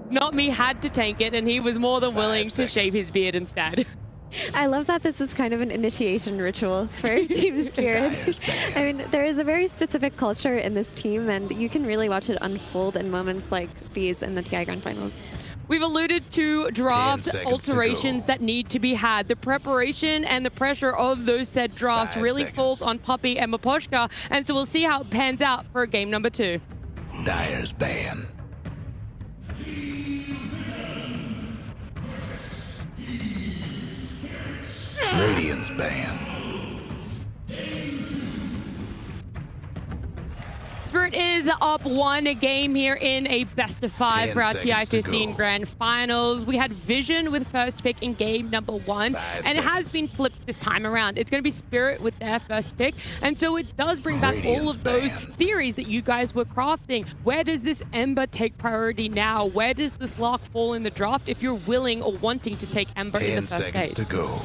Not Me had to tank it, and he was more than willing to shave his beard instead. I love that this is kind of an initiation ritual for Team Spirit. I mean, there is a very specific culture in this team, and you can really watch it unfold in moments like these in the TI Grand Finals. We've alluded to draft alterations that need to be had. The preparation and the pressure of those said drafts really falls on Puppey and Maposhka, and so we'll see how it pans out for game number 2. Dire's ban. Radiant's ban. Spirit is up 1 game here in a best of 5 for our TI-15 Grand Finals. We had Vision with first pick in game number 1, and it has been flipped this time around. It's going to be Spirit with their first pick, and so it does bring back all of those theories that you guys were crafting. Where does this Ember take priority now? Where does the Slark fall in the draft if you're willing or wanting to take Ember in the first 10 seconds case? to go.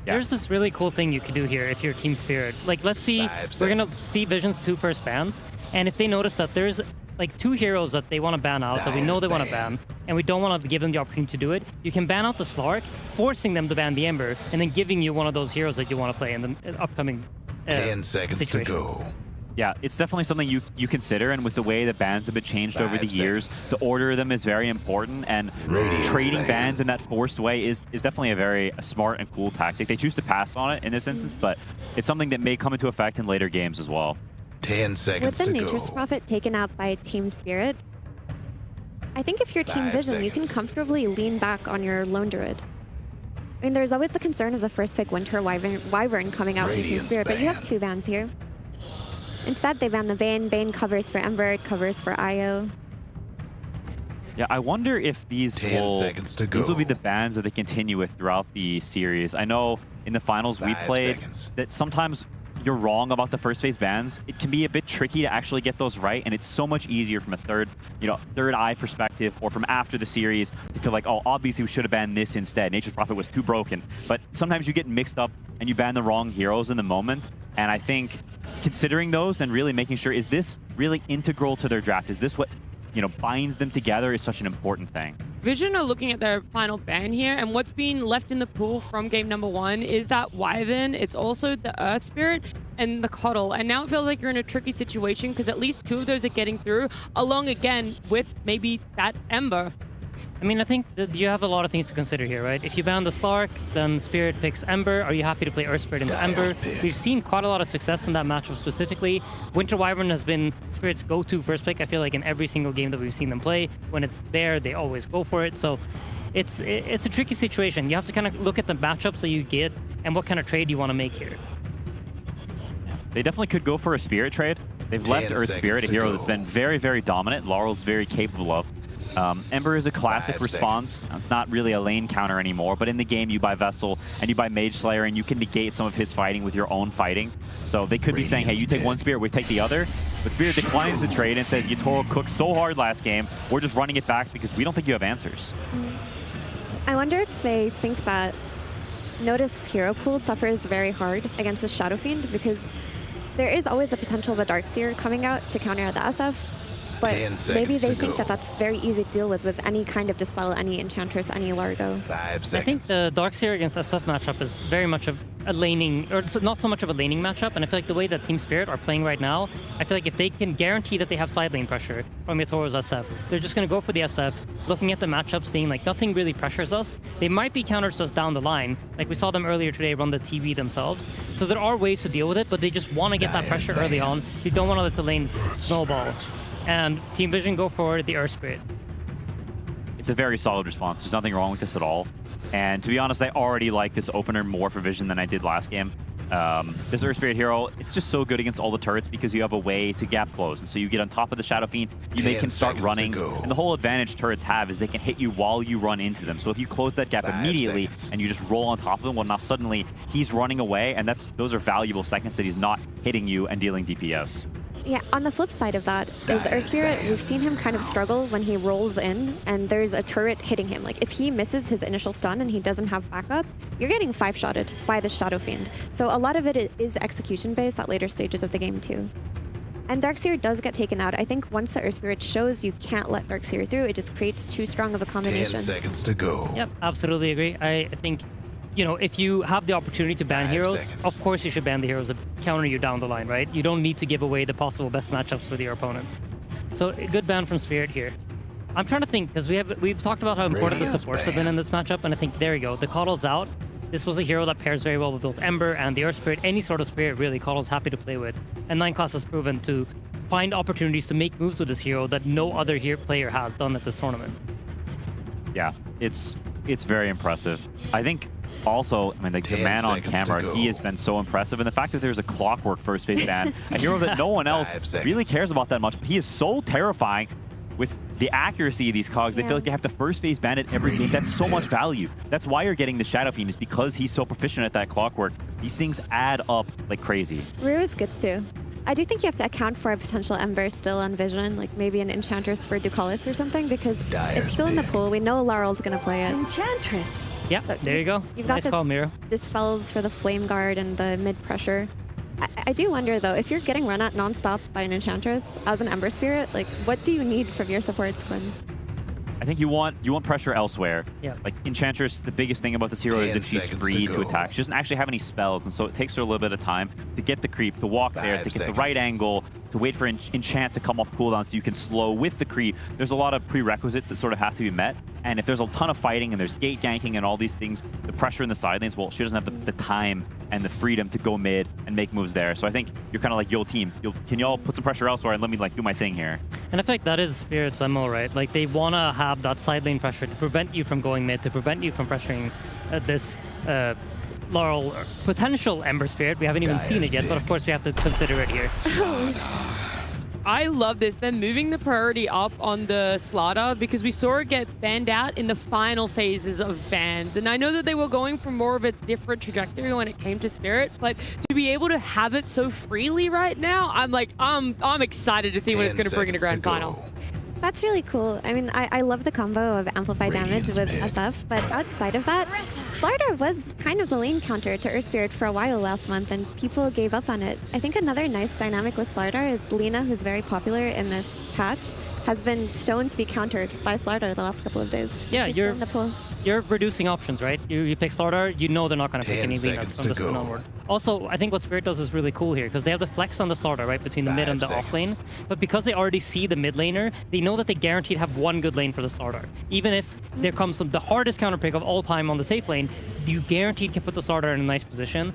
There's this really cool thing you can do here if you're Team Spirit. Like, let's see, we're going to see Vision's 2 first bans, and if they notice that there's like 2 heroes that they want to ban out, that we know they want to ban, and we don't want to give them the opportunity to do it, you can ban out the Slark, forcing them to ban the Ember, and then giving you one of those heroes that you want to play in the upcoming 10 seconds situation. to go. Yeah, it's definitely something you consider, and with the way the bans have been changed over the years, the order of them is very important, and trading bans in that forced way is definitely a very smart and cool tactic. They choose to pass on it in this instance, but it's something that may come into effect in later games as well. 10 seconds With the to Nature's go. Prophet taken out by Team Spirit, I think if you're Team 5 Vision, you can seconds. comfortably lean back on your Lone Druid. I mean, there's always the concern of the first pick Winter Wyvern coming out from Team Radiant's Spirit, but you have banned. 2 bans here. Instead, they ban the Bane. Bane covers for Ember, it covers for Io. Yeah, I wonder if these 10 will seconds to these will be go. the bans that they continue with throughout the series. I know in the finals we 5 played seconds. that sometimes you're wrong about the first phase bans. It can be a bit tricky to actually get those right, and it's so much easier from a third eye perspective, or from after the series to feel like, oh, obviously we should have banned this instead. Nature's Prophet was too broken. But sometimes you get mixed up and you ban the wrong heroes in the moment, and I think considering those and really making sure, is this really integral to their draft? Is this what binds them together is such an important thing. Vision are looking at their final ban here, and what's been left in the pool from game number 1 is that Wyvern, it's also the Earth Spirit, and the Coddle. And now it feels like you're in a tricky situation, because at least 2 of those are getting through, along again with maybe that Ember. I mean, I think that you have a lot of things to consider here, right? If you ban the Slark, then Spirit picks Ember. Are you happy to play Earth Spirit into Ember? We've seen quite a lot of success in that matchup specifically. Winter Wyvern has been Spirit's go-to first pick, I feel like, in every single game that we've seen them play. When it's there, they always go for it. So it's a tricky situation. You have to kind of look at the matchups that you get and what kind of trade you want to make here. They definitely could go for a Spirit trade. They've left 10 Earth seconds Spirit, a to hero go. that's been very, very dominant. Laurel's very capable of. Ember is a classic 5 response. It's not really a lane counter anymore, but in the game you buy Vessel and you buy Mage Slayer, and you can negate some of his fighting with your own fighting. So they could be saying, hey, you take one Spirit, we take the other. But Spirit declines the trade and says, Yatoro cooked so hard last game, we're just running it back because we don't think you have answers. I wonder if they think that Notice hero pool suffers very hard against the Shadow Fiend, because there is always the potential of a Darkseer coming out to counter the SF. But 10 maybe seconds they to think go. that that's very easy to deal with any kind of Dispel, any Enchantress, any Largo. 5 seconds. I think the Darkseer against SF matchup is very much of a laning, or it's not so much of a laning matchup, and I feel like the way that Team Spirit are playing right now, I feel like if they can guarantee that they have side lane pressure from Yatoro's SF, they're just going to go for the SF, looking at the matchup, seeing like nothing really pressures us. They might be counters us down the line, like we saw them earlier today run the TB themselves, so there are ways to deal with it, but they just want to get that pressure early on. They don't want to let the lanes snowball. And Team Vision go for the Earth Spirit. It's a very solid response. There's nothing wrong with this at all. And to be honest, I already like this opener more for Vision than I did last game. This Earth Spirit hero, it's just so good against all the turrets because you have a way to gap close. And so you get on top of the Shadow Fiend, they can start running. And the whole advantage turrets have is they can hit you while you run into them. So if you close that gap 5 immediately seconds. and you just roll on top of them, well, now suddenly he's running away, and those are valuable seconds that he's not hitting you and dealing DPS. Yeah, on the flip side of that is Earth Spirit. We've seen him kind of struggle when he rolls in and there's a turret hitting him. Like, if he misses his initial stun and he doesn't have backup, you're getting 5-shotted by the Shadow Fiend. So a lot of it is execution based at later stages of the game too. And Darkseer does get taken out. I think once the Earth Spirit shows you can't let Darkseer through, it just creates too strong of a 10 combination. seconds to go. Yep, absolutely agree. I think, you know, if you have the opportunity to ban 5 heroes, seconds. of course you should ban the heroes that counter you down the line, right? You don't need to give away the possible best matchups with your opponents. So a good ban from Spirit here. I'm trying to think, because we've talked about how important the Radiant's supports have been in this matchup, and I think, there you go, the Coddle's out. This was a hero that pairs very well with both Ember and the Earth Spirit. Any sort of Spirit, really, Coddle's happy to play with. And 9 Class has proven to find opportunities to make moves with this hero that no other player has done at this tournament. Yeah, it's very impressive. I think also, I mean, like, the 10 man on seconds to camera, go. he has been so impressive. And the fact that there's a clockwork first phase ban, a hero that no one else 5 seconds. really cares about that much, but he is so terrifying with the accuracy of these cogs. They Yeah. feel like they have to first phase ban it every game. That's so much value. That's why you're getting the Shadow Fiend, is because he's so proficient at that clockwork. These things add up like crazy. Rue is good too. I do think you have to account for a potential Ember still on Vision, like maybe an Enchantress for Ducalis or something, because Dyer's it's still in the big. pool. We know Laurel's going to play it. Enchantress. Yeah, So there you go. you've got Nice the- call, Miro. The spells for the Flame Guard and the mid pressure. I do wonder though, if you're getting run at nonstop by an Enchantress as an Ember Spirit, like what do you need from your supports, Quinn? I think you want pressure elsewhere. Yeah. Like, Enchantress, the biggest thing about this hero is 10 if she's seconds free to to go. attack. She doesn't actually have any spells, and so it takes her a little bit of time to get the creep, to walk there, 5 to get seconds. the right angle, to wait for enchant to come off cooldown so you can slow with the creep. There's a lot of prerequisites that sort of have to be met, and if there's a ton of fighting and there's gate ganking and all these things, the pressure in the side lanes, well, she doesn't have the time and the freedom to go mid and make moves there. So I think you're kind of like, yo, team, can y'all put some pressure elsewhere and let me, like, do my thing here? And I think that is Spirit's MO, right? Like, they want to have that side lane pressure to prevent you from going mid, to prevent you from pressuring this Laurel potential Ember Spirit. We haven't even seen it yet, but of course we have to consider it here. I love this. They're moving the priority up on the Slaughter because we saw it get banned out in the final phases of bans. And I know that they were going for more of a different trajectory when it came to Spirit, but to be able to have it so freely right now, I'm like, I'm excited to see what it's 10 going to bring in a seconds grand to go. final. That's really cool. I mean, I love the combo of Amplify Damage Radiant's with pick. SF, but outside of that, Slardar was kind of the lane counter to Earth Spirit for a while last month, and people gave up on it. I think another nice dynamic with Slardar is Lina, who's very popular in this patch, has been shown to be countered by Slardar the last couple of days. Yeah, He's still you're- in the pool. You're reducing options, right? You pick Slardar, you know they're not going to pick 10 any Linas seconds from to this point go. onward. Also, I think what Spirit does is really cool here, because they have the flex on the Slardar, right, between the mid 5 and the off lane. seconds. But because they already see the mid laner, they know that they guaranteed have one good lane for the Slardar. Even if there comes the hardest counter pick of all time on the safe lane, you guaranteed can put the Slardar in a nice position,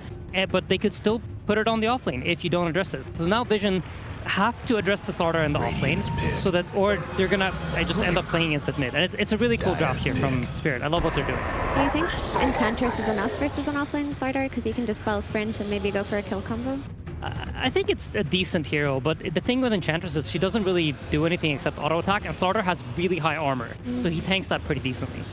but they could still put it on the off lane if you don't address this. So now Vision have to address the Slardar in the off lane, Radiant's pick. so that, or they're gonna just end up playing instant mid. And it's a really cool draft here from Spirit. I love what they're doing. Do you think Enchantress is enough versus an offlane Slardar? Because you can just spell Sprint and maybe go for a kill combo? I think it's a decent hero, but the thing with Enchantress is she doesn't really do anything except auto attack, and Slardar has really high armor, so he tanks that pretty decently.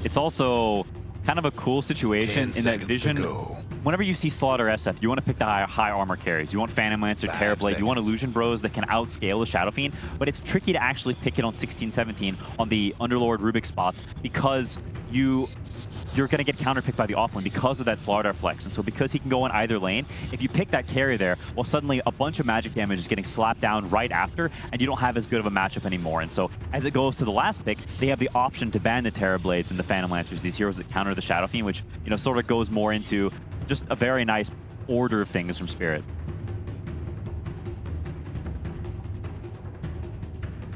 It's also kind of a cool 10 situation in that seconds to Vision, go. whenever you see Slaughter SF, you want to pick the high armor carries. You want Phantom Lancer, 5 Terrorblade, you want seconds. Illusion Bros that can outscale the Shadow Fiend, but it's tricky to actually pick it on 16-17 on the Underlord Rubik spots because you're going to get counterpicked by the offlane because of that Slardar flex. And so because he can go in either lane, if you pick that carry there, well, suddenly a bunch of magic damage is getting slapped down right after, and you don't have as good of a matchup anymore. And so as it goes to the last pick, they have the option to ban the Terrorblades and the Phantom Lancers, these heroes that counter the Shadow Fiend, which, you know, sort of goes more into just a very nice order of things from Spirit.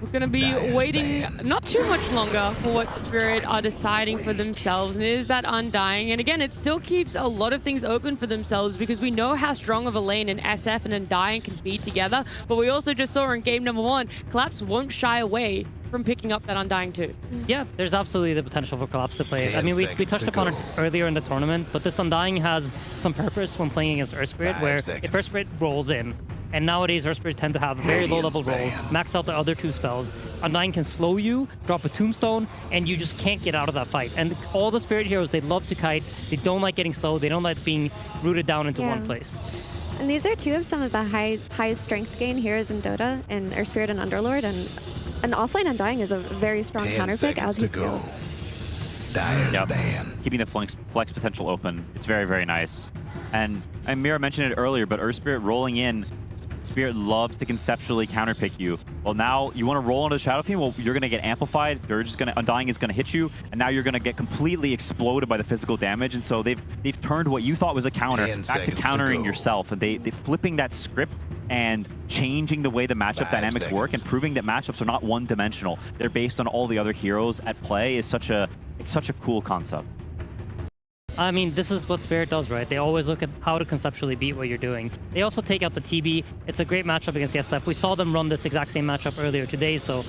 We're going to be Dyer's waiting ban. not too much longer for what Spirit are deciding for themselves, and it is that Undying. And again, it still keeps a lot of things open for themselves because we know how strong of a lane an SF and Undying can be together, but we also just saw in game number 1, Collapse won't shy away from picking up that Undying too. Yeah, there's absolutely the potential for Collapse to play it. I 10 mean, we seconds touched to upon it go. earlier in the tournament, but this Undying has some purpose when playing against Earth Spirit, 5 where seconds. if Earth Spirit rolls in, and nowadays Earth Spirits tend to have a very low level roll, Radiant's ban. max out the other 2 spells, Undying can slow you, drop a tombstone, and you just can't get out of that fight. And all the Spirit heroes, they love to kite, they don't like getting slowed, they don't like being rooted down into one Yeah. place. And these are two of some of the highest strength gain heroes in Dota, in Earth Spirit and Underlord, and an offlane Undying is a very strong 10 counterpick seconds as he to go. scales. Dyer's Yep. ban. Keeping the flex potential open. It's very, very nice. And Mira mentioned it earlier, but Earth Spirit rolling in Spirit loves to conceptually counterpick you. Well, now you want to roll into the Shadow Fiend. Well, you're going to get amplified. They're just going to Undying is going to hit you, and now you're going to get completely exploded by the physical damage. And so they've turned what you thought was a counter back to countering yourself, and they flipping that script and changing the way the matchup dynamics work and proving that matchups are not one-dimensional. They're based on all the other heroes at play. It's such a cool concept. I mean, this is what Spirit does, right? They always look at how to conceptually beat what you're doing. They also take out the TB. It's a great matchup against the SF. We saw them run this exact same matchup earlier today, so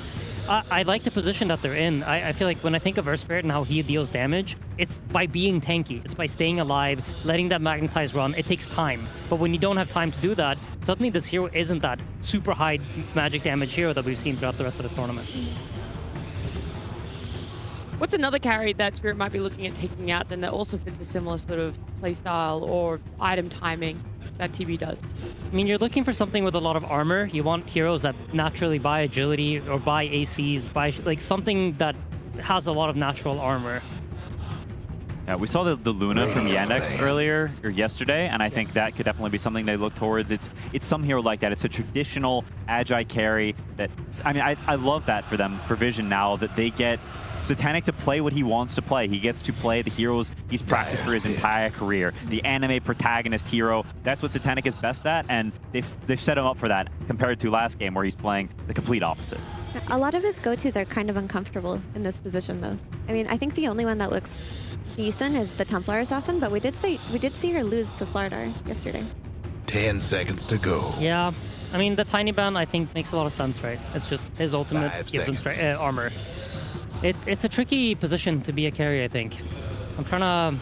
I like the position that they're in. I feel like when I think of Earth Spirit and how he deals damage, it's by being tanky. It's by staying alive, letting that magnetize run. It takes time. But when you don't have time to do that, suddenly this hero isn't that super high magic damage hero that we've seen throughout the rest of the tournament. What's another carry that Spirit might be looking at taking out then that also fits a similar sort of playstyle or item timing that TB does? I mean, you're looking for something with a lot of armor. You want heroes that naturally buy agility or buy ACs, buy like something that has a lot of natural armor. Yeah, we saw the Luna from Yandex earlier or yesterday, and I think that could definitely be something they look towards. It's some hero like that. It's a traditional Agi carry that, I mean, I love that for them, for Vision now, that they get Satanic to play what he wants to play. He gets to play the heroes he's practiced for his entire career. The anime protagonist hero, that's what Satanic is best at, and they've set him up for that compared to last game where he's playing the complete opposite. A lot of his go-tos are kind of uncomfortable in this position, though. I mean, I think the only one that looks decent is the Templar Assassin, but we did see her lose to Slardar yesterday. 10 seconds to go. Yeah, I mean, the Tiny Ban I think makes a lot of sense, right? It's just his ultimate gives him armor. It's a tricky position to be a carry, I think. I'm trying to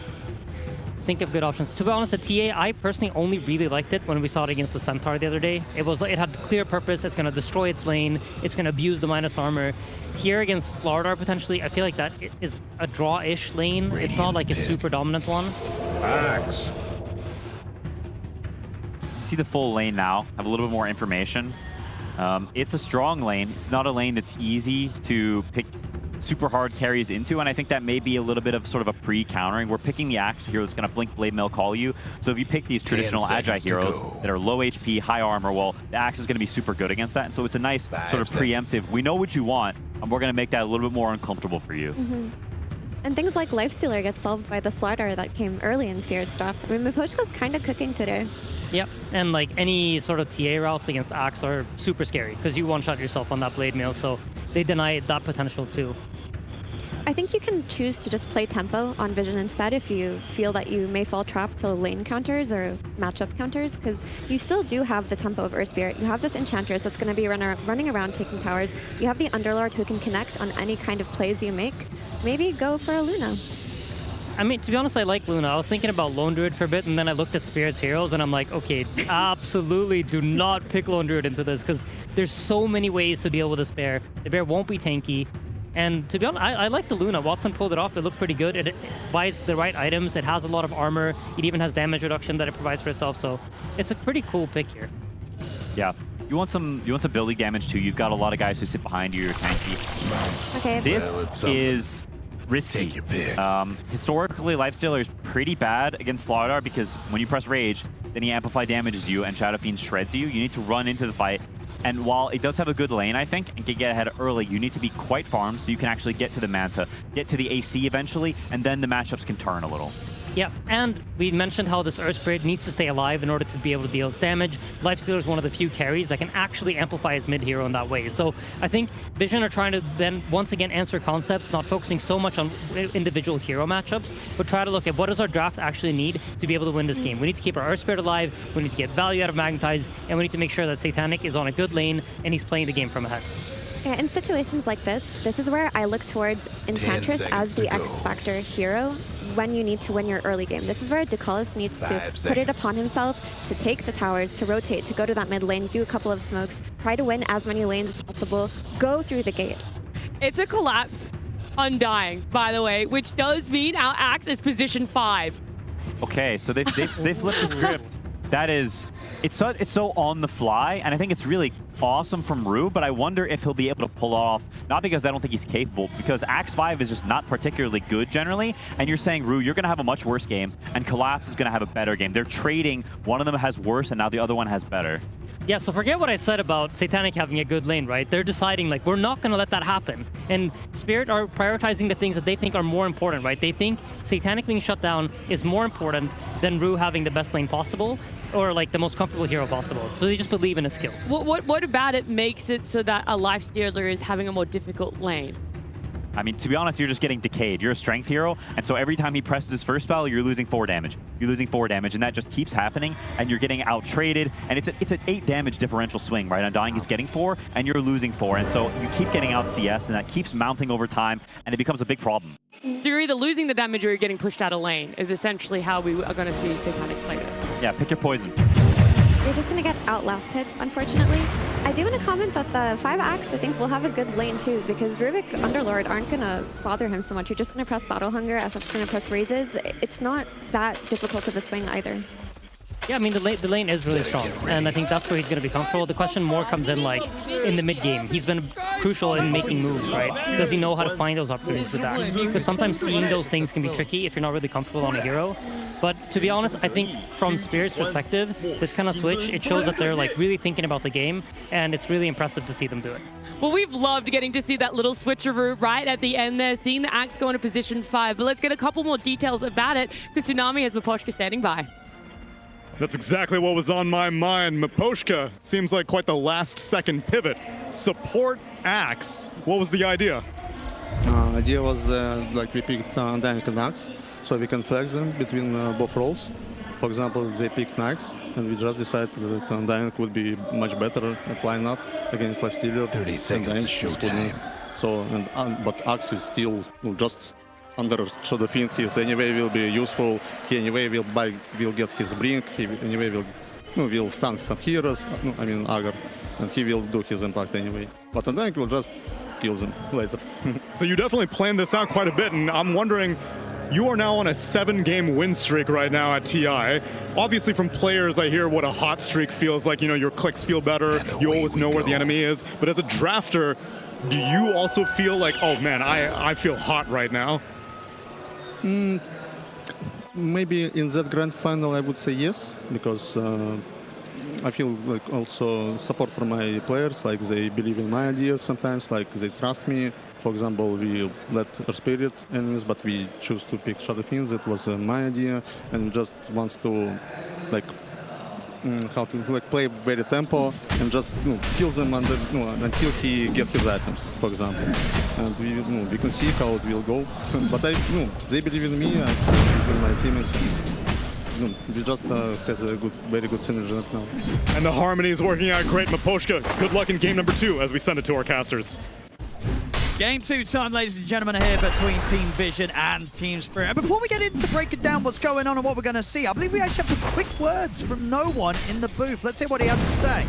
think of good options. To be honest, the TA, I personally only really liked it when we saw it against the Centaur the other day. It had clear purpose. It's going to destroy its lane. It's going to abuse the minus armor. Here against Slardar, potentially, I feel like that is a draw-ish lane. It's not like a super dominant one. Axe. See the full lane now. Have a little bit more information. It's a strong lane. It's not a lane that's easy to pick super hard carries into, and I think that may be a little bit of sort of a pre-countering. We're picking the Axe here that's going to Blink Blade Mail call you. So if you pick these traditional Agi heroes that are low HP, high armor, well, the Axe is going to be super good against that. And so it's a nice sort of preemptive. We know what you want, and we're going to make that a little bit more uncomfortable for you. Mm-hmm. And things like Lifestealer get solved by the Slardar that came early in Spirit's draft. I mean, Mipochka's kind of cooking today. Yep, and like any sort of TA routes against Axe are super scary because you one-shot yourself on that Blade Mail, so they deny that potential too. I think you can choose to just play tempo on Vision instead if you feel that you may fall trapped to lane counters or matchup counters, because you still do have the tempo of Earth Spirit. You have this Enchantress that's going to be running around taking towers. You have the Underlord who can connect on any kind of plays you make. Maybe go for a Luna. I mean, to be honest, I like Luna. I was thinking about Lone Druid for a bit, and then I looked at Spirit's heroes, and I'm like, okay, absolutely do not pick Lone Druid into this, because there's so many ways to deal with this bear. The bear won't be tanky. And to be honest, I like the Luna. Watson pulled it off. It looked pretty good. It buys the right items. It has a lot of armor. It even has damage reduction that it provides for itself. So it's a pretty cool pick here. Yeah. You want some building damage too. You've got a lot of guys who sit behind you. You're tanky. Okay. This is risky. Take your pick. Historically, Lifestealer is pretty bad against Slardar because when you press Rage, then he Amplify damages you and Shadow Fiend shreds you. You need to run into the fight. And while it does have a good lane, I think, and can get ahead early, you need to be quite farmed so you can actually get to the Manta, get to the AC eventually, and then the matchups can turn a little. Yeah, and we mentioned how this Earth Spirit needs to stay alive in order to be able to deal its damage. Lifestealer is one of the few carries that can actually amplify his mid-hero in that way. So I think Vision are trying to then once again answer concepts, not focusing so much on individual hero matchups, but try to look at what does our draft actually need to be able to win this game. We need to keep our Earth Spirit alive, we need to get value out of Magnetize, and we need to make sure that Satanic is on a good lane and he's playing the game from ahead. Yeah, in situations like this is where I look towards Enchantress as the X-Factor hero when you need to win your early game. This is where Deculus needs to put it upon himself to take the towers, to rotate, to go to that mid lane, do a couple of smokes, try to win as many lanes as possible, go through the gate. It's a collapse Undying, by the way, which does mean our Axe is position 5. Okay, so they flipped the script. That is, it's so on the fly, and I think it's really awesome from Rue, but I wonder if he'll be able to pull off, not because I don't think he's capable, because Axe 5 is just not particularly good generally, and you're saying, Rue, you're going to have a much worse game, and Collapse is going to have a better game. They're trading, one of them has worse, and now the other one has better. Yeah, so forget what I said about Satanic having a good lane, right? They're deciding, like, we're not going to let that happen. And Spirit are prioritizing the things that they think are more important, right? They think Satanic being shut down is more important than Rue having the best lane possible, or like the most comfortable hero possible. So they just believe in his skill. What about it makes it so that a Lifestealer is having a more difficult lane? I mean, to be honest, you're just getting decayed. You're a strength hero, and so every time he presses his first spell, you're losing 4 damage. You're losing 4 damage, and that just keeps happening, and you're getting out-traded, and it's an 8 damage differential swing, right? Undying is getting 4, and you're losing 4, and so you keep getting out CS, and that keeps mounting over time, and it becomes a big problem. So you're either losing the damage or you're getting pushed out of lane, is essentially how we are going to see Satanic play this. Yeah, pick your poison. They're just going to get outlasted, unfortunately. I do want to comment that the 5 Axe, I think, will have a good lane too, because Rubik Underlord aren't going to bother him so much. You're just going to press Battle Hunger, FF's going to press Raises. It's not that difficult of a swing either. Yeah, I mean, the lane is really strong, and I think that's where he's going to be comfortable. The question more comes in, like, in the mid-game. He's been crucial in making moves, right? Does he know how to find those opportunities with that? Because sometimes seeing those things can be tricky if you're not really comfortable on a hero. But to be honest, I think from Spirit's perspective, this kind of switch, it shows that they're like really thinking about the game, and it's really impressive to see them do it. Well, we've loved getting to see that little switcheroo right at the end there, seeing the Axe go into position 5. But let's get a couple more details about it, because Tsunami has Miposhka standing by. That's exactly what was on my mind. Miposhka seems like quite the last-second pivot. Support Axe. What was the idea? Idea was like we picked Dynamic and Axe, so we can flex them between both roles. For example, they picked Axe, and we just decided that Dynamic would be much better at lineup against Lifestealer. 30 seconds to showtime. So, but Axe is still just under Shadow Fiend. He anyway will be useful. He anyway will get his brink. He anyway will stun some heroes. I mean Agar, and he will do his impact anyway. But Dynamic will just kill them later. So you definitely planned this out quite a bit, and I'm wondering, you are now on a 7-game win streak right now at TI. Obviously from players, I hear what a hot streak feels like. You know, your clicks feel better, you always know where the enemy is. But as a drafter, do you also feel like, oh man, I feel hot right now? Maybe in that grand final I would say yes, because I feel like also support from my players, like they believe in my ideas sometimes, like they trust me. For example, we let our Spirit enemies, but we choose to pick Shadow Fiends. That was my idea, and just wants to like how to like play very tempo and just kill them until he gets his items, for example. And we can see how it will go. But they believe in me, I believe in my teammates. We just has a very good synergy right now. And the harmony is working out great. Miposhka, good luck in game number 2 as we send it to our casters. Game 2 time, ladies and gentlemen, here between Team Vision and Team Spirit. And before we get into breaking down what's going on and what we're going to see, I believe we actually have some quick words from no one in the booth. Let's hear what he has to say.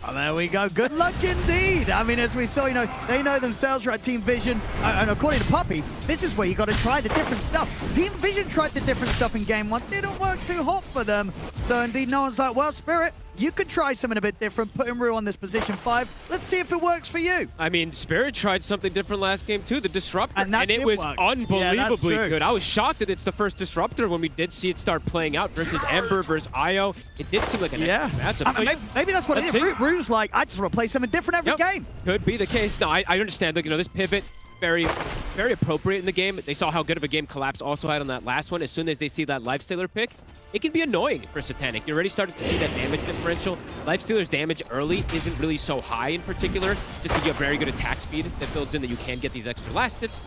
Oh, there we go. Good luck indeed. I mean, as we saw, you know, they know themselves, right? Team Vision, and according to Puppy, this is where you got to try the different stuff. Team Vision tried the different stuff in game 1. Didn't work too hot for them. So indeed, no one's like, well, Spirit, you could try something a bit different, putting Rue on this position 5. Let's see if it works for you. I mean, Spirit tried something different last game too, the Disruptor, and it was work. unbelievably Yeah, good. I was shocked that it's the first Disruptor when we did see it start playing out versus Ember versus Io. It did seem like an excellent matchup. I mean, maybe that's what it is. Rue's like, I just want to play something different every game. Could be the case. No, I understand. Look, you know, this pivot, very appropriate in the game. They saw how good of a game Collapse also had on that last one. As soon as they see that Lifestealer pick, it can be annoying for Satanic. You're already starting to see that damage differential. Lifestealer's damage early isn't really so high in particular, just because you have very good attack speed that builds in that you can get these extra last hits.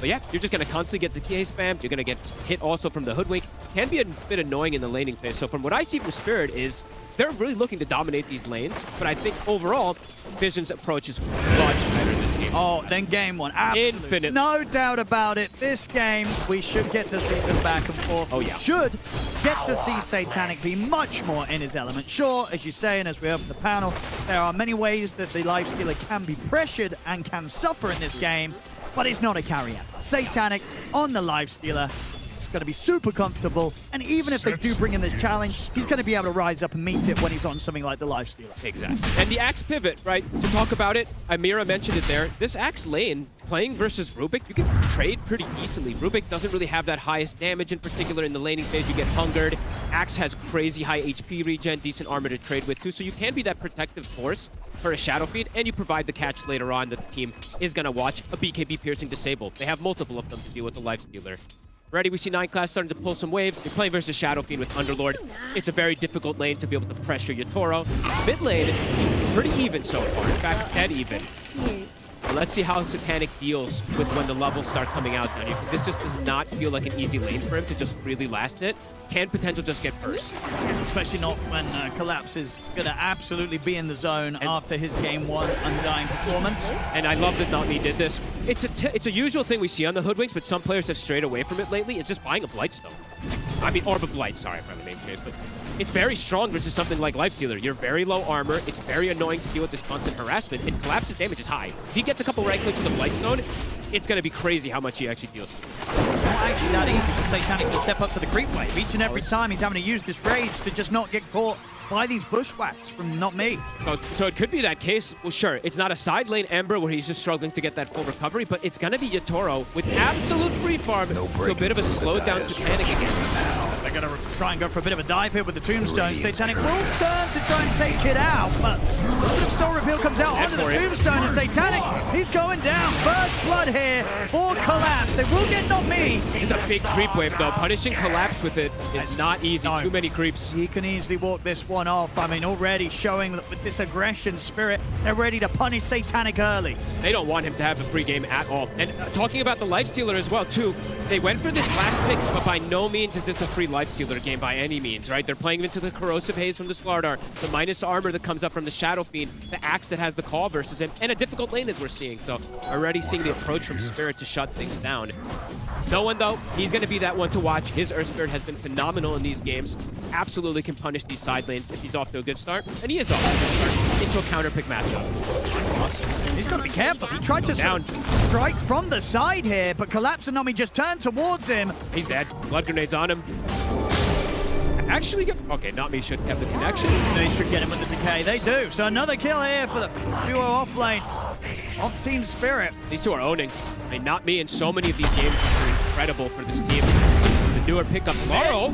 But yeah, you're just going to constantly get the TA spammed. You're going to get hit also from the Hoodwink. Can be a bit annoying in the laning phase. So from what I see from Spirit is they're really looking to dominate these lanes. But I think overall, Vision's approach is much better this game. Oh, then game 1. Absolutely. Infinite. No doubt about it. This game, we should get to see some back and forth. Oh, yeah. We should get to see Satanic be much more in his element. Sure, as you say, and as we open the panel, there are many ways that the Lifestealer can be pressured and can suffer in this game. but it's not a carry out. Satanic on the Lifestealer. Going to be super comfortable, and even if they do bring in this challenge, he's going to be able to rise up and meet it when he's on something like the Lifestealer. Exactly. And the Axe pivot, right? To talk about it, Amira mentioned it there. This Axe lane, playing versus Rubik, you can trade pretty decently. Rubik doesn't really have that highest damage, in particular in the laning phase. You get hungered. Axe has crazy high HP regen, decent armor to trade with too, so you can be that protective force for a Shadow Fiend, and you provide the catch later on that the team is going to watch. A BKB piercing disable. They have multiple of them to deal with the Lifestealer. Ready, we see 9 class starting to pull some waves. You're playing versus Shadow Fiend with Underlord. It's a very difficult lane to be able to pressure Yatoro. Mid lane, pretty even so far. In fact, dead even. But let's see how Satanic deals with when the levels start coming out down here, because this just does not feel like an easy lane for him to just really last it. Can potential just get burst. Especially not when Collapse is going to absolutely be in the zone after his Game 1 Undying performance. And I love that Not Me did this. It's a usual thing we see on the Hoodwinks, but some players have strayed away from it lately. It's just buying a Blightstone. I mean, Orb of Blight, sorry for the name change, but it's very strong versus something like Lifestealer. You're very low armor. It's very annoying to deal with this constant harassment, and Collapse's damage is high. If he gets a couple right clicks with a Blightstone, it's going to be crazy how much he actually deals. Not actually that easy for Satanic to step up to the creep wave. Each and every time he's having to use this rage to just not get caught by these bushwhacks from Not Me. So it could be that case. Well, sure, it's not a side lane Ember where he's just struggling to get that full recovery, but it's going to be Yatoro with absolute free farm to a bit of a slowed down Satanic again. They're going to try and go for a bit of a dive here with the Tombstone. Satanic will turn to try and take it out, but Soul Reveal comes out onto the Tombstone, and Satanic, he's going down. First blood here for Collapse. They will get Not Me. It's a big creep wave, though. Punishing Collapse with it is not easy. No. Too many creeps. He can easily walk this one off. I mean, already showing that with this aggression spirit, they're ready to punish Satanic early. They don't want him to have the free game at all. And talking about the Lifestealer as well, too, they went for this last pick, but by no means is this a free Lifestealer game by any means, right? They're playing into the Corrosive Haze from the Slardar, the minus armor that comes up from the Shadow Fiend, the Axe that has the call versus him, and a difficult lane as we're seeing. So already seeing the approach from Spirit to shut things down. No one, though, he's going to be that one to watch. His Earth Spirit has been phenomenal in these games. Absolutely can punish these side lanes if he's off to a good start. And he is off to a good start into a counter pick matchup. He's got to be careful. He tried to strike from the side here, but Collapse and Nami just turned towards him. He's dead. Blood grenades on him. Actually, okay, Not Me should have the connection. They should get him with the decay. They do. So another kill here for the duo off lane. Off Team Spirit. These two are owning. I mean, Not Me in so many of these games are incredible for this team. The newer pickups. Laurel.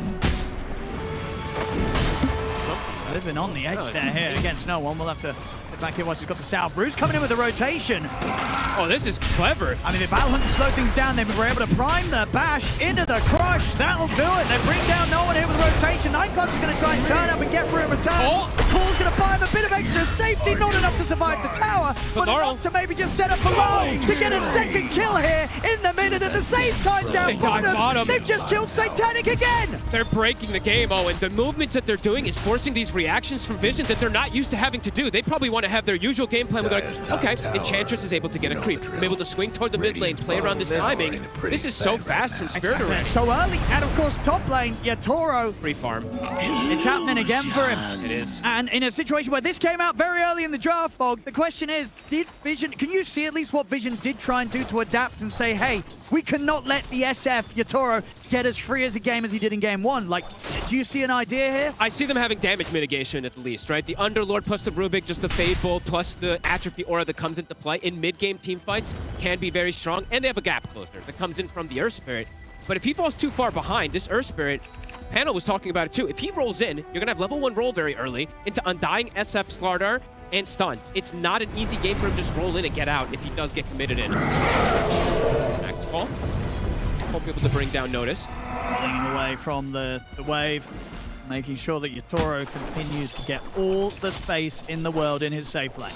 Living on the edge there here against no one. We'll have to get back here once he's got the Sour Bruise coming in with a rotation. Oh, this is clever. I mean, the Battle Hunt to slow things down. They were able to prime the bash into the crush. That'll do it. They bring down no one here with a rotation. 9 Class is going to try and turn up and get room return. Paul's going to buy him a bit of extra safety. Not enough to survive the tower, but enough to maybe just set up for low to get a second kill here in the minute. At the same time down bottom, they've just killed Satanic again. They're breaking the game, and the movements that they're doing is forcing these reactions from Vision that they're not used to having to do. They probably want to have their usual game plan where they're like, okay, Enchantress is able to get a creep. I'm able to swing toward the mid lane, play around this timing. This is so fast from Spirit already. So early, and of course top lane, Yatoro. Free farm. It's happening again for him. It is. And in a situation where this came out very early in the draft, Bog, the question is, did Vision, can you see at least what Vision did try and do to adapt and say, hey, we cannot let the SF, Yatoro, get as free as a game as he did in game 1? Like, do you see an idea here? I see them having damage mitigation at the least, right? The Underlord plus the Rubik, just the Fade Bolt plus the Atrophy Aura that comes into play in mid-game team fights can be very strong, and they have a gap closer that comes in from the Earth Spirit. But if he falls too far behind, this Earth Spirit, Panel was talking about it too, if he rolls in, you're going to have level 1 roll very early into Undying, SF, Slardar, and Stunned. It's not an easy game for him to just roll in and get out if he does get committed in. Next fall. Won't be able to bring down Notice. Pulling away from the wave, making sure that Yatoro continues to get all the space in the world in his safe lane.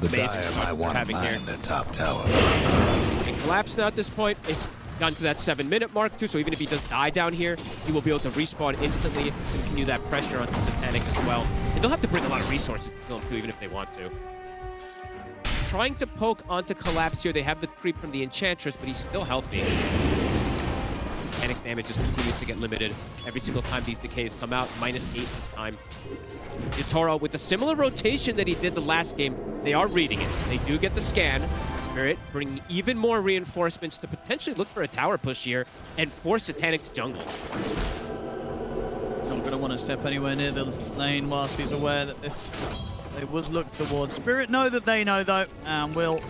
The Dire might want to mine their top tower. And Collapse now at this point, it's gone to that 7-minute mark too, so even if he does die down here, he will be able to respawn instantly and continue that pressure onto Satanic as well. And they'll have to bring a lot of resources to kill him too, even if they want to. Trying to poke onto Collapse here. They have the creep from the Enchantress, but he's still healthy. Satanic's damage just continues to get limited every single time these decays come out. -8 this time. DOTA, with a similar rotation that he did the last game, they are reading it. They do get the scan. Spirit bringing even more reinforcements to potentially look for a tower push here and force Satanic to jungle. Not going to want to step anywhere near the lane whilst he's aware that they was looked towards. Spirit know that they know, though, and will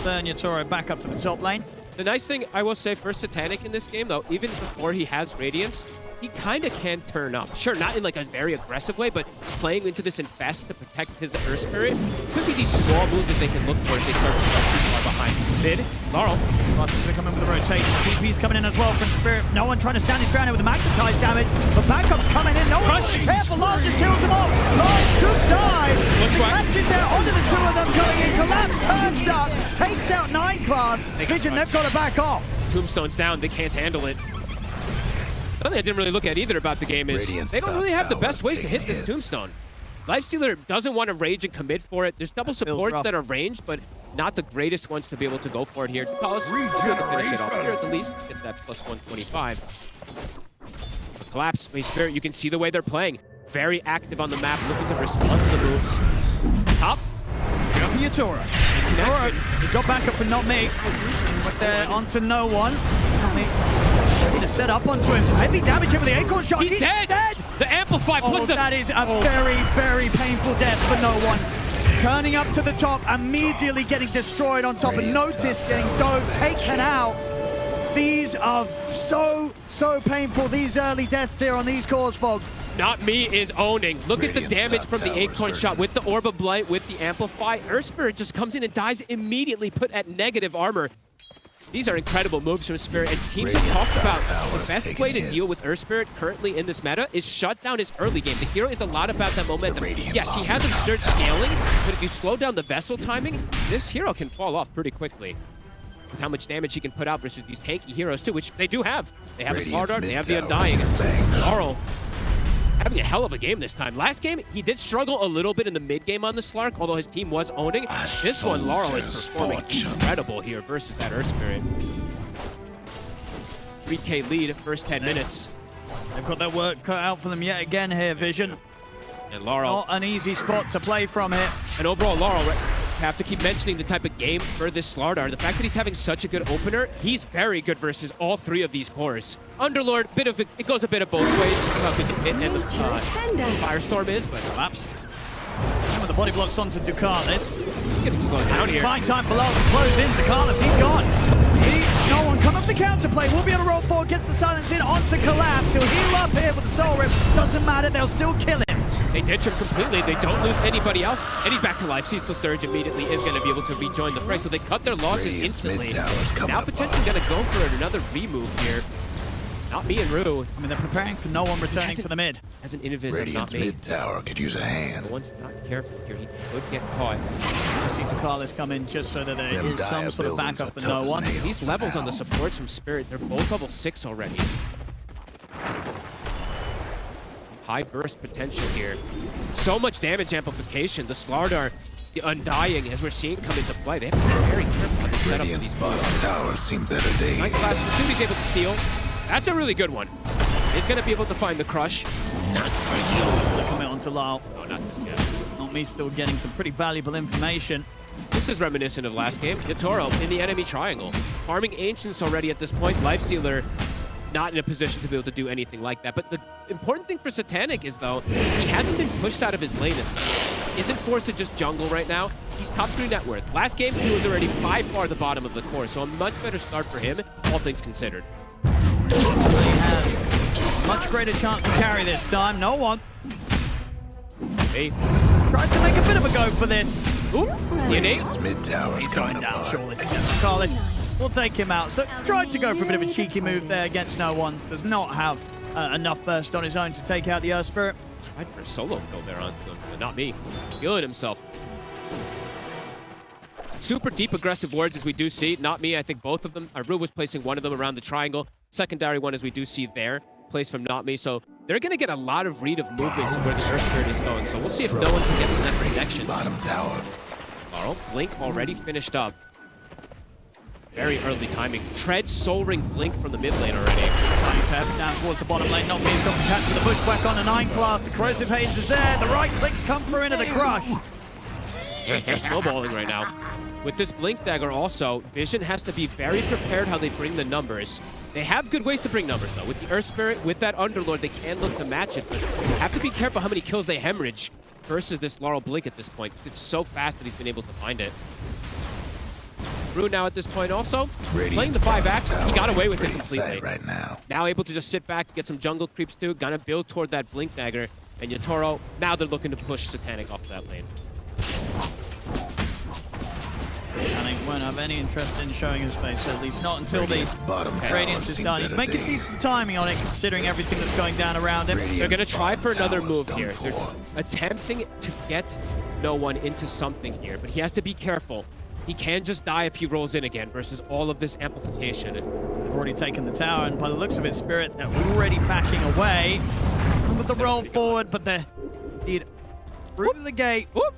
turn Yatoro back up to the top lane. The nice thing I will say for Satanic in this game, though, even before he has Radiance, he kind of can turn up. Sure, not in like a very aggressive way, but playing into this infest to protect his Earth Spirit could be these small moves that they can look for if they start to get too far behind. Mid, Laurel. Ross is going to come in with a rotation. TP's coming in as well from Spirit. No one trying to stand his ground here with the magnetized damage, but backup's coming in. No one careful. Lars just kills them off. Lars should die. Catches there onto the two of them going in. Collapse turns up, takes out 9 class. Vision, they've got to back off. Tombstone's down. They can't handle it. Something I didn't really look at either about the game is they don't really have the best ways to hit this Tombstone. Lifestealer doesn't want to rage and commit for it. There's double supports that are ranged, but not the greatest ones to be able to go for it here. Carlos will to finish it off here at the least, get that plus 125. Collapse, Spirit, you can see the way they're playing. Very active on the map, looking to respond to the moves. Top. Go for Yatoro. Yatoro has got backup for Not Me, but they're onto no one. Not Me. Ready to set up onto him. Heavy damage here with the acorn shot. He's dead! The Amplify puts him. That is a very, very painful death for no one. Turning up to the top, immediately getting destroyed on top, and Notice getting dove, taken out. These are so painful, these early deaths here on these cores, folks. Not Me is owning. Look at the damage from the acorn shot with the Orb of Blight, with the Amplify. Earth Spirit just comes in and dies immediately, put at negative armor. These are incredible moves from Spirit, and teams have talked about the best way to deal with Earth Spirit currently in this meta is shut down his early game. The hero is a lot about that momentum. Yes, he has absurd scaling, but if you slow down the vessel timing, this hero can fall off pretty quickly. With how much damage he can put out versus these tanky heroes too, which they do have. They have the Smart Art, they have the Undying. Laurel having a hell of a game this time. Last game, he did struggle a little bit in the mid game on the Slark, although his team was owning. This one, Laurel is performing incredible here versus that Earth Spirit. 3K lead first 10 minutes. They've got their work cut out for them yet again here, Vision. And Laurel. Not an easy spot to play from here. And overall, Laurel, have to keep mentioning the type of game for this Slardar. The fact that he's having such a good opener, he's very good versus all 3 of these cores. Underlord, it goes a bit of both ways. How good the pit and the Firestorm is, but Collapse. Some of the body blocks onto Ducalis. He's getting slowed down here. Fine time for Lars to close in. Ducalis, he's gone. Sees no one come up the counterplay. Will be able to roll forward, gets the silence in onto Collapse. He'll heal up here with the Soul Rip. Doesn't matter, they'll still kill him. They ditch him completely. They don't lose anybody else. And he's back to life. Ceaseless Sturge immediately is going to be able to rejoin the fray. So they cut their losses instantly. Now potentially going to go for another remove here. Not Me and Rue. I mean, they're preparing for no one returning to the mid. As an invis of Not Me. Mid tower could use a hand. No one's not careful here. He could get caught. I see Ducalis come in just so that there is some sort of backup for no one. These levels on the supports from Spirit, they're both level 6 already. High burst potential here. So much damage amplification. The Slardar, the Undying, as we're seeing come into play. They have to be very careful on the setup of these moves. Tower seen better days. Night Class, as soon as he's able to steal, that's a really good one. He's going to be able to find the crush. Not for you. They're coming onto Lyle. No, not just yet. Not Me still getting some pretty valuable information. This is reminiscent of last game. Yatoro in the enemy triangle. Farming Ancients already at this point. Lifestealer not in a position to be able to do anything like that. But the important thing for Satanic is, though, he hasn't been pushed out of his lane. Isn't forced to just jungle right now. He's top 3 net worth. Last game, he was already by far the bottom of the core, so a much better start for him, all things considered. He has a much greater chance to carry this time. No one. Hey. Tried to make a bit of a go for this. Ooh, Radiant's mid tower's He's going coming down, apart. surely. Yes, Carlos will take him out. So tried to go for a bit of a cheeky move there against no one. Does not have enough burst on his own to take out the Earth Spirit. Tried for a solo kill there on Not Me. Feeling himself. Super deep aggressive wards as we do see. Not Me, I think both of them. Rue was placing one of them around the triangle. Secondary one as we do see there. Placed from Not Me. So they're going to get a lot of read of movements where the Earth Spirit is going. So we'll see if no one can get the next connections. Bottom tower. Blink already finished up. Very early timing. Tread, Soul Ring, Blink from the mid lane already. Tap down towards the bottom lane. Not being got to catch with the bushwhack on a 9 class. The corrosive haze is there. The right clicks come through into the crush. They're snowballing right now. With this Blink Dagger also, Vision has to be very prepared how they bring the numbers. They have good ways to bring numbers though. With the Earth Spirit, with that Underlord, they can look to match it, but have to be careful how many kills they hemorrhage versus this Laurel Blink at this point. It's so fast that he's been able to find it. Brew now at this point also, playing the 5-axe, he got away with it completely. Right now able to just sit back, get some jungle creeps too, gonna build toward that Blink Dagger, and Yatoro, now they're looking to push Satanic off that lane. Satanic won't have any interest in showing his face, at least not until the Radiance is done. He's making decent timing on it, considering everything that's going down around him. They're gonna try for another move here. They're attempting to get no one into something here, but he has to be careful. He can just die if he rolls in again versus all of this amplification. They've already taken the tower, and by the looks of it, Spirit, they're already backing away. With the roll forward, but they're through the gate. Whoop.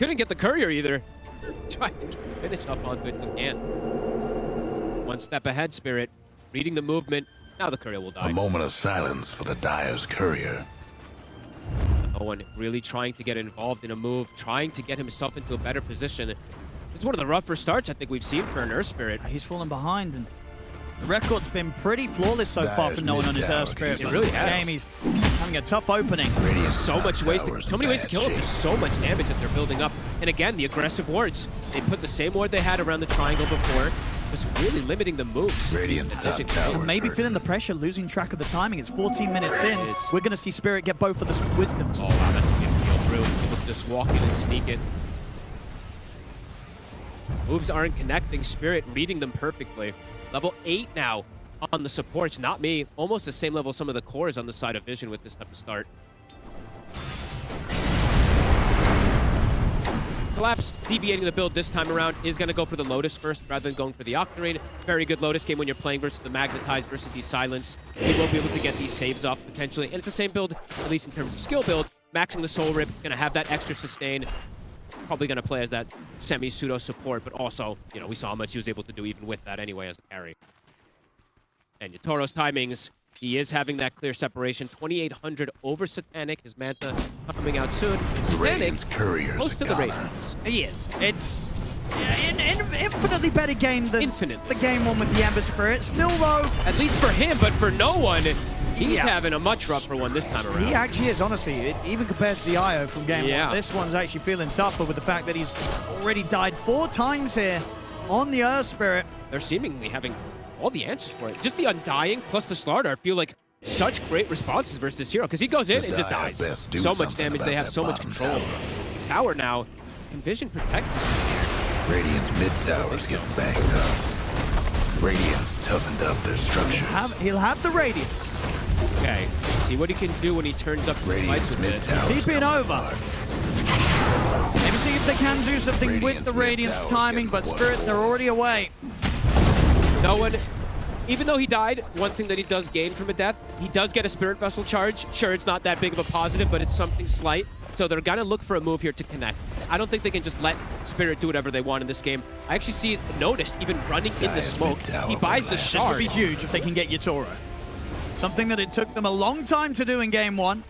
Couldn't get the courier either. Tried to finish off onto it, just can't. One step ahead, Spirit. Reading the movement. Now the courier will die. A moment of silence for the Dire's courier. Owen really trying to get involved in a move, trying to get himself into a better position. It's one of the rougher starts I think we've seen for an Earth Spirit. He's fallen behind, and the record's been pretty flawless so far for no one on his Earth Spirit. It really has. Game, he's having a tough opening. So many ways to kill him. There's so much damage that they're building up. And again, the aggressive wards. They put the same ward they had around the triangle before, just really limiting the moves. Maybe feeling the pressure, losing track of the timing. It's 14 minutes in. We're going to see Spirit get both of the wisdoms. Oh wow, that's a good feel through. Able to just walk in and sneak it. Moves aren't connecting. Spirit reading them perfectly. Level 8 now on the supports, not me. Almost the same level some of the cores on the side of Vision with this type of start. Collapse deviating the build this time around is going to go for the Lotus first rather than going for the Octarine. Very good Lotus game when you're playing versus the Magnetized versus the Silence. He will be able to get these saves off potentially. And it's the same build, at least in terms of skill build. Maxing the Soul Rip, going to have that extra sustain. Probably going to play as that semi-pseudo support, but also, you know, we saw how much he was able to do even with that anyway as a carry. And Yatoro's timings, he is having that clear separation. 2,800 over Satanic, his Manta coming out soon. Satanic, close to the Radiance. He is. It's an infinitely better game than the game one with the Ember Spirit. Still though, at least for him, but for no one, he's having a much rougher one this time around. He actually is, honestly, even compared to the IO from game one. This one's actually feeling tougher with the fact that he's already died 4 times here on the Earth Spirit. They're seemingly having all the answers for it. Just the Undying plus the Slaughter feel like such great responses versus this hero, because he goes in and just dies. So much damage, they have so much control. Tower now, can Vision protect this? Radiant's mid-tower's getting banged up. Radiant's toughened up their structures. He'll have the Radiant. Okay, see what he can do when he turns up the fights with it. TPing over. Maybe see if they can do something with the Radiant's timing, but Spirit, they're already away. No one, even though he died, one thing that he does gain from a death, he does get a Spirit Vessel charge. Sure, it's not that big of a positive, but it's something slight. So they're gonna look for a move here to connect. I don't think they can just let Spirit do whatever they want in this game. I actually see it noticed even running in the smoke. He buys the shard. This would be huge if they can get Yatoro. Something that it took them a long time to do in game one.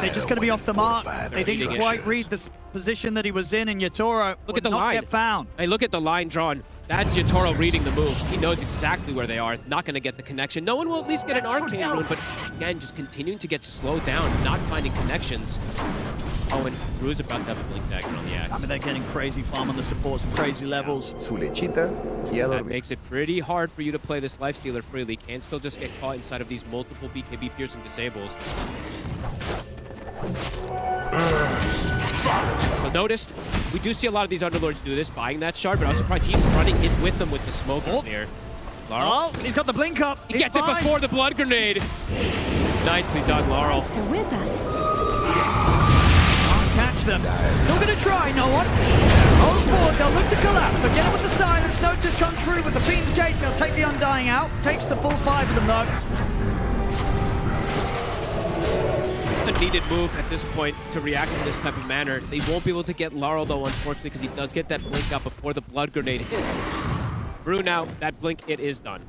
They're just going to be off the mark. They didn't quite read the position that he was in, and Yatoro look at the not line. Get found. Hey, look at the line drawn. That's Yatoro reading the move. He knows exactly where they are. Not going to get the connection. No one will at least get an Arcane Rune, but again, just continuing to get slowed down, not finding connections. Oh, and Drew's about to have a Blink Dagger on the axe. I mean, they're getting crazy farm on the supports and crazy levels. That makes it pretty hard for you to play this Lifestealer freely. Can still just get caught inside of these multiple BKB piercing disables. So noticed, we do see a lot of these Underlords do this, buying that shard, but I was surprised he's running in with them with the smoke up there. Laurel? Oh, he's got the blink up. He gets it before the blood grenade. Nicely done, Laurel. With us. Can't catch them. Still gonna try, no one. Rolls forward, they'll look to collapse. They'll get it with the silence. Notice comes through with the Fiend's Gate. They'll take the Undying out. Takes the full 5 of them though. A needed move at this point to react in this type of manner. They won't be able to get Laurel though, unfortunately, because he does get that blink up before the blood grenade hits. Brew now, that blink, it is done.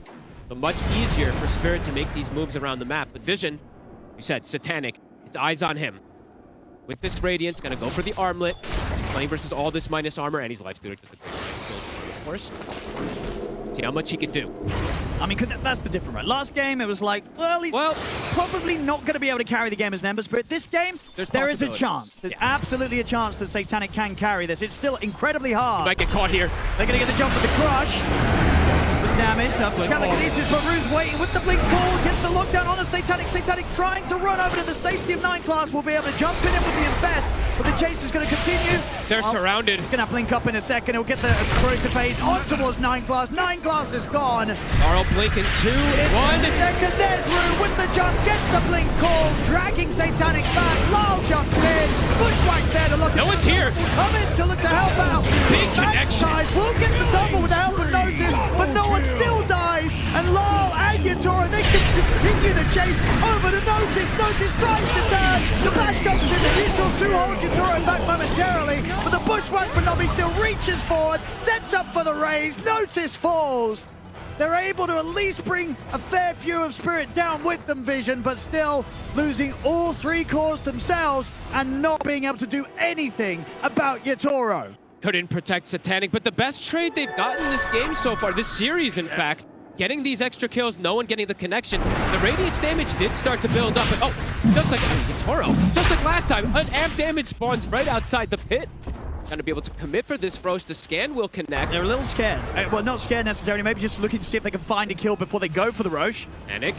So much easier for Spirit to make these moves around the map. But Vision, you said, Satanic, it's eyes on him. With this Radiance, gonna go for the armlet. He's playing versus all this minus armor, and he's lifestealer just a great skill, of course. See how much he can do. I mean, 'cause that's the difference, right? Last game, it was like, well, he's probably not going to be able to carry the game as an Ember Spirit. This game, there is a chance. There's absolutely a chance that Satanic can carry this. It's still incredibly hard. He might get caught here. They're going to get the jump with the crush. The damage, telekinesis, but Rue's waiting with the blink call, gets the lockdown on a Satanic. Satanic trying to run over to the safety of 9 class, will be able to jump in with the infest, but the chase is going to continue. They're surrounded. He's going to blink up in a second. He'll get the corrosive phase on towards 9 class. 9 class is gone. Laurel blink in 2, 1. Second, there's Rue with the jump, gets the blink call, dragging Satanic back. Lyle jumps in. Bushwhack's there to look. No one's here. Come in to look to help out. Big connection. Will get the double with the help of Notice, but no one still dies. And Lyle and Yatoro, they can continue the chase over to Notice. Notice tries to turn. The bash comes in. The neutrals do hold Yatoro back momentarily, but the Bushwhack for Nobby still reaches forward, sets up for the raise. Notice falls. They're able to at least bring a fair few of Spirit down with them, Vision, but still losing all 3 cores themselves and not being able to do anything about Yatoro. Couldn't protect Satanic, but the best trade they've gotten this game so far, this series in fact, getting these extra kills, no one getting the connection. The Radiance damage did start to build up, but just like Yatoro, just like last time, an amp damage spawns right outside the pit. Gonna be able to commit for this Roche. The scan will connect. They're a little scared. Well, not scared necessarily, maybe just looking to see if they can find a kill before they go for the Roche. Panic.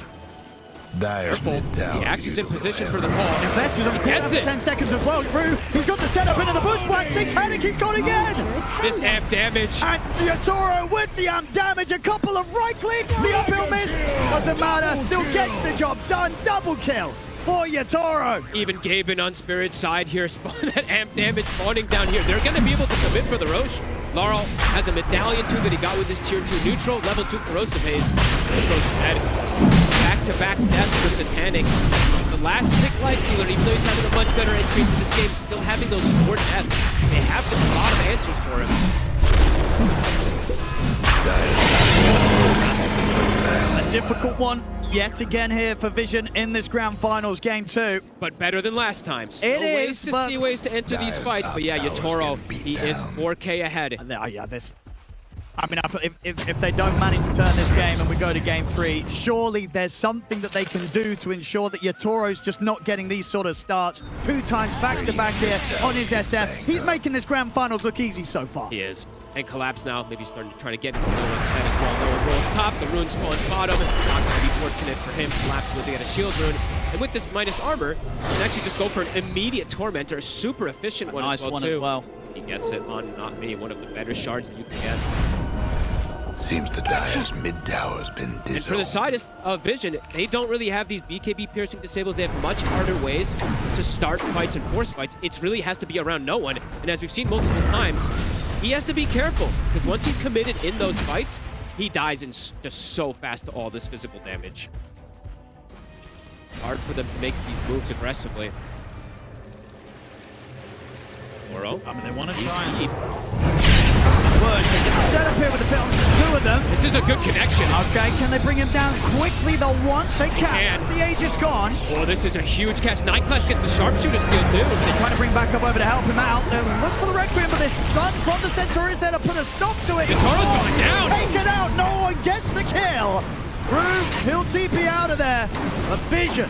Dire's mid-tower. The Axe is in position for the call. Invest is on Gets it. 10 seconds as well. Rue, he's got the setup into the Bushwhack. Satanic, he's gone again. This amp damage. And Yatoro with the amp damage. A couple of right clicks. The uphill miss. Doesn't matter. Still gets the job done. Double kill for Yatoro. Even Gaben on Spirit's side here, that amp damage spawning down here. They're going to be able to commit for the Roche. Laurel has a medallion too that he got with his tier 2 neutral, level 2 corrosive haze. Roche is dead. Back-to-back deaths for Satanic. The last pick lifestealer, even though he's having a much better entry into this game, still having those 4 deaths. They have a lot of answers for him. A difficult one yet again here for Vision in this grand finals game 2. But better than last time. Still ways to see ways to enter these fights, but yeah, Yatoro, he is 4K ahead. Yeah, I mean, if they don't manage to turn this game and we go to game 3, surely there's something that they can do to ensure that Yatoro's just not getting these sort of starts 2 times back-to-back here on his SF. He's making this grand finals look easy so far. He is. And Collapse now, maybe starting to try to get into no one's head as well. No one rolls top, the rune spawns bottom. Not going to be fortunate for him. Collapse will get a shield rune. And with this minus armor, he can actually just go for an immediate Tormentor. Super efficient one nice as well, one too. as well. He gets it on Not Me, one of the better shards that you can get. Seems the Dire's mid-tower's been disabled. And for the side of Vision, they don't really have these BKB piercing disables. They have much harder ways to start fights and force fights. It really has to be around no one. And as we've seen multiple times, he has to be careful, because once he's committed in those fights, he dies in just so fast to all this physical damage. Hard for them to make these moves aggressively. Oro. I mean, they want to try and they get the setup here with the pit on 2 of them. This is a good connection. Okay, can they bring him down quickly though once? They can. The Aegis gone. Oh, this is a huge catch. 9 Clash gets the sharpshooter steal too. They're trying to bring back up over to help him out. They look for the Requiem, but they're stunned from the Centauri there to put a stop to it. Yatoro's going down. Take it out. No one gets the kill. Rue, he'll TP out of there. A Vision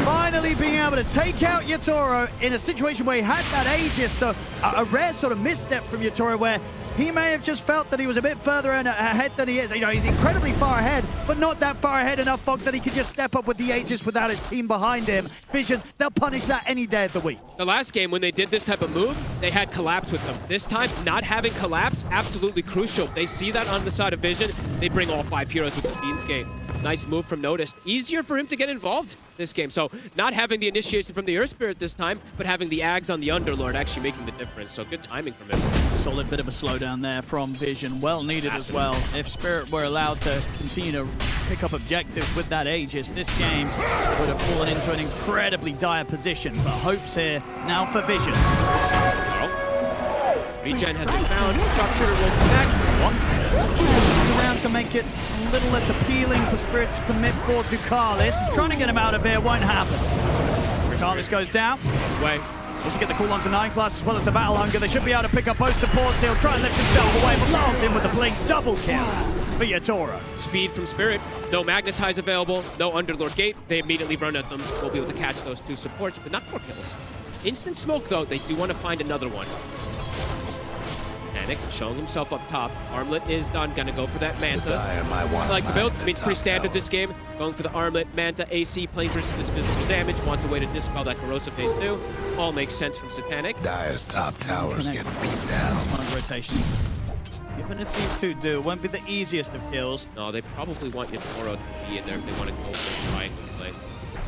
finally being able to take out Yatoro in a situation where he had that Aegis. So a rare sort of misstep from Yatoro where he may have just felt that he was a bit further ahead than he is. You know, he's incredibly far ahead, but not that far ahead enough, Fog, that he could just step up with the Aegis without his team behind him. Vision, they'll punish that any day of the week. The last game, when they did this type of move, they had Collapse with them. This time, not having Collapse, absolutely crucial. They see that on the side of Vision. They bring all 5 heroes with the Fiend's Gate. Nice move from Noticed. Easier for him to get involved this game. So not having the initiation from the Earth Spirit this time, but having the Ags on the Underlord actually making the difference. So good timing from him. Solid bit of a slowdown there from Vision. Well needed as well. If Spirit were allowed to continue to pick up objectives with that Aegis, this game would have fallen into an incredibly dire position. But hopes here now for Vision. Regen has been found. Sharpshooter will connect. Around to make it a little less appealing for Spirit to commit for Ducalis. Trying to get him out of here, won't happen. Ducalis goes down. Way. Wants to get the call onto 9 Class as well as the Battle Hunger. They should be able to pick up both supports. He'll try and lift himself away, but lands him with the blink. Double kill for Yatoro. Speed from Spirit. No Magnetize available. No Underlord Gate. They immediately run at them. We'll be able to catch those 2 supports, but not 4 kills. Instant smoke, though. They do want to find another one. Panic showing himself up top. Armlet is done. Gonna go for that Manta. I like the build. I mean, pretty standard this game. Going for the Armlet, Manta, AC, playing versus this physical damage. Wants a way to dispel that corrosive phase too. All makes sense from Satanic. Dire's top towers get beat down. On rotation. Even if these two do, it won't be the easiest of kills. No, they probably want Yatoro to be in there if they want to go for a triangle play.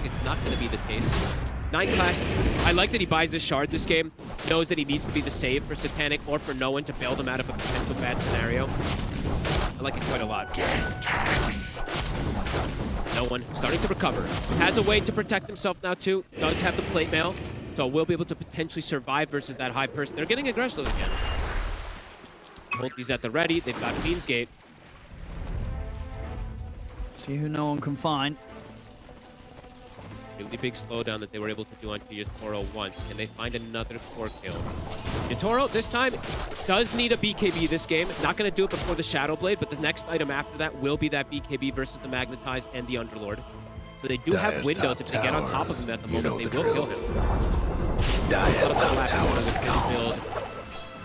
It's not going to be the case. 9 Class, I like that he buys this shard this game. Knows that he needs to be the save for Satanic or for no one to bail them out of a potential bad scenario. I like it quite a lot. No one starting to recover. Has a way to protect himself now too. Does have the plate mail, so will be able to potentially survive versus that high person. They're getting aggressive again. Ulti's at the ready. They've got Fiend's Gate. See who no one can find. Really big slowdown that they were able to do onto Yatoro once. Can they find another core kill? Yatoro, this time, does need a BKB this game. Not going to do it before the Shadow Blade, but the next item after that will be that BKB versus the Magnetize and the Underlord. So they do have windows. If they get on top of him at the moment, they will kill him. Dire's top tower build.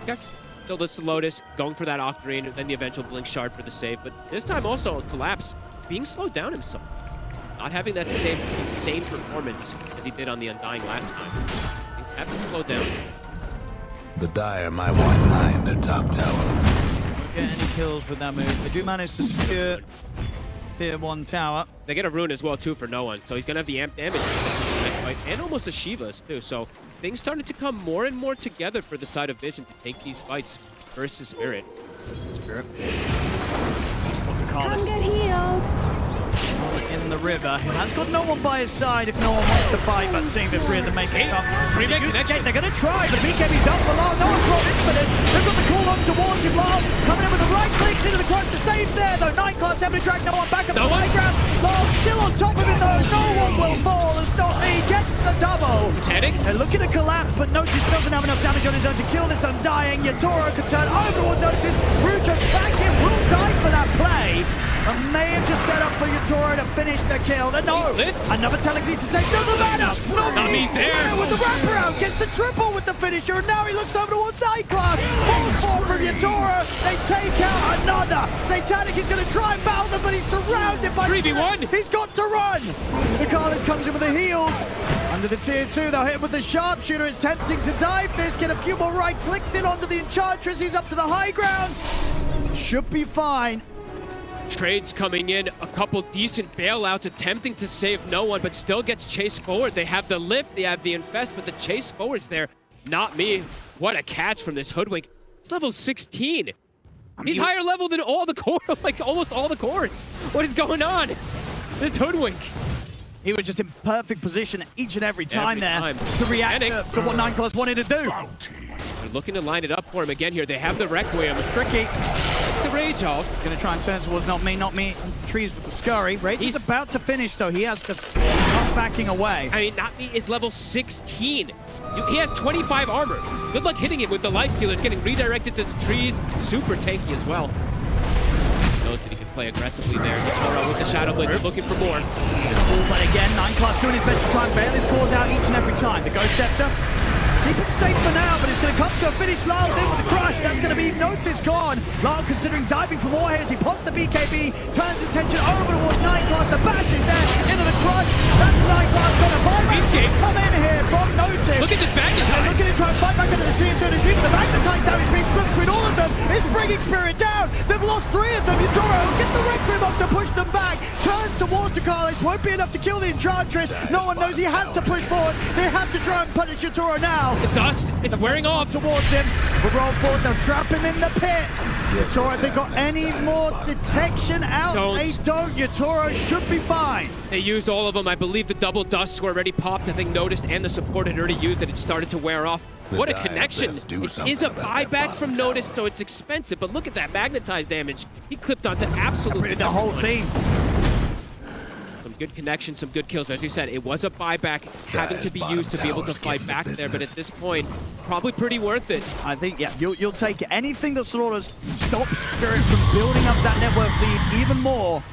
Okay. Still this Lotus, going for that Octarine, then the eventual Blink Shard for the save. But this time also, Collapse, being slowed down himself. Not having that same insane performance as he did on the Undying last time. Things have been slowed down. The Dire might want to mine their top tower. Won't get any kills with that move. They do manage to secure tier 1 tower. They get a rune as well too for no one, so he's gonna have the amp damage in the next fight, and almost a Shiva's too. So things started to come more and more together for the side of Vision to take these fights versus Spirit. Spirit. Come get healed. In the river. He has got no one by his side if no one wants to fight, but seeing the 3 of them make it come. They're going to try, but BKB's up for Lyle. No one's brought in for this. They've got the call on towards him. Lyle coming in with the right clicks into the crush. The save there, though. 9 Class having to drag no one back up the high ground. Lyle still on top of it, though. No one will fall as He gets the double. Teddy? They're looking to collapse, but Notice doesn't have enough damage on his own to kill this Undying. Yatoro can turn over towards Notice. Rujo's back in, will die for that play. And may have just set up for Yatoro to finish the kill. And no, another telekinesis save doesn't matter. Nami's there with the wraparound, gets the triple with the finisher, and now he looks over towards 9 Class. Full from Yatoro. They take out another. Satanic is going to try and battle them, but he's surrounded by 3v1. He's got to run. Ducalis comes in with the heals. Under the tier 2, they'll hit him with the sharpshooter. It's tempting to dive this. Get a few more right clicks in onto the Enchantress. He's up to the high ground. Should be fine. Trades coming in, a couple decent bailouts, attempting to save no one, but still gets chased forward. They have the lift, they have the infest, but the chase forward's there. Not me. What a catch from this Hoodwink. It's level 16. He's higher level than all the core, like almost all the cores. What is going on? This Hoodwink. He was just in perfect position each and every time to react to what 9 Class wanted to do. They're looking to line it up for him again here. They have the Requiem. It's tricky. The Rage off. Gonna try and turn towards not me. Into the trees with the Scurry. Rage is about to finish, so he has to start backing away. I mean, Not Me is level 16. He has 25 armor. Good luck hitting him with the Lifestealer. It's getting redirected to the trees. Super tanky as well. Knows that he can play aggressively there. Yatoro with the Shadow Blade, looking for more. But again, 9 Class doing his best to try and bail his cause out each and every time. The Ghost Scepter. Keep him safe for now, but it's going to come to a finish. Lyle's in with the crush. That's going to be Notice gone. Lyle considering diving for more here as he pops the BKB, turns his attention over towards 9 Class. The bash is there into the crush. That's 9 Class going to buy back. Come in here from Notice. Look at this Magnetize. Looking to try and fight back into the tier 2. There's even the Magnetize damage being split between all of them. It's bringing Spirit down. They've lost 3 of them. Yatoro get the Requiem up to push them back. Turns towards Ducalis. Won't be enough to kill the Enchantress. No one knows he has to push forward. They have to try and punish Yatoro now. The dust, it's wearing off. Towards him. The roll forward, they'll trap him in the pit. Yatoro, if they got any more detection out, they don't. Yatoro should be fine. They used all of them. I believe the double dusts were already popped. I think Noticed and the support had already used it. It started to wear off. What a Die connection. best do It something is a about that buyback bottom from tower. Notice, so it's expensive, but look at that magnetized damage. He clipped onto absolutely The whole everyone. team. Some good connection, some good kills. As you said, it was a buyback having to be used to be able to tower's fight getting back the there, but at business. this point, probably pretty worth it. I think, yeah, you'll take anything that Slaughters stops Spirit from building up that network lead even more.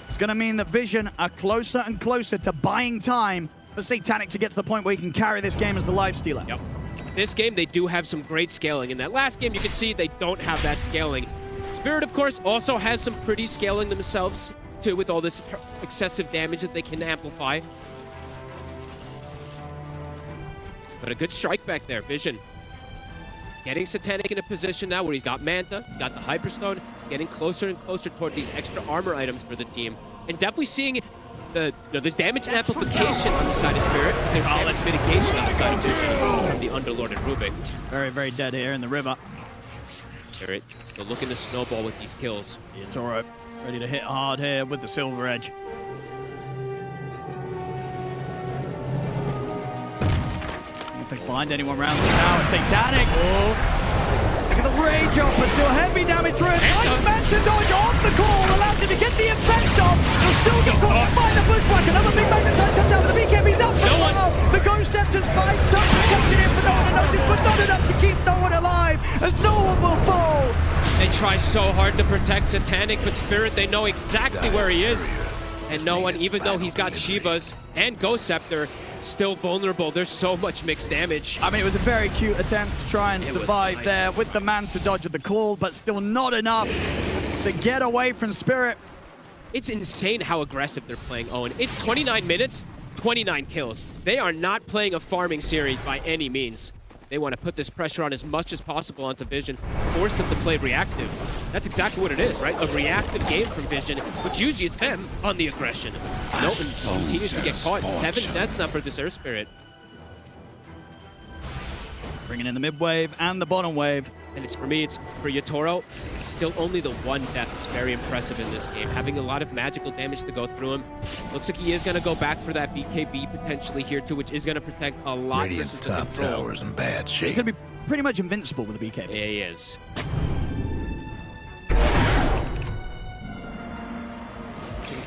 It's going to mean that Vision are closer and closer to buying time for Satanic to get to the point where he can carry this game as the life stealer. Yep. This game, they do have some great scaling. In that last game, you can see they don't have that scaling. Spirit, of course, also has some pretty scaling themselves, too, with all this excessive damage that they can amplify. But a good strike back there, Vision. Getting Satanic in a position now where he's got Manta, he's got the Hyperstone, getting closer and closer toward these extra armor items for the team. And definitely seeing there's damage and amplification on the side of Spirit. There's damage mitigation on the side of Vision from the Underlord and Rubik. Very, very dead here in the river. Spirit still looking to snowball with these kills. It's all right. Ready to hit hard here with the Silver Edge. If they find anyone around the tower, Satanic. Look at the rage off, but still heavy damage through it. Nice Manta dodge off the call, allows him to get the infest off. He'll still get caught by the bushwhack. Another big magnetite comes out, but the BKB's up for a while. The Ghost Scepter's buying something, catching it for no one to notice, but not enough to keep no one alive, as no one will fall. They try so hard to protect Satanic, but Spirit, they know exactly where he is. And no one, even though he's got Shivas and Ghost Scepter, still vulnerable. There's so much mixed damage. I mean, it was a very cute attempt to try and survive there with the Manta dodge of the call, but still not enough to get away from Spirit. It's insane how aggressive they're playing, Owen. It's 29 minutes, 29 kills. They are not playing a farming series by any means. They want to put this pressure on as much as possible onto Vision, force them to play reactive. That's exactly what it is, right? A reactive game from Vision, which usually it's them on the aggression. Milton continues to get caught. 7 deaths now for this Earth Spirit. Bringing in the mid wave and the bottom wave. And it's for me, it's for Yatoro. Still only the 1 death is very impressive in this game. Having a lot of magical damage to go through him. Looks like he is going to go back for that BKB potentially here too, which is going to protect a lot Radiant's versus the top control. tower's in bad He's shape. going to be pretty much invincible with the BKB. Yeah, he is.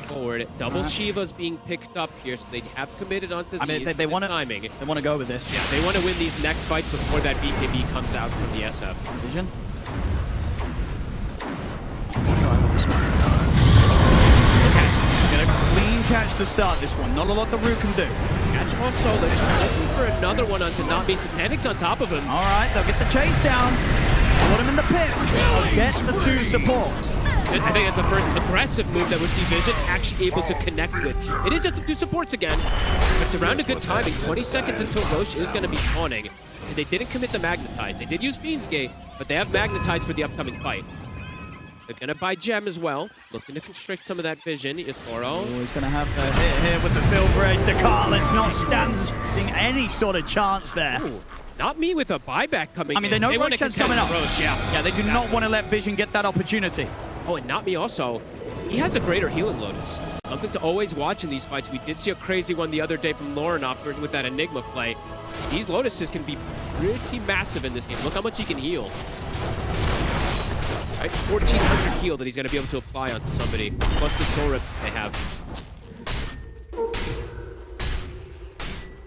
Forward. Double Shiva's being picked up here, so they have committed onto these. I mean, they want to timing. They want to go with this. Yeah, they want to win these next fights before that BKB comes out from the SF. Vision. Get a clean catch to start this one. Not a lot the Root can do. Catch also, they're looking for another one onto not be Satanic's on top of him. All right, they'll get the chase down. Put him in the pit. They'll get the 2 supports. I think that's the first aggressive move that we see Vision actually able to connect with. It is just the 2 supports again, but it's around a good timing. 20 seconds until Roche is going to be spawning. And they didn't commit the Magnetize. They did use Fiend's Gate, but they have Magnetize for the upcoming fight. They're going to buy Gem as well, looking to constrict some of that Vision. Yatoro. Oh, he's going to have the hit here with the Silver Edge. Descartes not standing any sort of chance there. Ooh, not me with a buyback coming in. I mean, they know want to Roche's coming up. Roche, Yeah, they do not want to let Vision get that opportunity. Oh, and not me also. He has a greater healing Lotus. Something to always watch in these fights. We did see a crazy one the other day from Laurenov with that Enigma play. These Lotuses can be pretty massive in this game. Look how much he can heal. Right, 1,400 heal that he's going to be able to apply onto somebody, plus the soul rip they have.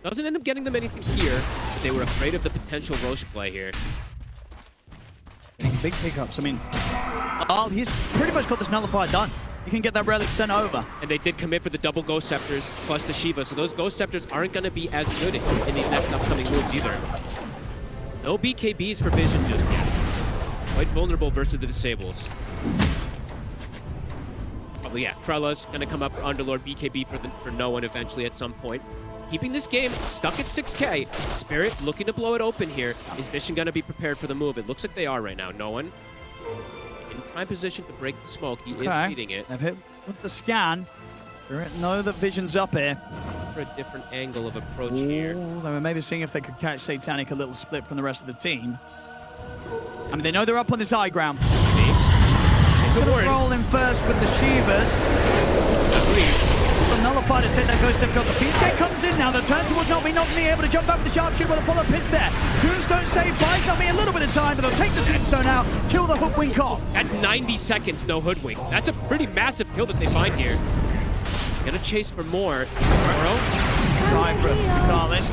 Doesn't end up getting them anything here, but they were afraid of the potential Roche play here. Big pickups. I mean, he's pretty much got this nullifier done. You can get that relic sent over. And they did commit for the double Ghost Scepters plus the Shiva, so those Ghost Scepters aren't going to be as good in these next upcoming moves either. No BKBs for Vision just yet. Quite vulnerable versus the Disables. Probably, yeah, Trella's going to come up for Underlord, BKB for no one eventually at some point. Keeping this game stuck at 6K. Spirit looking to blow it open here. Is Mission going to be prepared for the move? It looks like they are right now. No one in prime position to break the smoke. He is leading it. They've hit with the scan. They know that Vision's up here. For a different angle of approach here. They were maybe seeing if they could catch Satanic a little split from the rest of the team. I mean, they know they're up on this high ground. He's going to roll in first with the Shivas. The fire to take that ghost step shot. The Fiend Gate comes in now. The turn towards not me able to jump back with the sharpshooter with a follow pits there. Tombstone save, buys not me a little bit of time, but they'll take the Tombstone out, kill the Hoodwink off. That's 90 seconds, no Hoodwink. That's a pretty massive kill that they find here. Gonna chase for more. Toro. Try for regardless.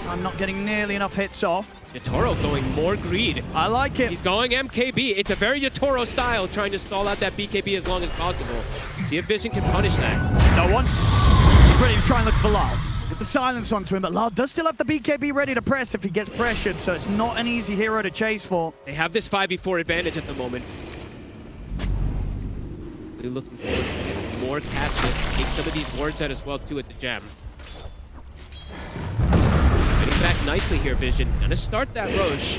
I'm not getting nearly enough hits off. Yatoro going more greed. I like it. He's going MKB. It's a very Yatoro style, trying to stall out that BKB as long as possible. See if Vision can punish that. No one. He's ready to try and look for Lyle. Get the silence onto him, but Lyle does still have the BKB ready to press if he gets pressured, so it's not an easy hero to chase for. They have this 5v4 advantage at the moment. They're looking for more catches. Take some of these wards out as well, too, at the gem. Getting back nicely here, Vision. Gonna start that Roche.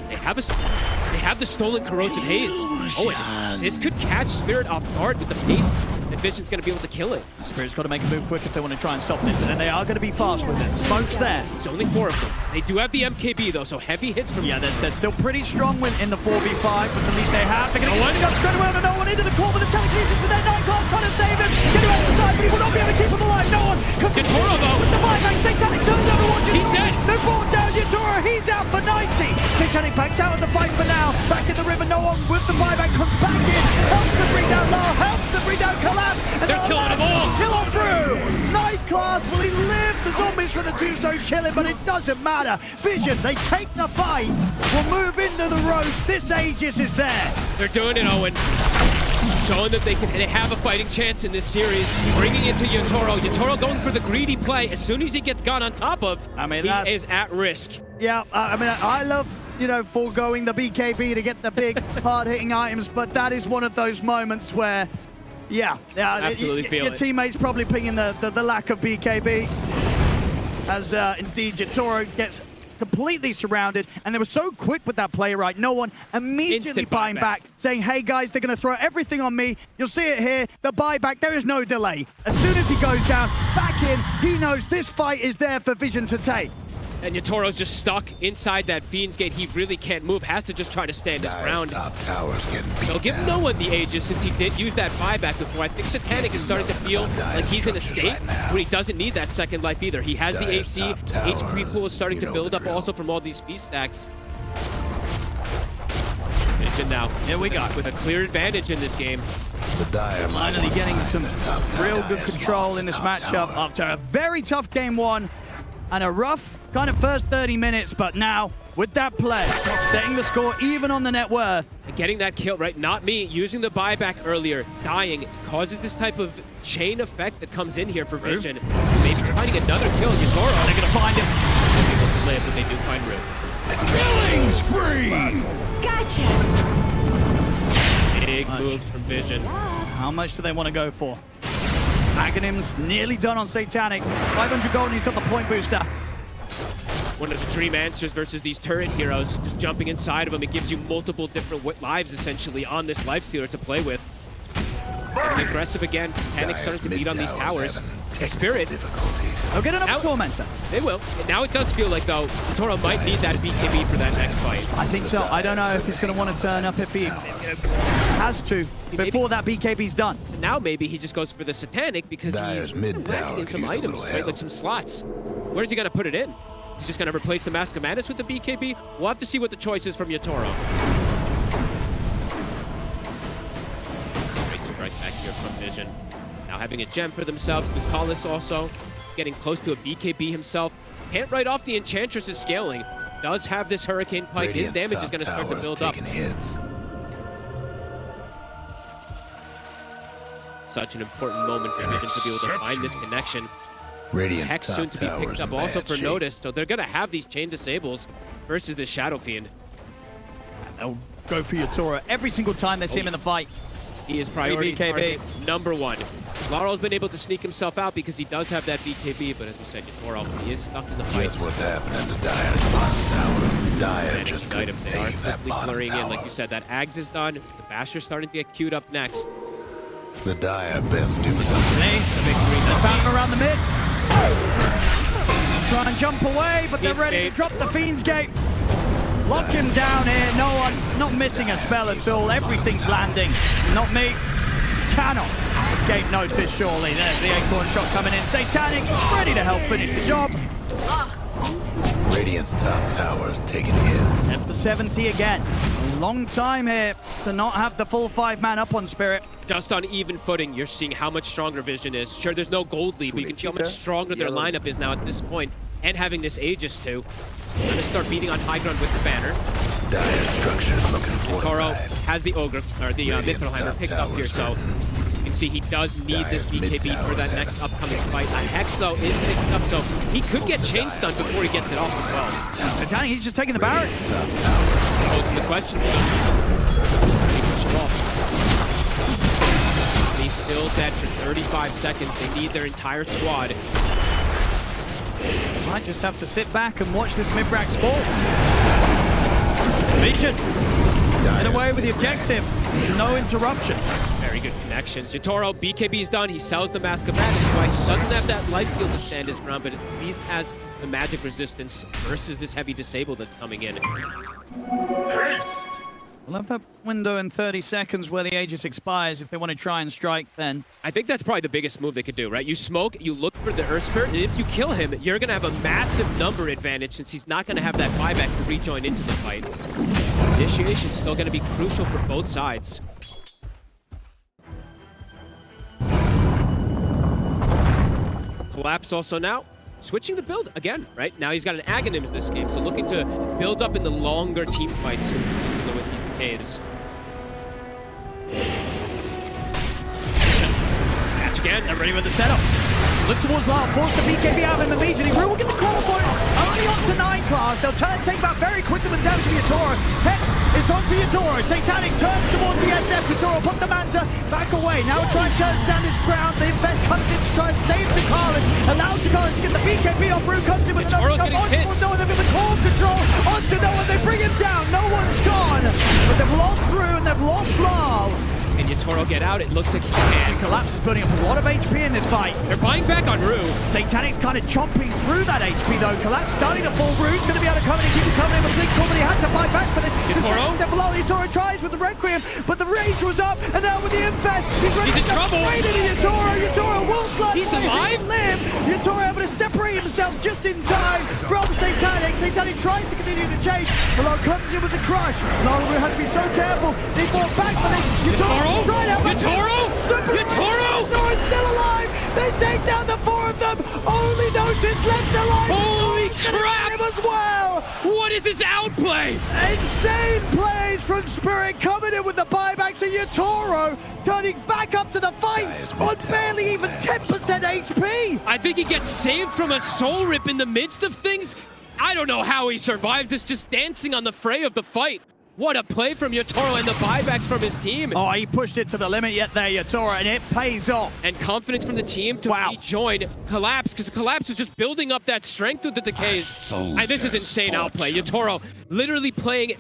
They have the stolen corrosive haze. Oh, and this could catch Spirit off guard with the pace, and Vision's gonna be able to kill it. Spirit's got to make a move quick if they want to try and stop this, and then they are going to be fast with it. Smoke's there. It's only 4 of them. They do have the MKB though, so heavy hits from Yeah, they're still pretty strong in the 4v5, but the lead they have. They're going to get straight away on no one into the core with the telekinesis and their Nightclub trying to save him. Getting out of the side, but he will not be able to keep him alive. No one comes to Yatoro though. with the buyback. Satanic turns over one. He's dead. They brought down Yatoro. He's out for 90. Satanic backs out of the fight for now. Back in the river, no one with the buyback comes back in. Helps to bring down Law, helps to bring down Collapse. And They're killing them all. Kill on through. Night Class, will he live? The zombies for the Tombstone kill him, but it doesn't matter. Vision, they take the fight. Will move into the roast. This Aegis is there. They're doing it, Owen. Showing that they have a fighting chance in this series. Bringing it to Yatoro. Yatoro going for the greedy play. As soon as he gets got on top of, he is at risk. Yeah, I love, foregoing the BKB to get the big, hard-hitting items, but that is one of those moments where, absolutely feel your it. teammates probably pinging the lack of BKB, as indeed Yatoro gets completely surrounded, and they were so quick with that play, right? No one immediately Instant buying back, saying, hey guys, they're going to throw everything on me. You'll see it here, the buyback, there is no delay. As soon as he goes down, back in, he knows this fight is there for Vision to take. And Yatoro's just stuck inside that Fiend's Gate. He really can't move, has to just try to stand his ground. They'll give no one the Aegis since he did use that buyback before. I think Satanic is starting to feel like he's in a state where he doesn't need that second life either. He has the AC, HP pool is starting to build up also from all these feast stacks. Vision now. Here we go. With a clear advantage in this game. Finally getting some real good control in this matchup after a very tough game one and a rough kind of first 30 minutes, but now with that play, setting the score even on the net worth. And getting that kill, right? Not me. Using the buyback earlier, dying, causes this type of chain effect that comes in here for Vision. Maybe finding another kill. Yatoro, they're going to find him. They're able to live, but they do find Rue. Killing spree! Gotcha! Big moves from Vision. How much do they want to go for? Aghanim's nearly done on Satanic. 500 gold and he's got the point booster. One of the dream answers versus these turret heroes. Just jumping inside of them, it gives you multiple different lives, essentially, on this lifestealer to play with. Getting aggressive again. Panic starting to beat on these towers. Spirit. They'll get another Tormentor. They will. Now it does feel like, though, Toro might need that BKB for that next fight. I think so. I don't know if he's going to want to turn up if he has to before that BKB's done. And now maybe he just goes for the Satanic because he's lacking in some items, right? Like some slots. Where's he going to put it in? He's just going to replace the Mask of Madness with the BKB? We'll have to see what the choice is from Yatoro. Right back here from Vision. Now having a gem for themselves. Bukalis also getting close to a BKB himself. Can't write off the Enchantress's scaling. Does have this Hurricane Pike. His damage is going to start to build up. Such an important moment for Vision to be able to find this connection. Hex soon to be picked up also for Notice, so they're going to have these chain disables versus this Shadow Fiend. They'll go for Yatoro every single time they see him in the fight. He is priority target number one. Laro's been able to sneak himself out because he does have that BKB, but as we said, Yatoro, he is stuck in the fight. Guess what's happening to Dire's bottom tower? Dire just couldn't items they are save that quickly bottom flurrying in. Like tower. you said, that Ags is done. The Basher's starting to get queued up next. The Dire best do something. They found him around the mid. Try and jump away, but they're ready to drop the Fiend's Gate. Lock him down here. No one, not missing a spell at all. Everything's landing. Not me. Cannot escape notice, surely. There's the acorn shot coming in. Satanic, ready to help finish the job. Radiant's top tower's taking hits. At the 70 again. A long time here to not have the full 5-man up on Spirit. Just on even footing, you're seeing how much stronger Vision is. Sure, there's no gold lead, but you can see how much stronger their lineup is now at this point, and having this Aegis too. Trying to start beating on high ground with the banner. Dire structures looking Toro fortified. has the Ogre, or the Mithrilheimer picked up here, so you can see he does need this BKB for that next upcoming fight. A Hex, though, is picked up, so he could get chain stunned before he gets it off as well. Satanic, he's just taking the barracks. Posing the question, push it off. He's still dead for 35 seconds. They need their entire squad. Might just have to sit back and watch this mid-brax fall. Vision, get away with the objective. No interruption. Very good connections. Yatoro, BKB is done. He sells the Mask of Madness. Right? He doesn't have that lifesteal to stand his ground, but at least has the magic resistance versus this heavy disable that's coming in. We'll have that window in 30 seconds where the Aegis expires if they want to try and strike then. I think that's probably the biggest move they could do, right? You smoke, you look for the Earth Spirit, and if you kill him, you're going to have a massive number advantage since he's not going to have that buyback to rejoin into the fight. Initiation's still going to be crucial for both sides. Collapse also now switching the build again, right? Now he's got an Aghanims this game, so looking to build up in the longer team fights with these decays. Match again, they're ready with the setup. Look towards Lyle, force the BKB out of him immediately. Rue will get the call for it. Only up to 9 class. They'll take back very quickly with the damage to Yatoro. Hex is onto Yatoro. Satanic turns towards the SF. Yatoro put the Manta back away. Now try and stand his ground. The Invest comes in to try and save Takalis. Allows Takalis to get the BKB off. Rue comes in with another jump onto no one. They've got the core control onto no one. They bring him down. No one's gone. But they've lost Rue and they've lost Lyle. Can Yatoro get out? It looks like he can. Collapse is building up a lot of HP in this fight. They're buying back on Rue. Satanic's kind of chomping through that HP though. Collapse starting to fall. Rue's going to be able to come in and keep it coming in with Blink Core, but he had to fight back for this. Yatoro tries with the Requiem, but the rage was up, and now with the Infest, he's ready to trouble. straight into Yatoro. Yatoro will slide. He's alive. Live. Yatoro able to separate himself just in time from Satanic. Satanic tries to continue the chase. Malone comes in with the crush. Malone had to be so careful. They fought back for this. Yatoro. Yatoro's still alive! They take down the 4 of them! Only Notice left alive! Holy crap! Him as well! What is this outplay? Insane plays from Spirit coming in with the buybacks and Yatoro turning back up to the fight on barely even 10% HP! I think he gets saved from a soul rip in the midst of things. I don't know how he survives this, just dancing on the fray of the fight. What a play from Yatoro and the buybacks from his team. Oh, he pushed it to the limit yet there, Yatoro, and it pays off. And confidence from the team to rejoin Collapse, because Collapse was just building up that strength with the decays. And this is insane outplay. Yatoro literally playing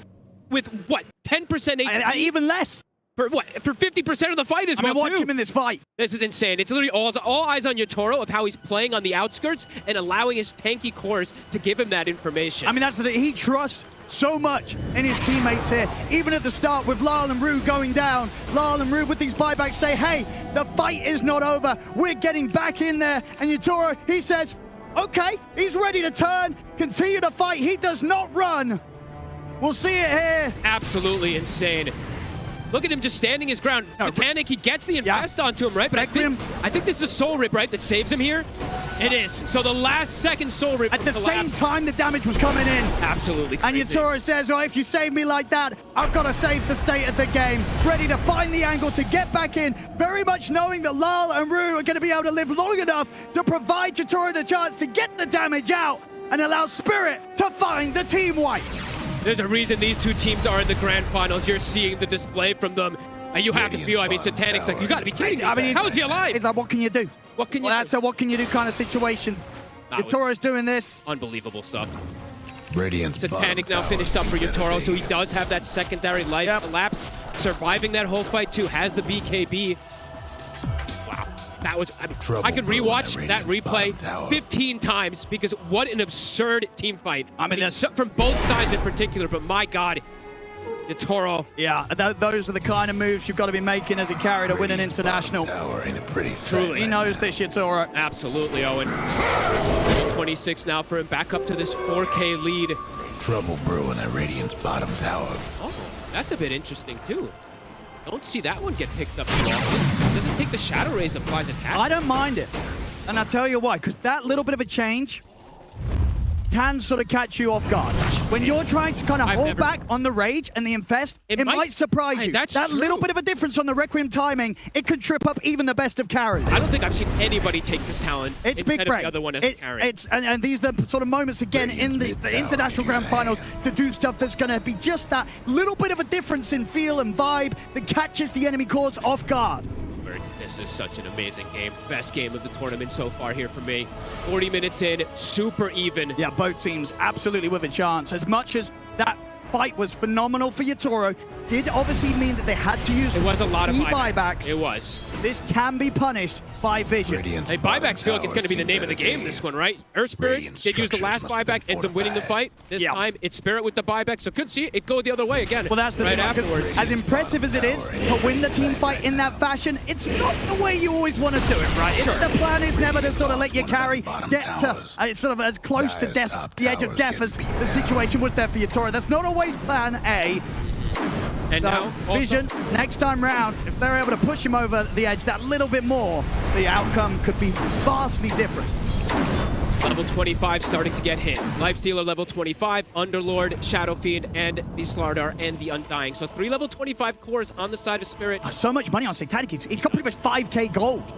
with, what, 10% HP? Even less. For what? For 50% of the fight as well, watch him in this fight. This is insane. It's literally all eyes on Yatoro of how he's playing on the outskirts and allowing his tanky cores to give him that information. I mean, that's the thing. He trusts so much in his teammates here. Even at the start with Lyle and Rue going down, Lyle and Rue with these buybacks say, hey, the fight is not over. We're getting back in there. And Yatoro, he says, okay, he's ready to turn, continue to fight. He does not run. We'll see it here. Absolutely insane. Look at him just standing his ground. Satanic, he gets the Infest onto him, right? But I think this is a Soul Rip, right, that saves him here? It is. So the last second Soul Rip at the same time the damage was coming in. Absolutely crazy. And Yatoro says, well, if you save me like that, I've got to save the state of the game. Ready to find the angle to get back in, very much knowing that Lyle and Rue are going to be able to live long enough to provide Yatoro the chance to get the damage out and allow Spirit to find the team wipe. There's a reason these two teams are in the grand finals. You're seeing the display from them. And you have to feel, I mean, Satanic's like, you got to be kidding me. I mean, how is he alive? It's like, what can you do? What can you do? That's a what can you do kind of situation. Yatoro's doing this. Unbelievable stuff. Radiant's Satanic now finished up for Yatoro, so he does have that secondary life. Collapse, surviving that whole fight too, has the BKB. Wow. That was, I could rewatch that replay 15 times because what an absurd team fight. I mean, from both sides in particular, but my God, Yatoro. Yeah, those are the kind of moves you've got to be making as a carry to win an international. Tower ain't a pretty Truly. He knows this, Yatoro. Absolutely, Owen. 26 now for him, back up to this 4K lead. Trouble brewing at Radiant's bottom tower. Oh, that's a bit interesting, too. Don't see that one get picked up too often. Doesn't take the Shadow Rays, applies attack. I don't mind it. And I'll tell you why, because that little bit of a change can sort of catch you off guard. When you're trying to kind of hold back on the Rage and the Infest, it might surprise you. That's that true. little bit of a difference on the Requiem timing, it could trip up even the best of carries. I don't think I've seen anybody take this talent It's instead big of break. the other one as a carry. And these are the sort of moments again in the international grand finals to do stuff that's going to be just that little bit of a difference in feel and vibe that catches the enemy cores off guard. This is such an amazing game. Best game of the tournament so far here for me. 40 minutes in, super even. Yeah, both teams absolutely with a chance. As much as that fight was phenomenal for Yatoro, did obviously mean that they had to use It was a lot of buybacks. It was. This can be punished by Vision. Hey, buybacks feel like it's going to be the name of the game, this one, right? Earth Spirit did use the last buyback, ends up winning the fight. This time, it's Spirit with the buyback, so could see it go the other way again. Well, that's the right thing, 'cause afterwards. as impressive as it is to win the team fight in that fashion, it's not the way you always want to do it, right? Sure. The plan is never to sort of let your carry get to sort of as close to death, the edge of death as the situation was there for Yatoro. That's not always plan A. And So, now, also, Vision, next time round, if they're able to push him over the edge that little bit more, the outcome could be vastly different. level 25 starting to get hit. Lifestealer level 25, Underlord, Shadow Fiend, and the Slardar and the Undying. So 3 level 25 cores on the side of Spirit. So much money on Satanic. He's got pretty much 5k gold.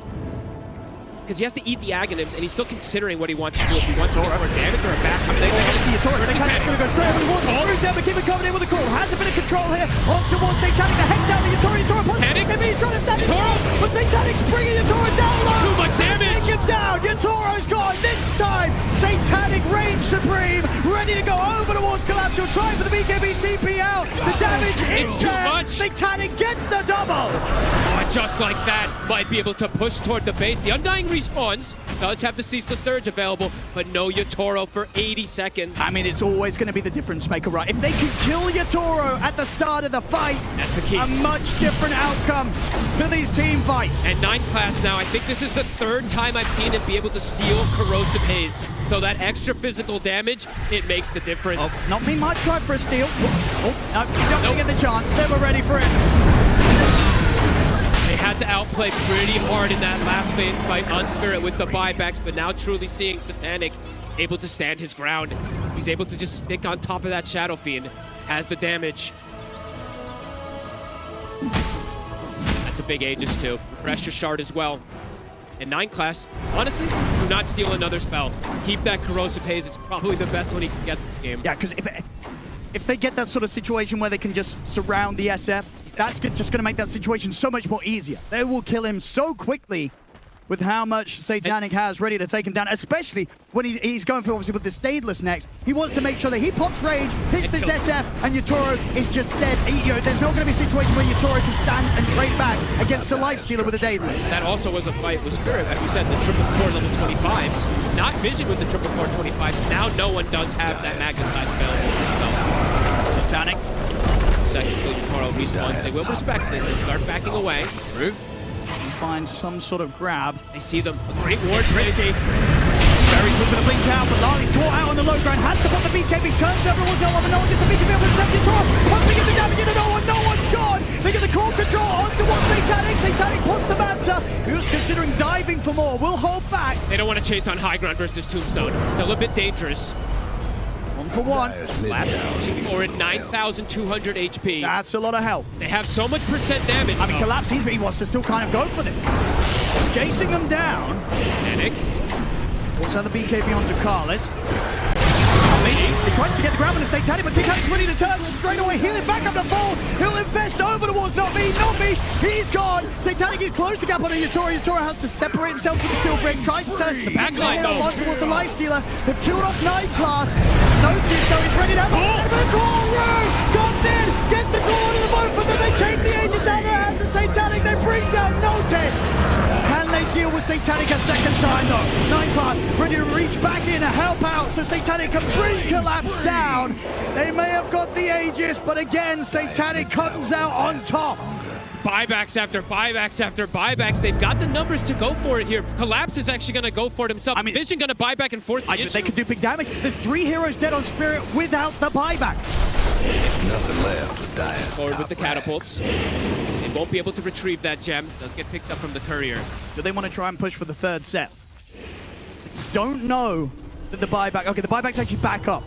Because he has to eat the Aghanims, and he's still considering what he wants to do. If he wants to get more damage or a back. They're going to see Yatoro. They're kind of going to go straight over the wall. Roots keep it coming in with a call. Has a bit of control here. On towards Satanic. The hex out of Yatoro. Panic. Maybe he's trying to stand it. Yatoro. But Satanic's bringing Yatoro down low. Too much damage. Take him down. Yatoro's gone. This time, Satanic reigns supreme. Ready to go over towards Collapse. He'll try for the BKB TP out. The damage is It's too there. much. Satanic gets the double. Oh, just like that, might be able to push toward the base. The Undying respawns. Does have the Ceaseless Surge available, but no Yatoro for 80 seconds. I mean, it's always going to be the difference maker, right? If they can kill Yatoro at the start of the fight, That's the key. a much different outcome to these team fights. And 9 class now, I think this is the 3rd time I've seen him be able to steal Corrosive Haze. So that extra physical damage, it makes the difference. Oh, not me, might try for a steal. Oh, no, not going to get the chance. They were ready for it. They had to outplay pretty hard in that last fight on Spirit with the buybacks, but now truly seeing Satanic able to stand his ground. He's able to just stick on top of that Shadow Fiend, has the damage. That's a big Aegis too. Pressure Shard as well. And 9 class, honestly, do not steal another spell. Keep that Corrosive Haze. It's probably the best one he can get this game. Yeah, because if they get that sort of situation where they can just surround the SF, that's just going to make that situation so much more easier. They will kill him so quickly with how much Satanic has ready to take him down, especially when he's going for, obviously, with the Stadeless next. He wants to make sure that he pops Rage, hits this SF, and Yatoro is just dead. There's not going to be a situation where Yatoro can stand and trade back against the Lifestealer with a Daedalus. That also was a fight with Spirit, as you said, the triple core level 25s. Not Vision with the triple core 25s. Now no one does have that magnetized available. So Satanic. Second till Yatoro respawns. They will respect it. They start backing away. He finds some sort of grab. They see them. A great ward. Risky. Very good with a blink out, but Lali's caught out on the low ground. Has to put the BKB. Turns everyone's no one, but no one gets the BKB over the second Yatoro. Once they get the damage into no one's gone. They get the core control onto one Satanic. Satanic puts the Manta. Who's considering diving for more. Will hold back. They don't want to chase on high ground versus Tombstone. Still a bit dangerous. 1 for 1. Last for it, 9,200 HP. That's a lot of health. They have so much percent damage. I mean, Collapse, he wants to still kind of go for this. Chasing them down. Panic. Also the BKB onto Carlos. He tries to get the grab on the Satanic, but Satanic's ready to turn straight away. Healing back up the fall. He'll infest over towards not me. He's gone. Satanic, he's closed the gap on Yatoro. Yatoro has to separate himself from the Shield Break. Tries to turn the backline though. on towards the Lifestealer. They've killed off 9 class. Notice though, he's ready to have a call. Comes in, gets the call to the both of them. They take the Aegis out of their hands of Satanic. They bring down Notice. Can they deal with Satanic a second time though? 9 class ready to reach back in. help out so Satanic can bring Collapse down. They may have got the Aegis, but again, Satanic comes out on top. Buybacks after buybacks after buybacks. They've got the numbers to go for it here. Collapse is actually going to go for it himself. I mean, Vision going to buy back and forth. They could do big damage. There's 3 heroes dead on Spirit without the buyback. Nothing left with Dire's forward with the catapults. They won't be able to retrieve that gem. Does get picked up from the courier. Do they want to try and push for the 3rd set? Don't know that the buyback... Okay, the buyback's actually back up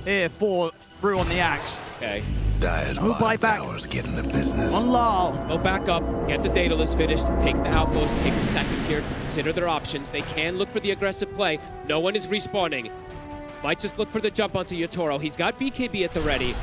here for Brew on the Axe. Okay. Dire's no buyback. Towers getting the business. On Lal. Go back up, get the Daedalus finished, take the outpost, take a second here to consider their options. They can look for the aggressive play. No one is respawning. Might just look for the jump onto Yotaro. He's got BKB at the ready.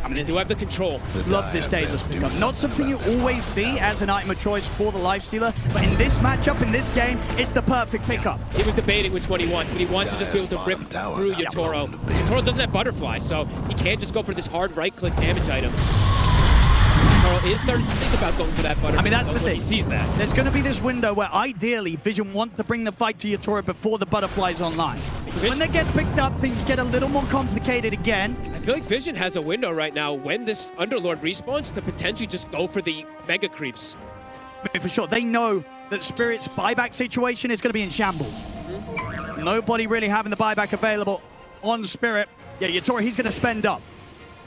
I mean, they do have the control. Love this Daedalus pickup. Not something you always see as an item of choice for the Lifestealer, but in this matchup, in this game, it's the perfect pickup. He was debating which one he wants, but he wants to just be able to rip through Yotaro. Yotaro doesn't have Butterfly, so he can't just go for this hard right-click damage item. Yotaro is starting to think about going for that Butterfly. I mean, that's the thing. He sees that. There's going to be this window where ideally Vision want to bring the fight to Yotaro before the Butterfly's online. When that gets picked up, things get a little more complicated again. I feel like Vision has a window right now when this Underlord respawns to potentially just go for the Mega Creeps. I mean, for sure, they know that Spirit's buyback situation is going to be in shambles. Nobody really having the buyback available on Spirit. Yeah, Yotaro, he's going to spend up.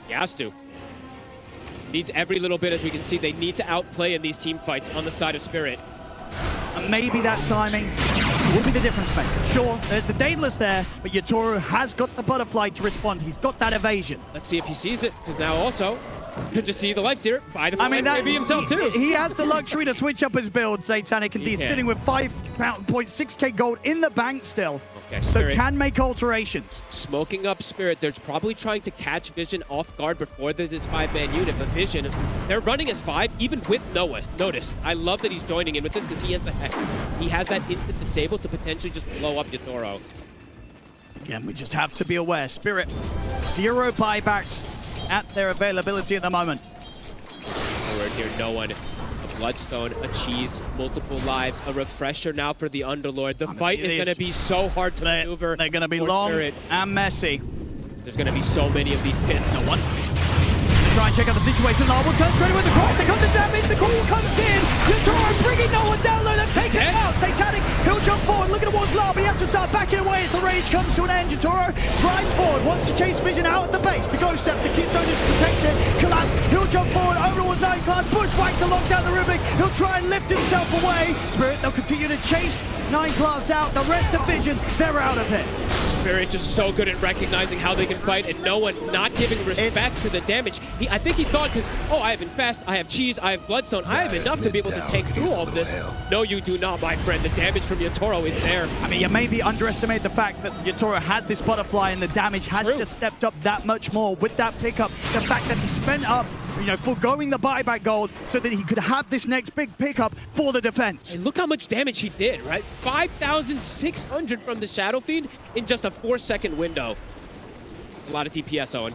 He has to. Needs every little bit, as we can see. They need to outplay in these team fights on the side of Spirit. And maybe that timing will be the difference maker. Sure, there's the Daedalus there, but Yotaro has got the Butterfly to respond. He's got that evasion. Let's see if he sees it, because now also, good to see the Lifestealer by the maybe himself too. He has the luxury to switch up his build, Satanic, and he's sitting with 5.6k gold in the bank still. Okay, so can make alterations. Smoking up Spirit. They're probably trying to catch Vision off guard before there's this 5-man unit. But Vision, they're running as 5, even with Noah. Notice, I love that he's joining in with this because he has that instant disable to potentially just blow up Yotaro. Again, we just have to be aware. Spirit, 0 buybacks at their availability at the moment. Forward here, no one. A Bloodstone, a cheese, multiple lives, a refresher now for the Underlord. The fight is going to be so hard to maneuver. They're going to be long and messy. There's going to be so many of these pits. No one. Try and check out the situation. Noah will turn straight with the call. There comes the damage. The call comes in. Yotaro bringing Noah down low. They've taken him out. Satanic, he'll jump forward, looking towards Lar, but he has to start backing away as the rage comes to an end. Yotaro strides forward, wants to chase Vision out at the base. The Ghost Scepter keeps Notice protected. Collapse, he'll jump forward over towards 9 class. Bushwhack to lock down the Rubik. He'll try and lift himself away. Spirit, they'll continue to chase 9 class out. The rest of Vision, they're out of it. Spirit just so good at recognizing how they can fight, and no one not giving respect to the damage. I think he thought, because, oh, I have Infest, I have Cheese, I have Bloodstone, I have enough to be able to take through all of this. No, you do not, my friend. The damage from Yotaro is there. I mean, you maybe underestimate the fact that Yotaro has this Butterfly and the damage has just stepped up that much more with that pickup. The fact that he spent up, foregoing the buyback gold so that he could have this next big pickup for the defense. And look how much damage he did, right? 5,600 from the Shadow Fiend in just a 4-second window. A lot of DPS, Owen.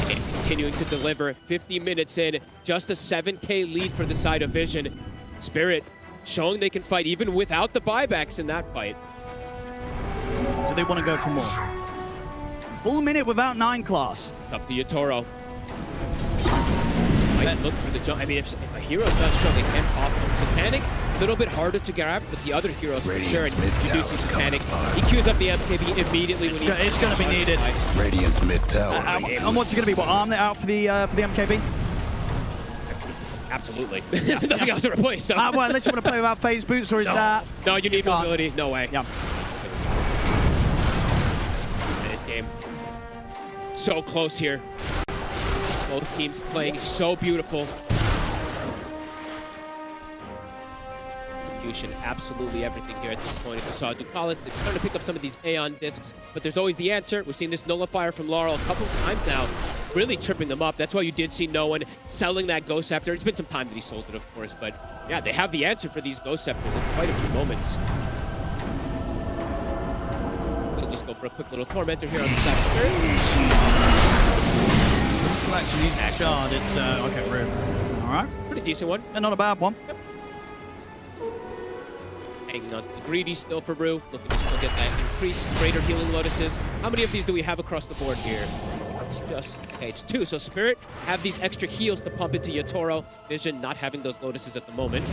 And continuing to deliver 50 minutes in, just a 7k lead for the side of Vision. Spirit showing they can fight even without the buybacks in that fight. Do they want to go for more? Full minute without 9 class. Up to Yotaro. Might look for the jump. I mean, if a hero does show, they can pop him. Satanic, a little bit harder to grab, but the other heroes for sure. And you do see Satanic. He queues up the MKB immediately when it's going to be needed. Radiant's mid tower. And what's it going to be? What, arm out for the MKB? Absolutely. Nothing else to replace. So. Well, unless you want to play without phase boots, or is that? No, you need mobility. No way. Yeah. This game. So close here. Both teams playing so beautiful. Execution, absolutely everything here at this point. If we saw Ducalis, they're trying to pick up some of these Aeon discs, but there's always the answer. We've seen this Nullifier from Laurel a couple of times now, really tripping them up. That's why you did see no one selling that Ghost Scepter. It's been some time that he sold it, of course, but yeah, they have the answer for these Ghost Scepters in quite a few moments. We'll just go for a quick little Tormentor here on the side of Spirit. Actually needs a shard. It's okay, rude. All right, pretty decent one. And not a bad one. Yep. Hanging on to the greedy still for Rue. Looking to still get that increased greater healing lotuses. How many of these do we have across the board here? It's just, okay, it's 2. So Spirit have these extra heals to pump into Yatoro. Vision not having those lotuses at the moment.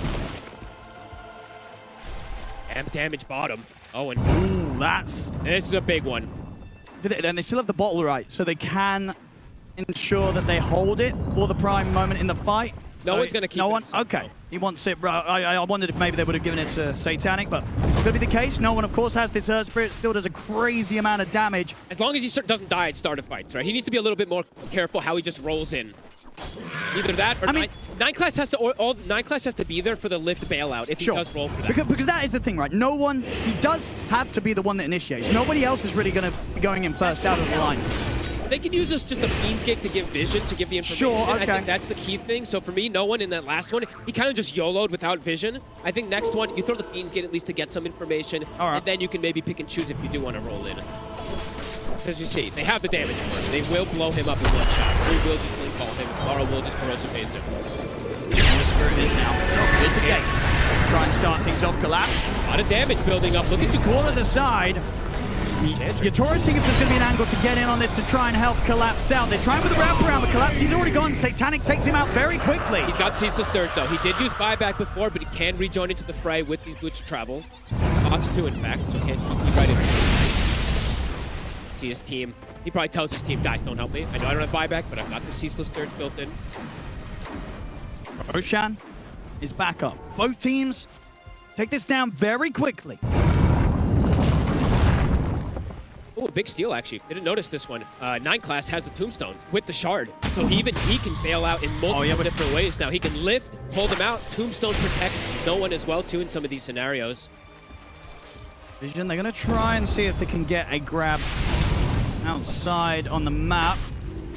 And damage bottom. Oh, and Ooh, this is a big one. And they still have the bottle right, so they can ensure that they hold it for the prime moment in the fight. No one's going to keep no it. one? Okay. He wants it. I wondered if maybe they would have given it to Satanic, but it's going to be the case. No one, of course, has this Earth Spirit. Still does a crazy amount of damage. As long as he doesn't die at start of fights, right? He needs to be a little bit more careful how he just rolls in. Either that or 9 class has to 9 class has to be there for the lift bailout if he does roll for that. Because that is the thing, right? No one, he does have to be the one that initiates. Nobody else is really going to be going in first out of the line. They can use this just a Fiend's Gate to give vision, to give the information. Sure, okay. I think that's the key thing. So for me, no one in that last one, he kind of just YOLO'd without vision. I think next one, you throw the Fiend's Gate at least to get some information, and then you can maybe pick and choose if you do want to roll in. As you see, they have the damage for him. They will blow him up in one shot. We will just link call him. Laura will just corrosive phase him. The Spirit is now with the gate. Try and start things off. Collapse. A lot of damage building up. Look at you call at the side. Yatoro's seeing if there's going to be an angle to get in on this to try and help Collapse out. They're trying with the wraparound, but Collapse, he's already gone. Satanic takes him out very quickly. He's got Ceaseless Thirds, though. He did use buyback before, but he can rejoin into the fray with these boots of travel. Odds 2, in fact, so can't keep right in. See his team. He probably tells his team, guys, don't help me. I know I don't have buyback, but I've got the Ceaseless Thirds built in. Roshan is back up. Both teams take this down very quickly. Oh, a big steal, actually. Didn't notice this one. 9 class has the Tombstone with the Shard. So even he can bail out in multiple different ways now. He can lift, hold him out, Tombstone protect no one as well, too, in some of these scenarios. Vision, they're going to try and see if they can get a grab outside on the map.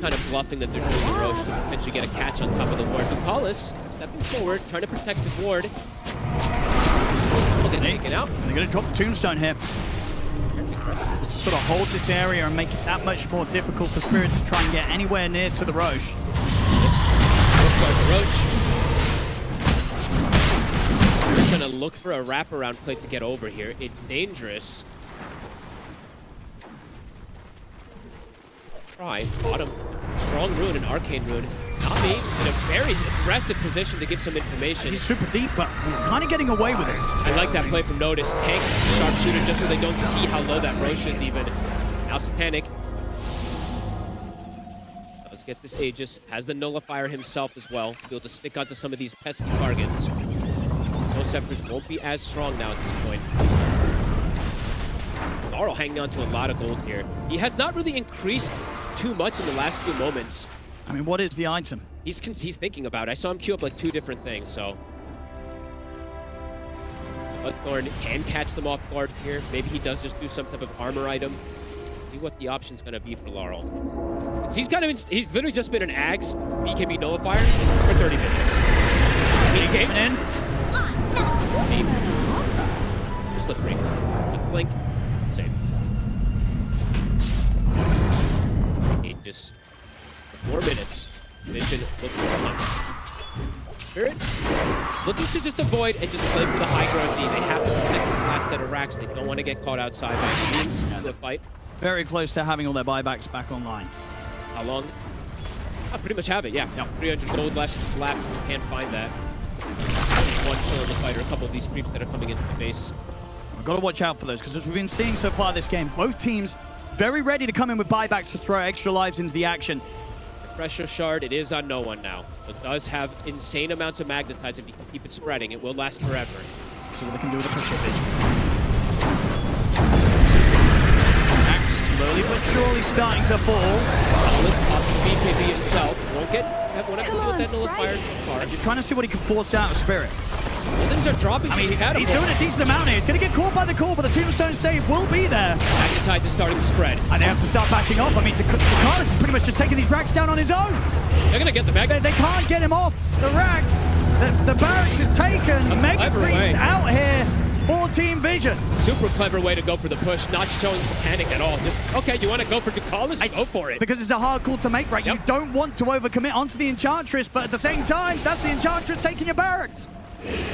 Kind of bluffing that they're doing the Roche to potentially get a catch on top of the ward. Bukalis stepping forward, trying to protect his ward. Will get taken out. They're going to drop the Tombstone here. Just to sort of hold this area and make it that much more difficult for Spirit to try and get anywhere near to the Roche. Looks like the Roche. We're going to look for a wraparound play to get over here. It's dangerous. Try. Bottom. Strong rune and arcane rune. Nami in a very aggressive position to give some information. He's super deep, but he's kind of getting away with it. I like that play from Notice. Tanks sharpshooter just so they don't see how low that Roche is even. Now Satanic. Let's get this Aegis. Has the nullifier himself as well. Be able to stick onto some of these pesky targets. No Scepters won't be as strong now at this point. Laurel hanging on to a lot of gold here. He has not really increased too much in the last few moments. I mean, what is the item? He's thinking about it. I saw him queue up like 2 different things, so. Bloodthorn can catch them off guard here. Maybe he does just do some type of armor item. See what the option's gonna be for Laurel. He's literally just been an Axe, BKB nullifier for 30 minutes. He came in. Just slippery. Blink. Save. Just 4 minutes. Vision looking for hunt. Spirit looking to just avoid and just play for the high ground D. They have to protect this last set of racks. They don't want to get caught outside by any means in the fight. Very close to having all their buybacks back online. How long? I pretty much have it, yeah. No, 300 gold left to lapse if you can't find that. One kill in the fight, or a couple of these creeps that are coming into the base. We've got to watch out for those, because as we've been seeing so far this game, both teams very ready to come in with buybacks to throw extra lives into the action. Pressure Shard, it is on no one now. It does have insane amounts of magnetize if you can keep it spreading. It will last forever. See what they can do with the pressure vision. Axe slowly but surely starting to fall. BKB himself won't have to deal with that nullifier so far. You're trying to see what he can force out of Spirit. Things are dropping. I mean, he's doing a decent amount here. He's going to get caught by the call, but the Tombstone save will be there. Magnetize is starting to spread. And they have to start backing off. I mean, Carlos is pretty much just taking these racks down on his own. They're going to get the Magnetize. They can't get him off the racks. The barracks is taken. Mega Priest out here for Team Vision. Super clever way to go for the push, not showing Satanic at all. Just, okay, you want to go for Ducalis? Go for it. Because it's a hard call to make, right? Yep. You don't want to overcommit onto the Enchantress, but at the same time, that's the Enchantress taking your barracks.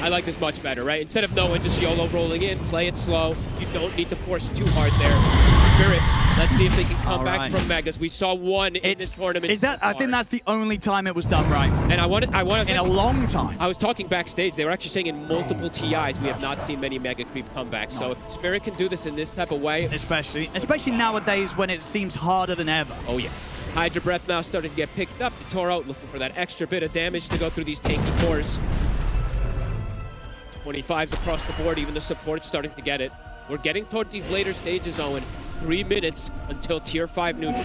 I like this much better, right? Instead of no one just YOLO rolling in, play it slow. You don't need to force too hard there. Spirit, let's see if they can come back from Megas. We saw one in this tournament. Is that? I think that's the only time it was done right. And I want to in a long time. I was talking backstage. They were actually saying in multiple TIs we have not seen many Mega Creep comebacks. So if Spirit can do this in this type of way, especially nowadays when it seems harder than ever. Oh yeah. Hydra Breath now starting to get picked up. Toro looking for that extra bit of damage to go through these tanky cores. 25s across the board. Even the support's starting to get it. We're getting towards these later stages, Owen. 3 minutes until tier 5 neutrals.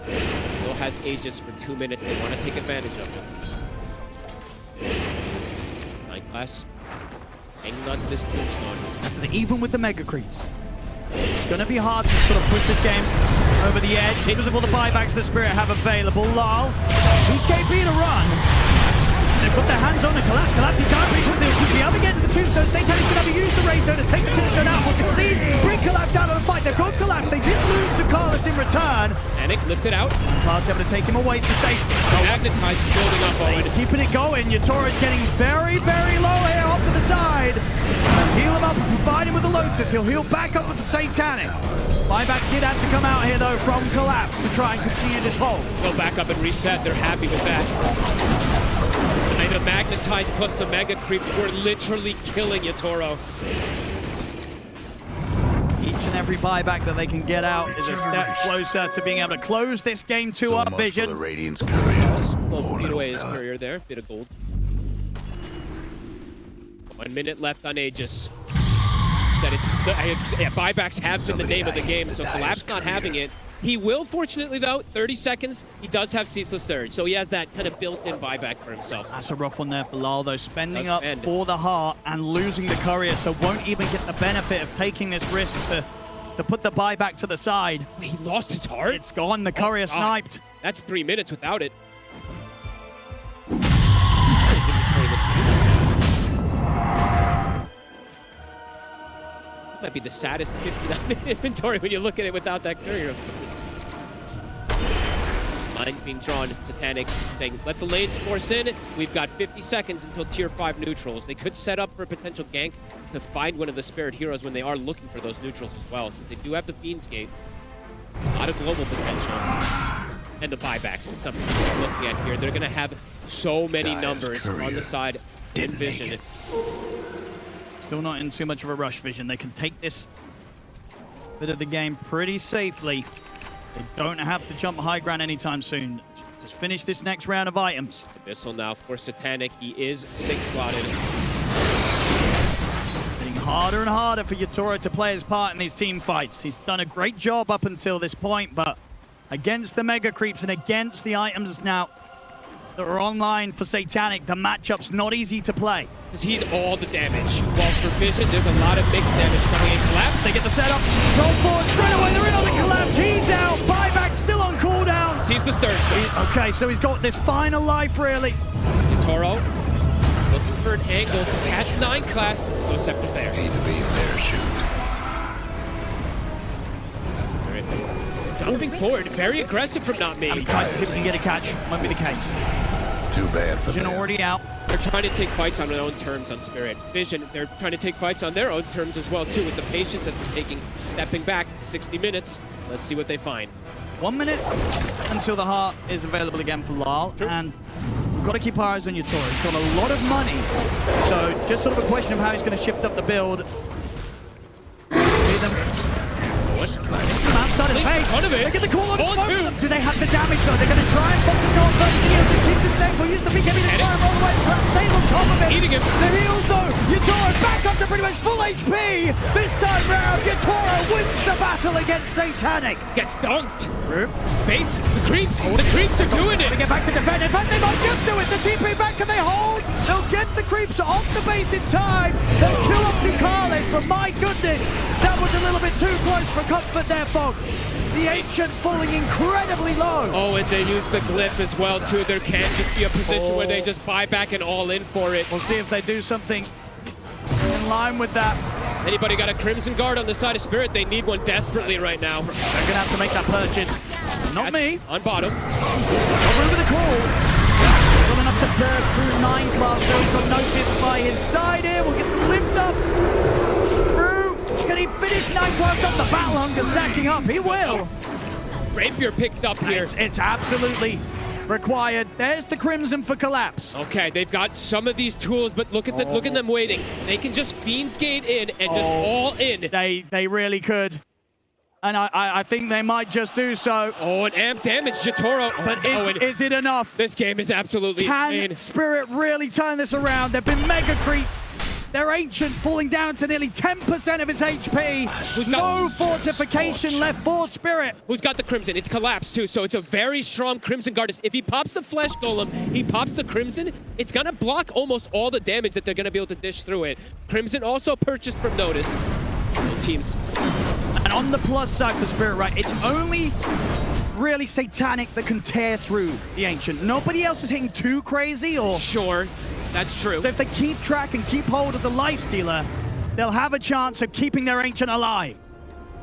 Still has Aegis for 2 minutes. They want to take advantage of it. Night Class hanging on to this tombstone. That's even with the Mega Creeps. It's going to be hard to sort of push this game over the edge because of all the buybacks the Spirit have available. Lal, BKB to run. They've got their hands on the Collapse. Collapse is down pretty quickly. He'll be up again to the tombstone. Satanic's going to have to use the Wraith though to take the tombstone out. Will succeed. Bring Collapse out of the fight. They've got Collapse. They did lose to Carlos in return. Panic lifted out. Class able to take him away to safety. Magnetized building up, Owen. He's keeping it going. Yatoro is getting very, very low here off to the side. And heal him up and provide him with the Lotus. He'll heal back up with the Satanic. Buyback did have to come out here though from Collapse to try and continue this hold. Go back up and reset. They're happy with that. And the Magnetized plus the Mega Creeps were literally killing Yatoro. Each and every buyback that they can get out is a step closer to being able to close this game 2 up, Vision. The Radiant's courier. Well, beat away his courier there. Bit of gold. 1 minute left on Aegis. Buybacks have been the name of the game, so Collapse not having it. He will, fortunately, though, 30 seconds, he does have Ceaseless Third, so he has that kind of built-in buyback for himself. That's a rough one there for Lal, though, spending up for the heart and losing the courier, so won't even get the benefit of taking this risk to put the buyback to the side. He lost his heart? It's gone, the courier sniped. That's 3 minutes without it. Might be the saddest 59 inventory when you look at it without that courier. Lines being drawn. Satanic saying, let the lanes force in. We've got 50 seconds until tier 5 neutrals. They could set up for a potential gank to find one of the Spirit heroes when they are looking for those neutrals as well. Since they do have the Fiend's Gate, a lot of global potential. And the buybacks, it's something we're looking at here. They're going to have so many numbers on the side in Vision. Still not in too much of a rush, Vision. They can take this bit of the game pretty safely. They don't have to jump high ground anytime soon. Just finish this next round of items. Abyssal now for Satanic. He is 6 slotted. Getting harder and harder for Yatoro to play his part in these team fights. He's done a great job up until this point, but against the Mega Creeps and against the items now that are online for Satanic, the matchup's not easy to play. Because he's all the damage. While for Vision, there's a lot of mixed damage coming in. Collapse. They get the setup. Roll forward straight away. They're in on the Collapse. He's out. Buyback still on cooldown. Sees the Stir. Okay, so he's got this final life, really. Toro looking for an angle to catch 9 class. No Scepter's there. Need to be in their shoes. Jumping forward. Very aggressive from not me. And he tries to see if he can get a catch. Might be the case. Too bad for Vision them. already out. They're trying to take fights on their own terms on Spirit. Vision, they're trying to take fights on their own terms as well, too, with the patience that they're taking, stepping back 60 minutes. Let's see what they find. 1 minute until the heart is available again for Lal. True. And we've got to keep our eyes on Yatoro. He's got a lot of money. So just sort of a question of how he's going to shift up the build. Outside of space. They get the call on both of them. Do they have the damage though? They're going to try and focus on 30 heals. Just keeps it safe. We'll use the BKB to fire all the way. Stays on top of it. Eating him. The heals though. Yatoro back up to pretty much full HP. This time round, Yatoro wins the battle against Satanic. Gets dunked. Base. The creeps are doing it. They get back to defend. In fact, they might just do it. The TP back. Can they hold? They'll get the creeps off the base in time. They'll kill off Ducales, but my goodness, that was a little bit too close for comfort there, Fog. The Ancient falling incredibly low. Oh, and they use the glyph as well, too. There can just be a position where they just buy back and all in for it. We'll see if they do something in line with that. Anybody got a Crimson Guard on the side of Spirit? They need one desperately right now. They're going to have to make that purchase. Not me. On bottom. Over the call. Got enough to burst through 9 class. He's got noticed by his side here. We'll get the lift up. Through. Can he finish 9 class up? The battle hunger stacking up. He will. Rapier picked up here. It's absolutely required. There's the Crimson for collapse. Okay, they've got some of these tools, but look at them waiting. They can just Fiend's Gate in and just all in. They really could. And I think they might just do so. Oh, and amp damage, Jotaro. But is it enough? This game is absolutely insane. Can Spirit really turn this around? They've been mega creep. Their Ancient falling down to nearly 10% of its HP. No fortification left for Spirit. Who's got the Crimson? It's collapsed too, so it's a very strong Crimson Guardus. If he pops the Flesh Golem, he pops the Crimson, it's gonna block almost all the damage that they're gonna be able to dish through it. Crimson also purchased from Notice. Both teams. And on the plus side for Spirit, right, it's only really Satanic that can tear through the Ancient. Nobody else is hitting too crazy or... Sure. That's true. So if they keep track and keep hold of the Lifestealer, they'll have a chance of keeping their Ancient alive.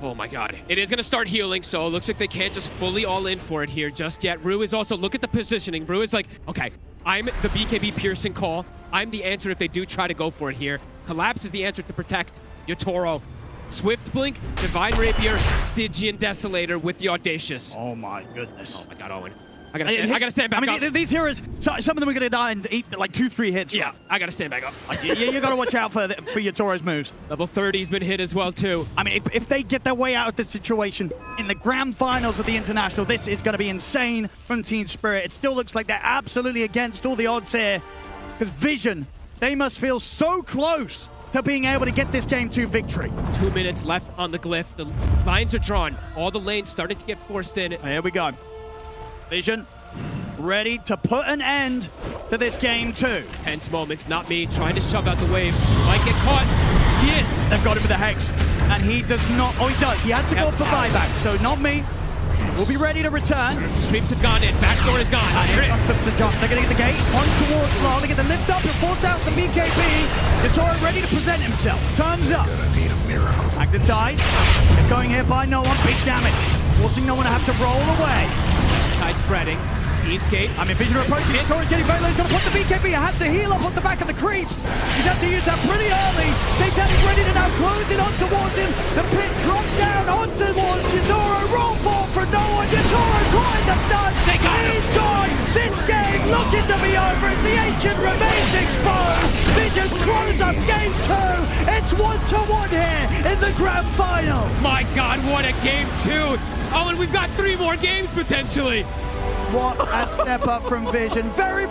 Oh my god. It is going to start healing, so it looks like they can't just fully all in for it here just yet. Rue is also, look at the positioning. Rue is like, okay, I'm the BKB piercing call. I'm the answer if they do try to go for it here. Collapse is the answer to protect Yotaro. Swift Blink, Divine Rapier, Stygian Desolator with the Audacious. Oh my goodness. Oh my god, Owen. I gotta stand back up. These heroes, some of them are gonna die and eat like 2-3 hits. Yeah, I gotta stand back up. You gotta watch out for Yotoro's moves. Level 30's been hit as well too. I mean, if they get their way out of this situation in the grand finals of the International, this is gonna be insane from Team Spirit. It still looks like they're absolutely against all the odds here. Because Vision, they must feel so close to being able to get this game to victory. 2 minutes left on the glyphs. The lines are drawn. All the lanes starting to get forced in. Here we go. Vision, ready to put an end to this game too. Tense moments, not me, trying to shove out the waves. Might get caught. He is. They've got him with the Hex, and he does not, he does. He has to go for buyback, so not me. We'll be ready to return. Creeps have gone in, back door is gone. Here comes the jump. They're gonna get the gate, on towards Law. They get the lift up and force out the BKB. Yotaro ready to present himself. Turns up. Need a miracle. Magnetized. They're going here by no one. Big damage. Forcing no one to have to roll away. Tie spreading. Fiend's Gate. I mean, Vision approaching. Yotoro's getting very low. He's gonna put the BKB. Has to heal up on the back of the creeps. He's had to use that pretty early. Satanic ready to now close it on towards him. The pit dropped down on towards Yotaro. Roll forward for no one. Yotaro quite the done. He's gone. This game looking to be over as the Ancient remains exposed. Vision close up game 2. It's 1-1 here in the grand final. My god, what a game 2. Oh, and we've got 3 more games potentially. What a step up from Vision. Very...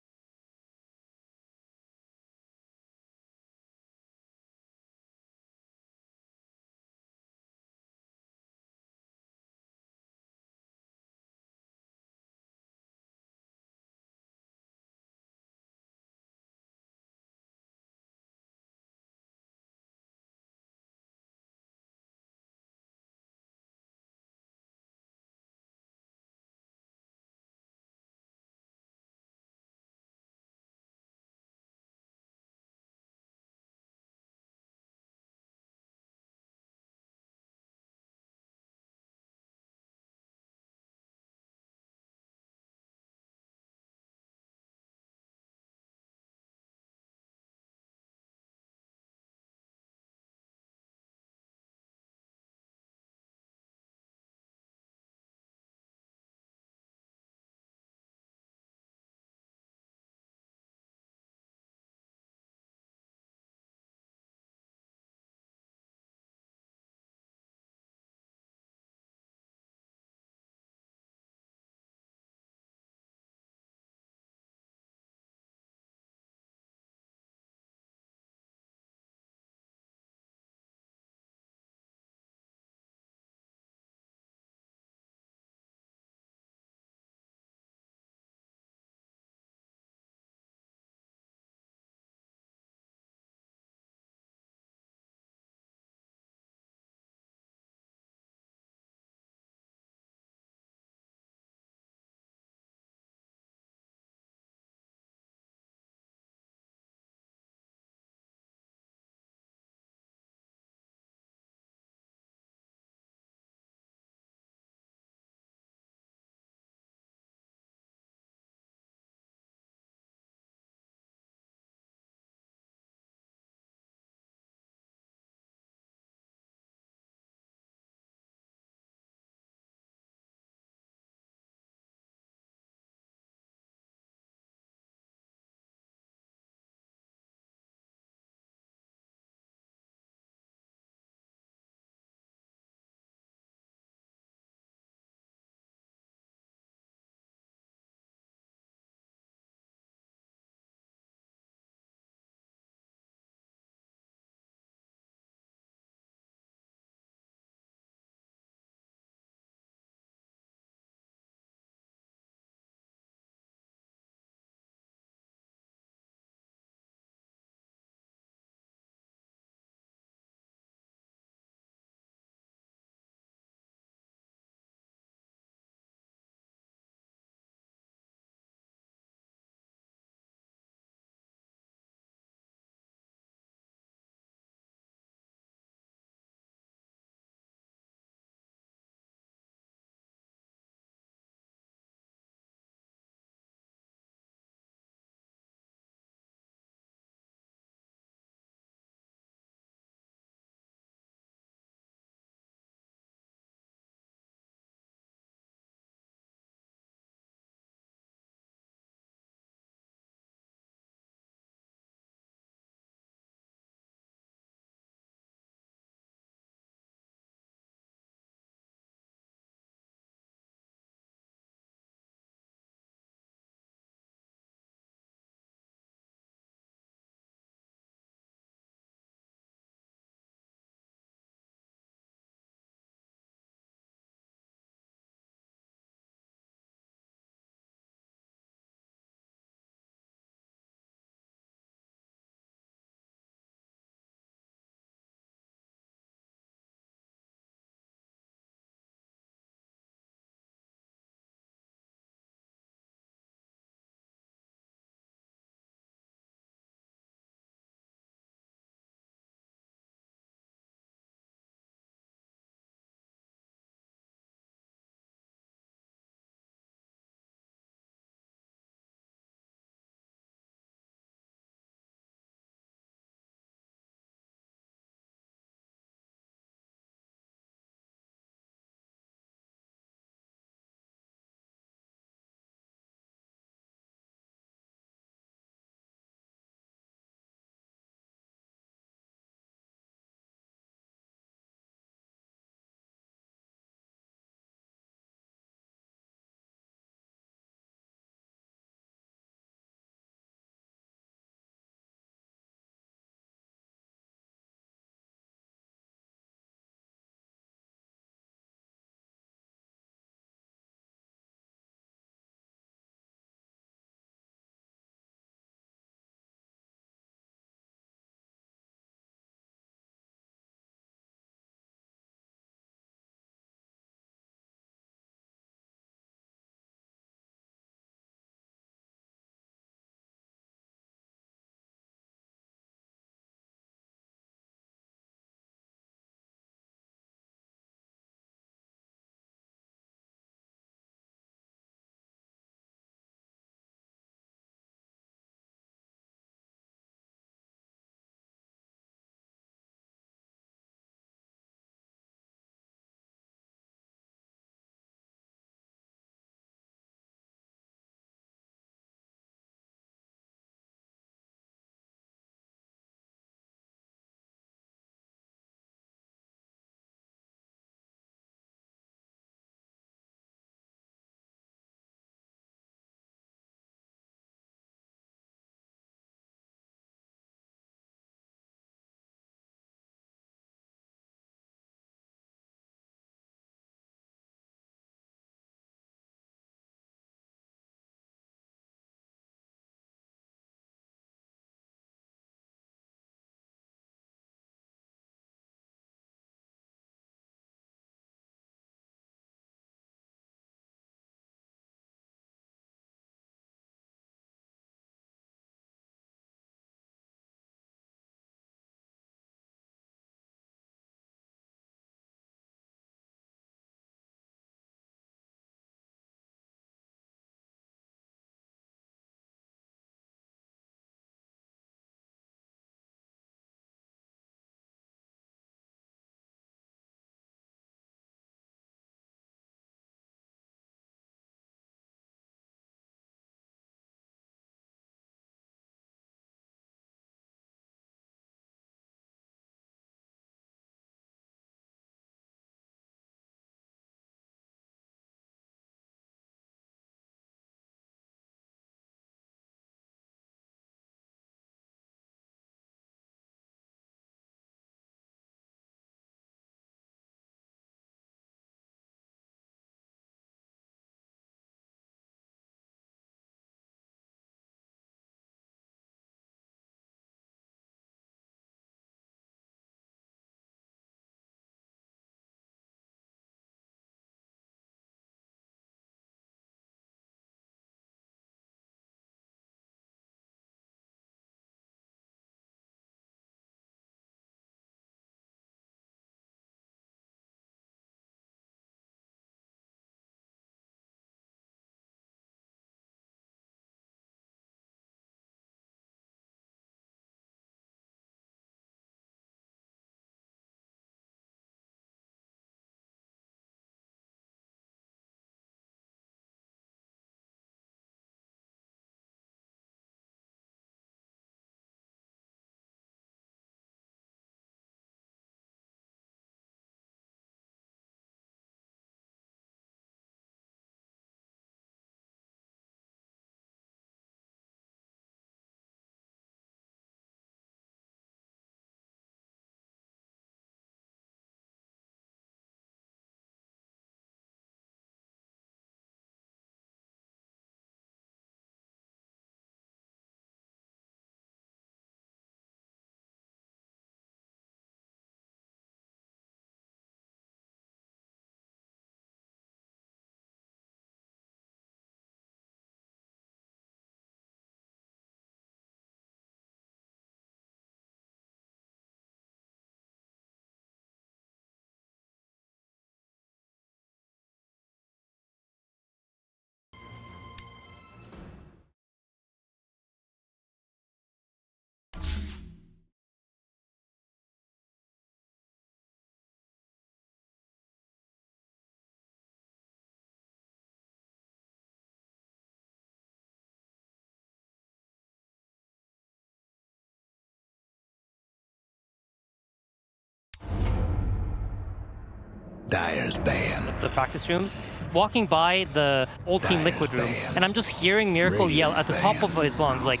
Dire's ban. The practice rooms, walking by the old Team Liquid room, and I'm just hearing Miracle yell at the top of his lungs, like,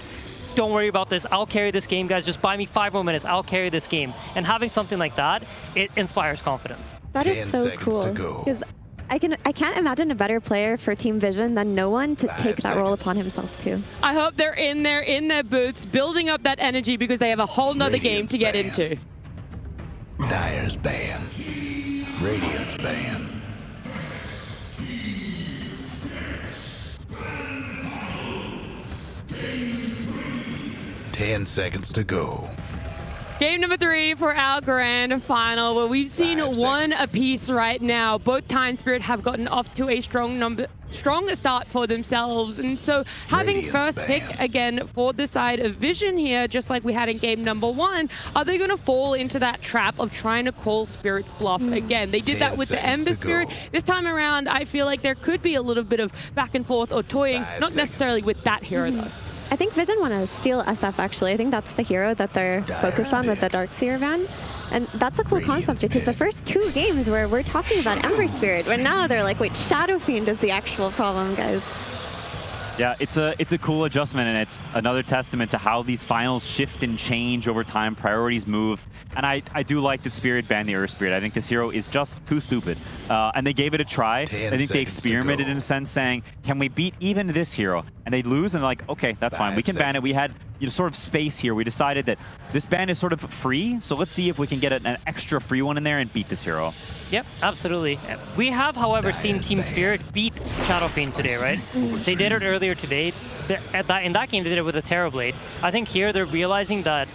don't worry about this, I'll carry this game, guys, just buy me 5 more minutes, I'll carry this game. And having something like that, it inspires confidence. That is so cool. Because I can't imagine a better player for Team Vision than no one to take that role upon himself too. I hope they're in their booths, building up that energy because they have a whole nother game to get into. Dire's ban. Radiant's ban. Ten seconds to go. Game number 3 for our grand final, where we've seen one apiece right now. Both Time Spirit have gotten off to a strong start for themselves, and so having first pick again for the side of Vision here, just like we had in game number 1, are they going to fall into that trap of trying to call Spirit's bluff again? They did that with the Ember Spirit. This time around, I feel like there could be a little bit of back and forth or toying, not necessarily with that hero though. I think Vision want to steal SF, actually. I think that's the hero that they're focused on with the Darkseer van. And that's a cool concept because the first 2 games where we're talking about Ember Spirit, but now they're like, wait, Shadow Fiend is the actual problem, guys. Yeah, it's a cool adjustment, and it's another testament to how these finals shift and change over time, priorities move. And I do like that Spirit banned the Earth Spirit. I think this hero is just too stupid. And they gave it a try. I think they experimented in a sense, saying, can we beat even this hero? And they lose, and they're like, okay, that's fine. We can ban it. We had sort of space here. We decided that this ban is sort of free, so let's see if we can get an extra free one in there and beat this hero. Yep, absolutely. We have, however, seen Team Spirit beat Shadow Fiend today, right? They did it earlier today. In that game, they did it with a Terrorblade. I think here they're realizing that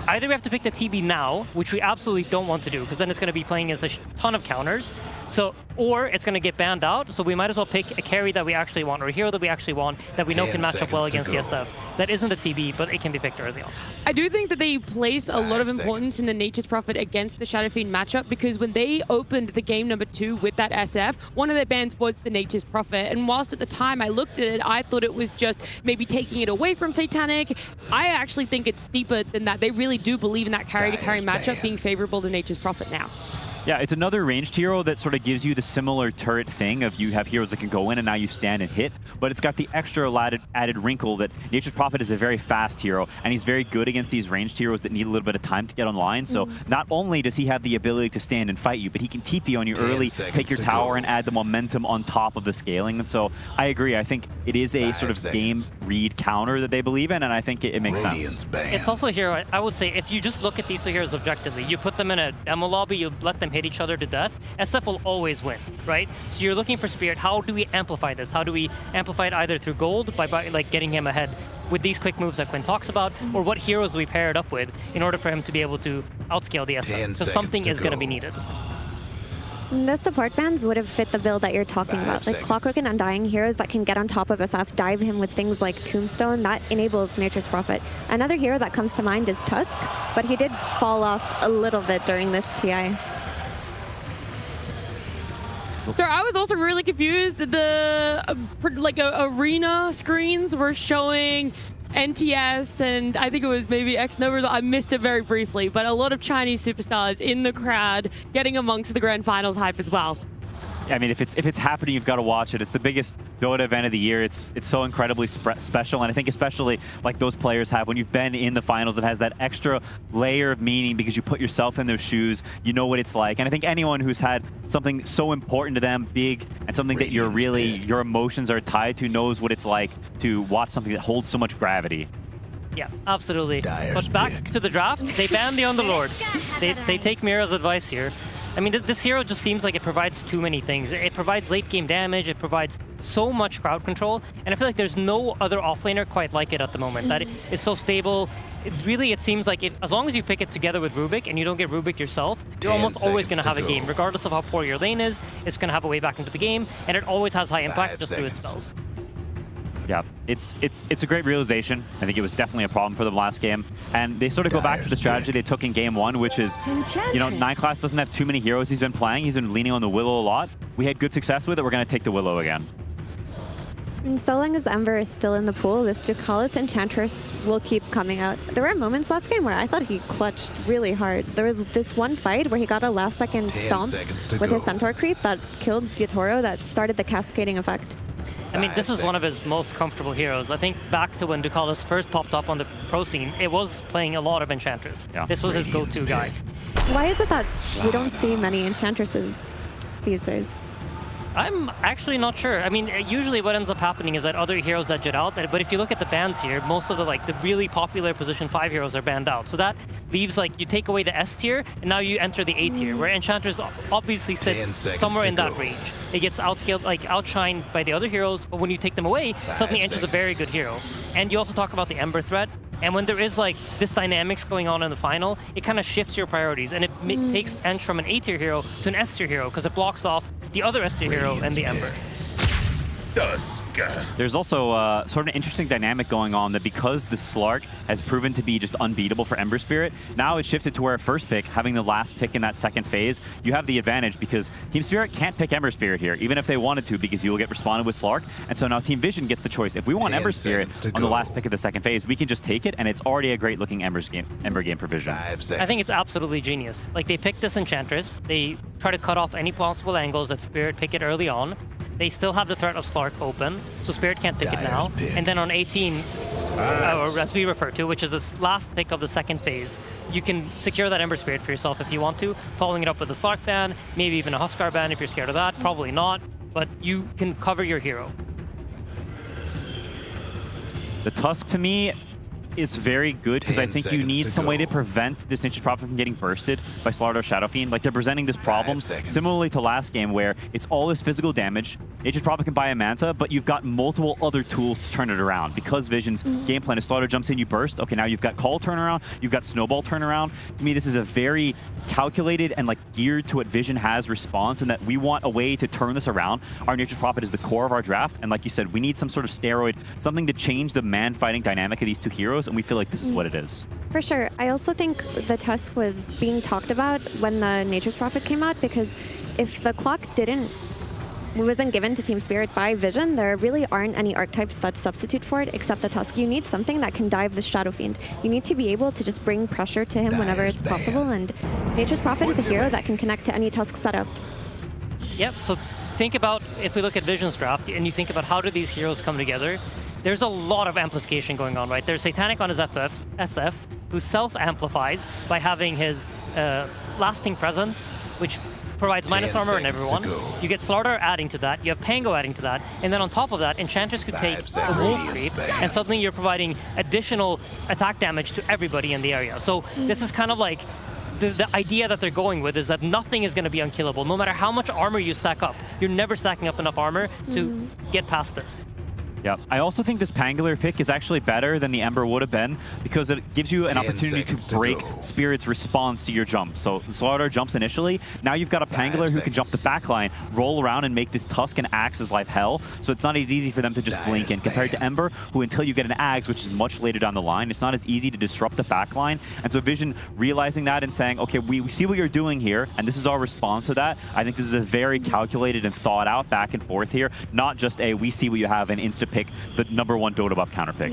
either we have to pick the TB now, which we absolutely don't want to do, because then it's going to be playing as a ton of counters. So, or it's going to get banned out, so we might as well pick a carry that we actually want, or a hero that we actually want, that we know can match up well against the SF. That isn't a TB, but it can be picked early on. I do think that they place a lot of importance in the Nature's Prophet against the Shadow Fiend matchup, because when they opened the game number 2 with that SF, one of their bans was the Nature's Prophet, and whilst at the time I looked at it, I thought it was just maybe taking it away from Satanic. I actually think it's deeper than that. They really do believe in that carry-to-carry matchup being favorable to Nature's Prophet now. Yeah, it's another ranged hero that sort of gives you the similar turret thing of you have heroes that can go in and now you stand and hit, but it's got the extra added wrinkle that Nature's Prophet is a very fast hero, and he's very good against these ranged heroes that need a little bit of time to get online. So not only does he have the ability to stand and fight you, but he can TP on you early, take your tower, and add the momentum on top of the scaling. And so I agree. I think it is a sort of game read counter that they believe in, and I think it makes sense. It's also a hero, I would say, if you just look at these 2 heroes objectively, you put them in a demo lobby, you let them hit each other to death, SF will always win, right? So you're looking for Spirit. How do we amplify this? How do we amplify it either through gold, by like getting him ahead with these quick moves that Quinn talks about, or what heroes do we pair it up with in order for him to be able to outscale the SF? So something is going to be needed. The support bans would have fit the build that you're talking about. Like Clockwork and Undying, heroes that can get on top of SF, dive him with things like Tombstone, that enables Nature's Prophet. Another hero that comes to mind is Tusk, but he did fall off a little bit during this TI. So I was also really confused. The arena screens were showing NTS, and I think it was maybe X-Nova. I missed it very briefly, but a lot of Chinese superstars in the crowd getting amongst the grand finals hype as well. I mean, if it's happening, you've got to watch it. It's the biggest Dota event of the year. It's so incredibly special, and I think especially like those players have, when you've been in the finals, it has that extra layer of meaning because you put yourself in their shoes. You know what it's like, and I think anyone who's had something so important to them, big, and something that your emotions are tied to, knows what it's like to watch something that holds so much gravity. Yeah, absolutely. But back to the draft, they banned the Underlord. They take Mira's advice here. I mean, this hero just seems like it provides too many things. It provides late game damage, it provides so much crowd control, and I feel like there's no other offlaner quite like it at the moment. That is so stable. It seems like as long as you pick it together with Rubik and you don't get Rubik yourself, you're almost always going to have a game. Regardless of how poor your lane is, it's going to have a way back into the game, and it always has high impact just through its spells. Yeah, it's a great realization. I think it was definitely a problem for them last game. And they sort of go back to the strategy they took in game 1, which is, Nine Class doesn't have too many heroes he's been playing. He's been leaning on the Willow a lot. We had good success with it. We're going to take the Willow again. And so long as Ember is still in the pool, this Ducalis Enchantress will keep coming out. There were moments last game where I thought he clutched really hard. There was this one fight where he got a last-second stomp with his Centaur creep that killed Gyatoro that started the cascading effect. I mean, this is one of his most comfortable heroes. I think back to when Ducalis first popped up on the pro scene, it was playing a lot of Enchantress. Yeah. This was his go-to guy. Why is it that we don't see many Enchantresses these days? I'm actually not sure. I mean, usually what ends up happening is that other heroes that jet out, but if you look at the bans here, most of the really popular position 5 heroes are banned out. So that leaves you take away the S tier, and now you enter the A tier, where Enchantress obviously sits somewhere in that range. It gets outscaled, outshined by the other heroes, but when you take them away, suddenly enters a very good hero. And you also talk about the Ember threat. And when there is this dynamics going on in the final, it kind of shifts your priorities, and it takes Ench from an A tier hero to an S tier hero because it blocks off the other S tier hero and the Ember. There's also sort of an interesting dynamic going on that because the Slark has proven to be just unbeatable for Ember Spirit, now it's shifted to where first pick, having the last pick in that second phase, you have the advantage because Team Spirit can't pick Ember Spirit here, even if they wanted to, because you will get responded with Slark. And so now Team Vision gets the choice. If we want Ember Spirit on the last pick of the second phase, we can just take it, and it's already a great looking Ember game for Vision. I think it's absolutely genius. They pick this Enchantress, they try to cut off any possible angles that Spirit pick it early on. They still have the threat of Slark open, so Spirit can't pick it now. And then on 18, or as we refer to, which is this last pick of the second phase, you can secure that Ember Spirit for yourself if you want to, following it up with a Slark ban, maybe even a Huskar ban if you're scared of that, probably not, but you can cover your hero. The Tusk, to me, is very good because I think you need some way to prevent this Nature's Prophet from getting bursted by Slardar Shadow Fiend. They're presenting this problem similarly to last game where it's all this physical damage. Nature's Prophet can buy a Manta, but you've got multiple other tools to turn it around. Because Vision's game plan is Slardar jumps in, you burst. Okay, now you've got Call turnaround, you've got Snowball turnaround. To me, this is a very calculated and geared to what Vision has response, and that we want a way to turn this around. Our Nature's Prophet is the core of our draft, and like you said, we need some sort of steroid, something to change the man-fighting dynamic of these two heroes, and we feel like this is what it is. For sure. I also think the Tusk was being talked about when the Nature's Prophet came out, because if the clock wasn't given to Team Spirit by Vision, there really aren't any archetypes that substitute for it except the Tusk. You need something that can dive the Shadow Fiend. You need to be able to just bring pressure to him whenever it's possible, and Nature's Prophet is a hero that can connect to any Tusk setup. Yep, so think about, if we look at Vision's draft, and you think about how do these heroes come together, there's a lot of amplification going on, right? There's Satanic on his SF, who self-amplifies by having his lasting presence, which provides minus armor on everyone. You get Slardar adding to that, you have Pango adding to that, and then on top of that, Enchantress could take a Wolf Creep, and suddenly you're providing additional attack damage to everybody in the area. So this is kind of the idea that they're going with is that nothing is going to be unkillable. No matter how much armor you stack up, you're never stacking up enough armor to get past this. Yeah, I also think this Pangolier pick is actually better than the Ember would have been because it gives you an opportunity to break Spirit's response to your jump. So Slardar jumps initially. Now you've got a Pangolier who can jump the backline, roll around, and make this Tusk and Axe's life hell. So it's not as easy for them to just blink in compared to Ember, who until you get an Axe, which is much later down the line, it's not as easy to disrupt the backline. And so Vision realizing that and saying, okay, we see what you're doing here, and this is our response to that. I think this is a very calculated and thought out back and forth here, not just a we see what you have and insta pick the #1 Dota buff counter pick.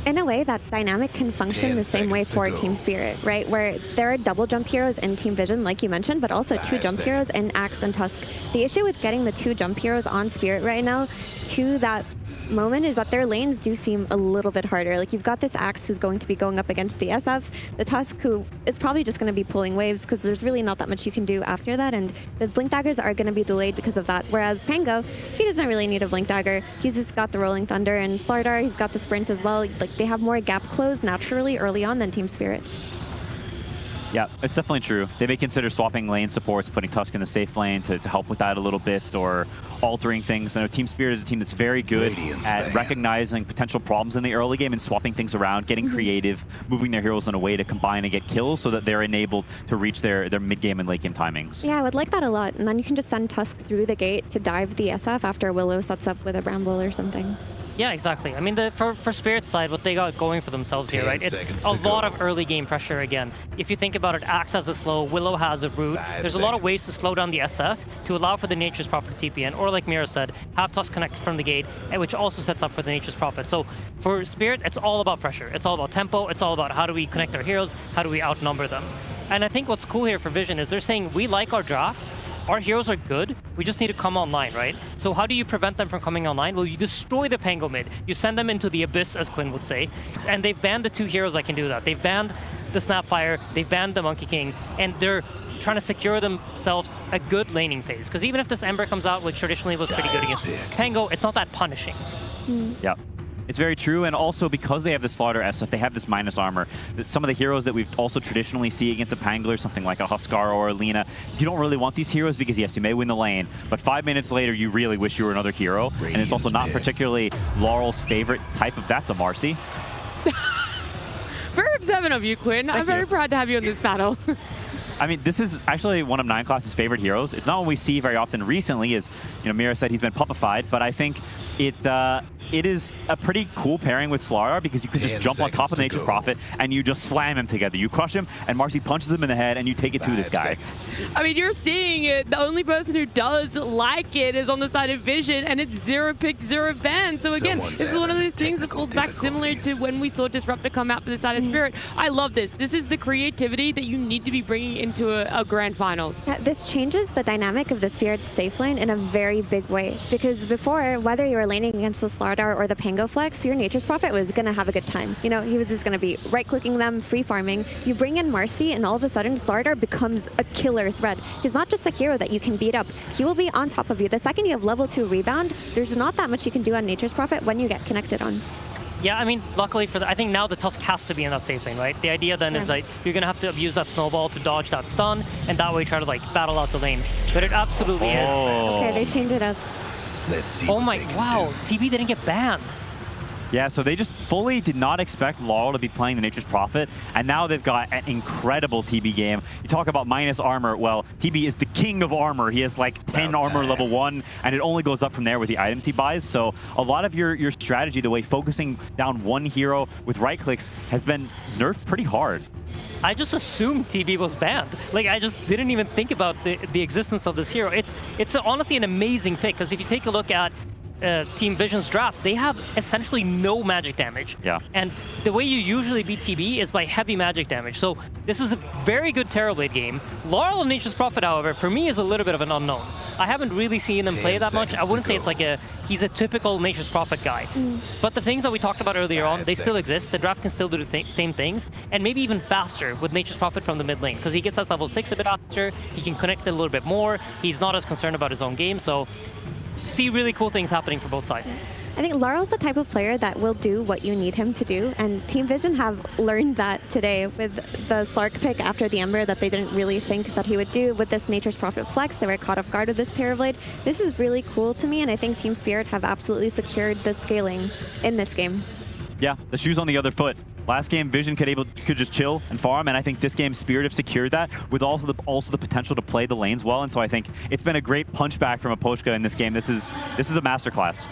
In a way, that dynamic can function the same way for Team Spirit, right? Where there are double jump heroes in Team Vision, like you mentioned, but also 2 jump heroes in Axe and Tusk. The issue with getting the 2 jump heroes on Spirit right now to that moment is that their lanes do seem a little bit harder. You've got this Axe who's going to be going up against the SF, the Tusk who is probably just going to be pulling waves because there's really not that much you can do after that, and the Blink Daggers are going to be delayed because of that. Whereas Pango, he doesn't really need a Blink Dagger. He's just got the Rolling Thunder, and Slardar, he's got the Sprint as well. They have more gap close naturally early on than Team Spirit. Yeah, it's definitely true. They may consider swapping lane supports, putting Tusk in the safe lane to help with that a little bit, or altering things. I know Team Spirit is a team that's very good at recognizing potential problems in the early game and swapping things around, getting creative, moving their heroes in a way to combine and get kills so that they're enabled to reach their mid-game and late-game timings. Yeah, I would like that a lot. And then you can just send Tusk through the gate to dive the SF after Willow sets up with a Bramble or something. Yeah, exactly. I mean, for Spirit's side, what they got going for themselves here, right? It's a lot of early game pressure again. If you think about it, Axe has a slow, Willow has a root. There's a lot of ways to slow down the SF to allow for the Nature's Prophet to TP in, or like Mira said, have Tusk connect from the gate, which also sets up for the Nature's Prophet. So for Spirit, it's all about pressure. It's all about tempo. It's all about how do we connect our heroes, how do we outnumber them. And I think what's cool here for Vision is they're saying, we like our draft, our heroes are good, we just need to come online, right? So how do you prevent them from coming online? Well, you destroy the Pango mid. You send them into the abyss, as Quinn would say, and they've banned the 2 heroes that can do that. They've banned the Snapfire, they've banned the Monkey King, and they're trying to secure themselves a good laning phase. Because even if this Ember comes out, which traditionally was pretty good against Pango, it's not that punishing. Yeah. It's very true, and also because they have the Slaughter SF, they have this minus armor. Some of the heroes that we've also traditionally see against a Pangler, something like a Huskar or a Lina, you don't really want these heroes because, yes, you may win the lane, but 5 minutes later, you really wish you were another hero, and it's also not particularly Laurel's favorite type of... That's a Marcy. Very observant of you, Quinn. I'm very proud to have you in this battle. I mean, this is actually one of 9class's favorite heroes. It's not one we see very often recently, as Mira said, he's been puppified, but I think it is a pretty cool pairing with Slarar because you can just jump on top of Nature's Prophet and you just slam him together. You crush him, and Marcy punches him in the head, and you take it through this guy. I mean, you're seeing it. The only person who does like it is on the side of Vision, and it's 0 pick, 0 ban. So again, this is one of those things that falls back similar to when we saw Disruptor come out for the side of Spirit. I love this. This is the creativity that you need to be bringing into a grand finals. This changes the dynamic of the Spirit safe lane in a very big way, because before, whether you were laning against the Slardar or the Pango Flex, your Nature's Prophet was going to have a good time. He was just going to be right-clicking them, free farming. You bring in Marcy, and all of a sudden, Slardar becomes a killer threat. He's not just a hero that you can beat up. He will be on top of you. The second you have level 2 rebound, there's not that much you can do on Nature's Prophet when you get connected on. Yeah, I mean, luckily I think now the Tusk has to be in that safe lane, right? The idea then is like, you're going to have to use that snowball to dodge that stun, and that way try to like battle out the lane. But it absolutely is. Okay, they changed it up. Let's see. Oh my, wow, TB didn't get banned. Yeah, so they just fully did not expect Laurel to be playing the Nature's Prophet, and now they've got an incredible TB game. You talk about minus armor, well, TB is the king of armor. He has like 10 armor level 1, and it only goes up from there with the items he buys. So a lot of your strategy, the way focusing down one hero with right clicks, has been nerfed pretty hard. I just assumed TB was banned. Like, I just didn't even think about the existence of this hero. It's honestly an amazing pick, because if you take a look at Team Vision's draft, they have essentially no magic damage. Yeah. And the way you usually beat TB is by heavy magic damage. So this is a very good Terrorblade game. Laurel and Nature's Prophet, however, for me is a little bit of an unknown. I haven't really seen him play that much. I wouldn't say it's like he's a typical Nature's Prophet guy. But the things that we talked about earlier on, they still exist. The draft can still do the same things, and maybe even faster with Nature's Prophet from the mid lane, because he gets at level 6 a bit faster, he can connect a little bit more, he's not as concerned about his own game, so see really cool things happening for both sides. I think Laurel's the type of player that will do what you need him to do, and Team Vision have learned that today with the Slark pick after the Ember that they didn't really think that he would do. With this Nature's Prophet flex, they were caught off guard with this Terrorblade. This is really cool to me, and I think Team Spirit have absolutely secured the scaling in this game. Yeah, the shoe's on the other foot. Last game, Vision could just chill and farm, and I think this game, Spirit have secured that with also the potential to play the lanes well. And so I think it's been a great punchback from Aposhka in this game. This is a masterclass.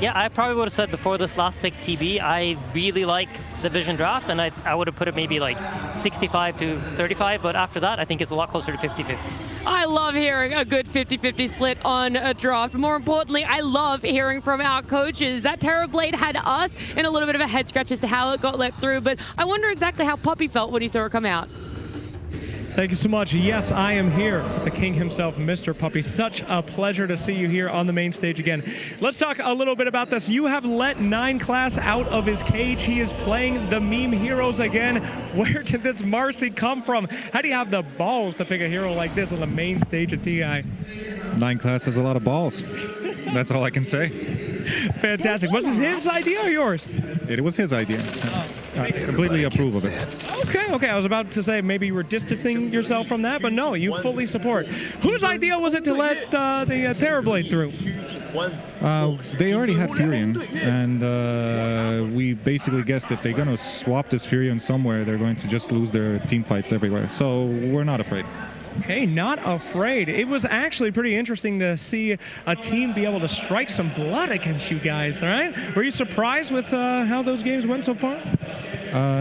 Yeah, I probably would have said before this last pick TB, I really like the Vision draft, and I would have put it maybe like 65 to 35, but after that, I think it's a lot closer to 50-50. I love hearing a good 50-50 split on a draft. More importantly, I love hearing from our coaches. That Terrorblade had us in a little bit of a head scratch as to how it got let through, but I wonder exactly how Puppy felt when he saw it come out. Thank you so much. Yes, I am here, the king himself, Mr. Puppy. Such a pleasure to see you here on the main stage again. Let's talk a little bit about this. You have let 9class out of his cage. He is playing the meme heroes again. Where did this Marcy come from? How do you have the balls to pick a hero like this on the main stage of TI? 9class has a lot of balls. That's all I can say. Fantastic. Was this his idea or yours? It was his idea. I completely approve of it. Okay. I was about to say maybe you were distancing yourself from that, but no, you fully support. Whose idea was it to let the Terrorblade through? They already had Furion, and we basically guessed if they're going to swap this Furion somewhere, they're going to just lose their team fights everywhere. So we're not afraid. Okay, not afraid. It was actually pretty interesting to see a team be able to strike some blood against you guys, all right? Were you surprised with how those games went so far?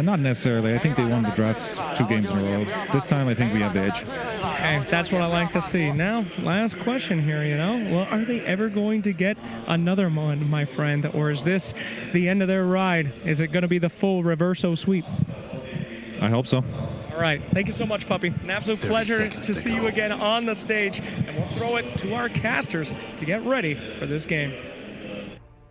Not necessarily. I think they won the drafts 2 games in a row. This time, I think we have the edge. Okay, that's what I like to see. Now, last question here, you know. Well, are they ever going to get another one, my friend? Or is this the end of their ride? Is it going to be the full reverso sweep? I hope so. All right. Thank you so much, Puppy. An absolute pleasure to see you again on the stage. And we'll throw it to our casters to get ready for this game.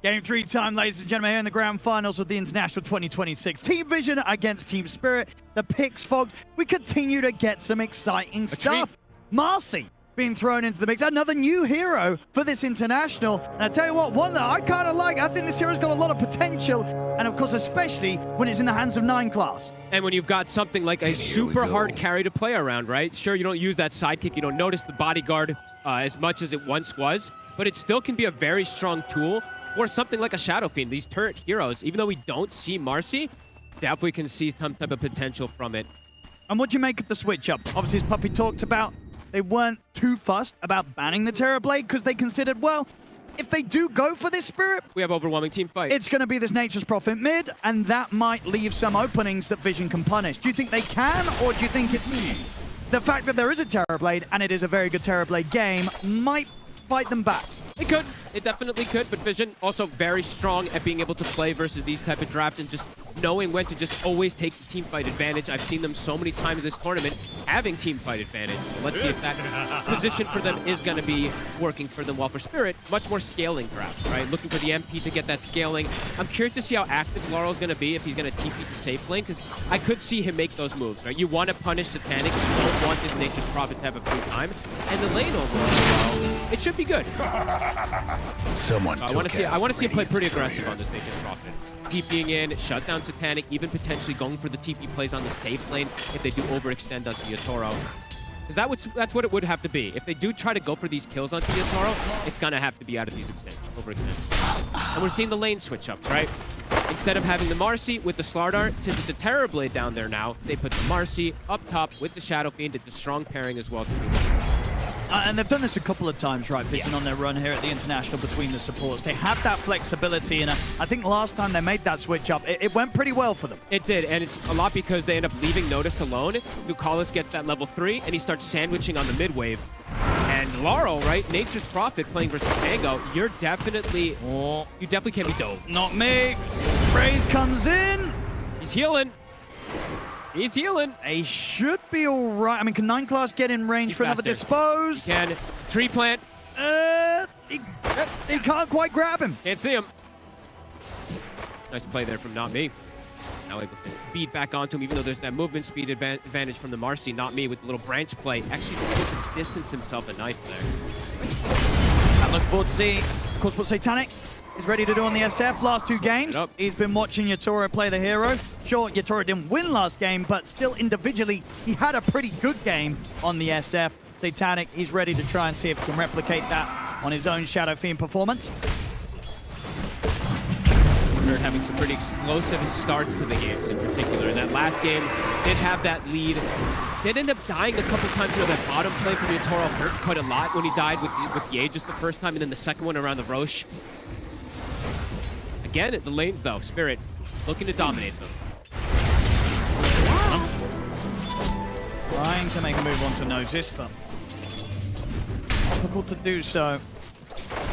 Game 3 time, ladies and gentlemen, here in the grand finals of the International 2026. Team Vision against Team Spirit. The picks fogged. We continue to get some exciting stuff. Marcy being thrown into the mix. Another new hero for this International. And I tell you what, one that I kind of like. I think this hero's got a lot of potential. And of course, especially when it's in the hands of 9 class. And when you've got something like a super hard carry to play around, right? Sure, you don't use that sidekick. You don't notice the bodyguard as much as it once was. But it still can be a very strong tool. Or something like a Shadow Fiend. These turret heroes, even though we don't see Marcy, definitely can see some type of potential from it. And what do you make of the switch up? Obviously, as Puppy talked about, they weren't too fussed about banning the Terrorblade because they considered, well, if they do go for this Spirit, we have overwhelming team fight. It's going to be this Nature's Prophet mid, and that might leave some openings that Vision can punish. Do you think they can, or do you think the fact that there is a Terrorblade, and it is a very good Terrorblade game, might fight them back? It could. It definitely could, but Vision also very strong at being able to play versus these type of drafts and just knowing when to just always take the team fight advantage. I've seen them so many times this tournament having team fight advantage. So let's see if that position for them is going to be working for them. While for Spirit, much more scaling drafts, right? Looking for the MP to get that scaling. I'm curious to see how active Laurel's going to be if he's going to TP to safe lane, because I could see him make those moves, right? You want to punish Satanic, you don't want this Nature's Prophet to have a free time. And the lane overall, it should be good. Someone I want to see him play pretty aggressive on this Nature's Prophet. TPing in, shut down Satanic, even potentially going for the TP plays on the safe lane if they do overextend onto Yatoro. Because that's what it would have to be. If they do try to go for these kills onto Yatoro, it's going to have to be out of these overextend. And we're seeing the lane switch up, right? Instead of having the Marcy with the Slardar, since it's a Terrorblade down there now, they put the Marcy up top with the Shadow Fiend. It's a strong pairing as well. And they've done this a couple of times, right, Vision, on their run here at the International between the supports. They have that flexibility, and I think last time they made that switch up, it went pretty well for them. It did, and it's a lot because they end up leaving Notice alone. Lucalis gets that level 3, and he starts sandwiching on the mid wave. And Laurel, right, Nature's Prophet playing versus Tango, you definitely can't be dove. Not me. Praise comes in. He's healing. He's healing. He should be all right. I mean, can 9 class get in range for another dispose? He can. Tree plant. He can't quite grab him. Can't see him. Nice play there from Not Me. Now able to beat back onto him, even though there's that movement speed advantage from the Marcy. Not Me with a little branch play. Actually, he's able to distance himself a knife there. I look forward to see, of course, what Satanic is ready to do on the SF. Last 2 games, he's been watching Yatoro play the hero. Sure, Yatoro didn't win last game, but still individually, he had a pretty good game on the SF. Satanic, he's ready to try and see if he can replicate that on his own Shadow Fiend performance. Having some pretty explosive starts to the games in particular. In that last game, did have that lead. Did end up dying a couple times. You know, that bottom play from Yatoro hurt quite a lot when he died with Ye just the first time, and then the second one around the Roche. Again, at the lanes though, Spirit looking to dominate them. Trying to make a move onto Notice, but difficult to do so.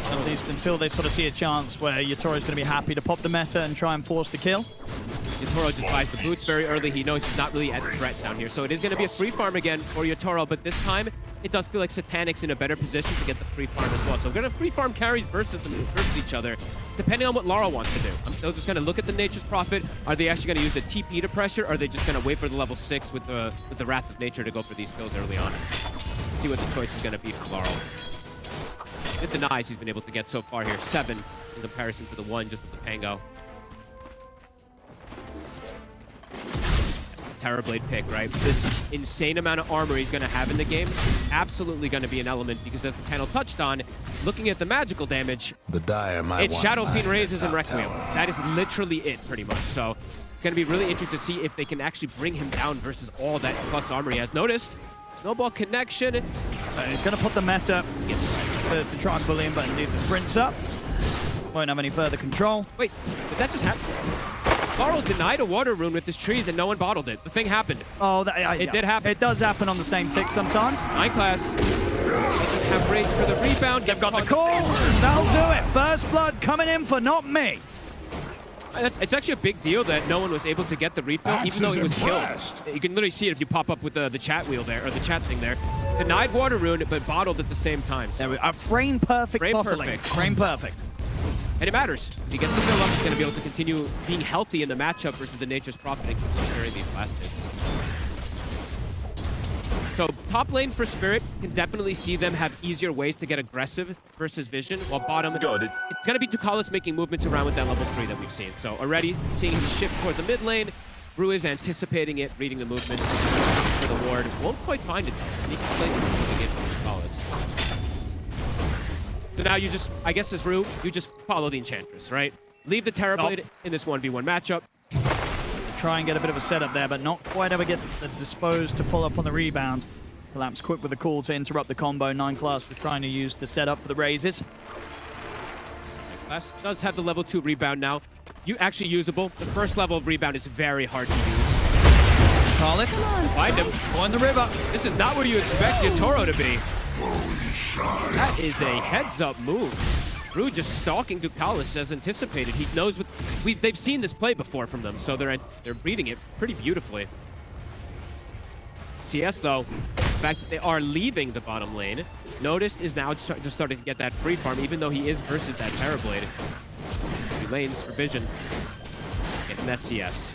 At least until they sort of see a chance where Yatoro's going to be happy to pop the meta and try and force the kill. Yatoro just buys the boots very early. He knows he's not really at threat down here. So it is going to be a free farm again for Yatoro, but this time it does feel like Satanic's in a better position to get the free farm as well. So we're going to free farm carries versus each other, depending on what Laurel wants to do. I'm still just going to look at the Nature's Prophet. Are they actually going to use the TP to pressure, or are they just going to wait for the level 6 with the Wrath of Nature to go for these kills early on? See what the choice is going to be for Laurel. It denies he's been able to get so far here. 7 in comparison to the 1 just with the Pango. Terrorblade pick, right? This insane amount of armor he's going to have in the game, absolutely going to be an element, because as the panel touched on, looking at the magical damage, the Dire might it's Shadow Fiend Raises and Requiem. That is literally it, pretty much. So it's going to be really interesting to see if they can actually bring him down versus all that plus armor he has. Noticed Snowball connection. He's going to put the meta to try and bully him, but indeed the sprint's up. Won't have any further control. Wait, did that just happen? Laurel denied a water rune with his trees and no one bottled it. The thing happened. Oh, it did happen. It does happen on the same tick sometimes. 9class have rage for the rebound. They've got the call. That'll do it. First blood coming in for not me. It's actually a big deal that no one was able to get the refill, even though he was killed. You can literally see it if you pop up with the chat wheel there, or the chat thing there. Denied water rune, but bottled at the same time. So a frame perfect bottling. Frame perfect. And it matters. If he gets the fill up, he's going to be able to continue being healthy in the matchup versus the Nature's Prophet during these last hits. So top lane for Spirit can definitely see them have easier ways to get aggressive versus Vision, while bottom, it's going to be Ducalis making movements around with that level 3 that we've seen. So already seeing him shift toward the mid lane. Brew is anticipating it, reading the movements for the ward. Won't quite find it though. Sneaky place moving in for Ducalis. So now you just, I guess as Rue, you just follow the Enchantress, right? Leave the Terrorblade in this 1v1 matchup. Try and get a bit of a setup there, but not quite ever get the disposed to pull up on the rebound. Collapse quick with the call to interrupt the combo. 9class was trying to use the setup for the raises. 9class does have the level 2 rebound now. Actually usable. The first level of rebound is very hard to use. Carlos, find him. On the river. This is not what you expect Yatoro to be. That is a heads-up move. Rue just stalking Ducalis as anticipated. He knows what they've seen this play before from them, so they're reading it pretty beautifully. CS though, the fact that they are leaving the bottom lane, Noticed is now just starting to get that free farm, even though he is versus that Terrorblade. 3 lanes for Vision, getting that CS.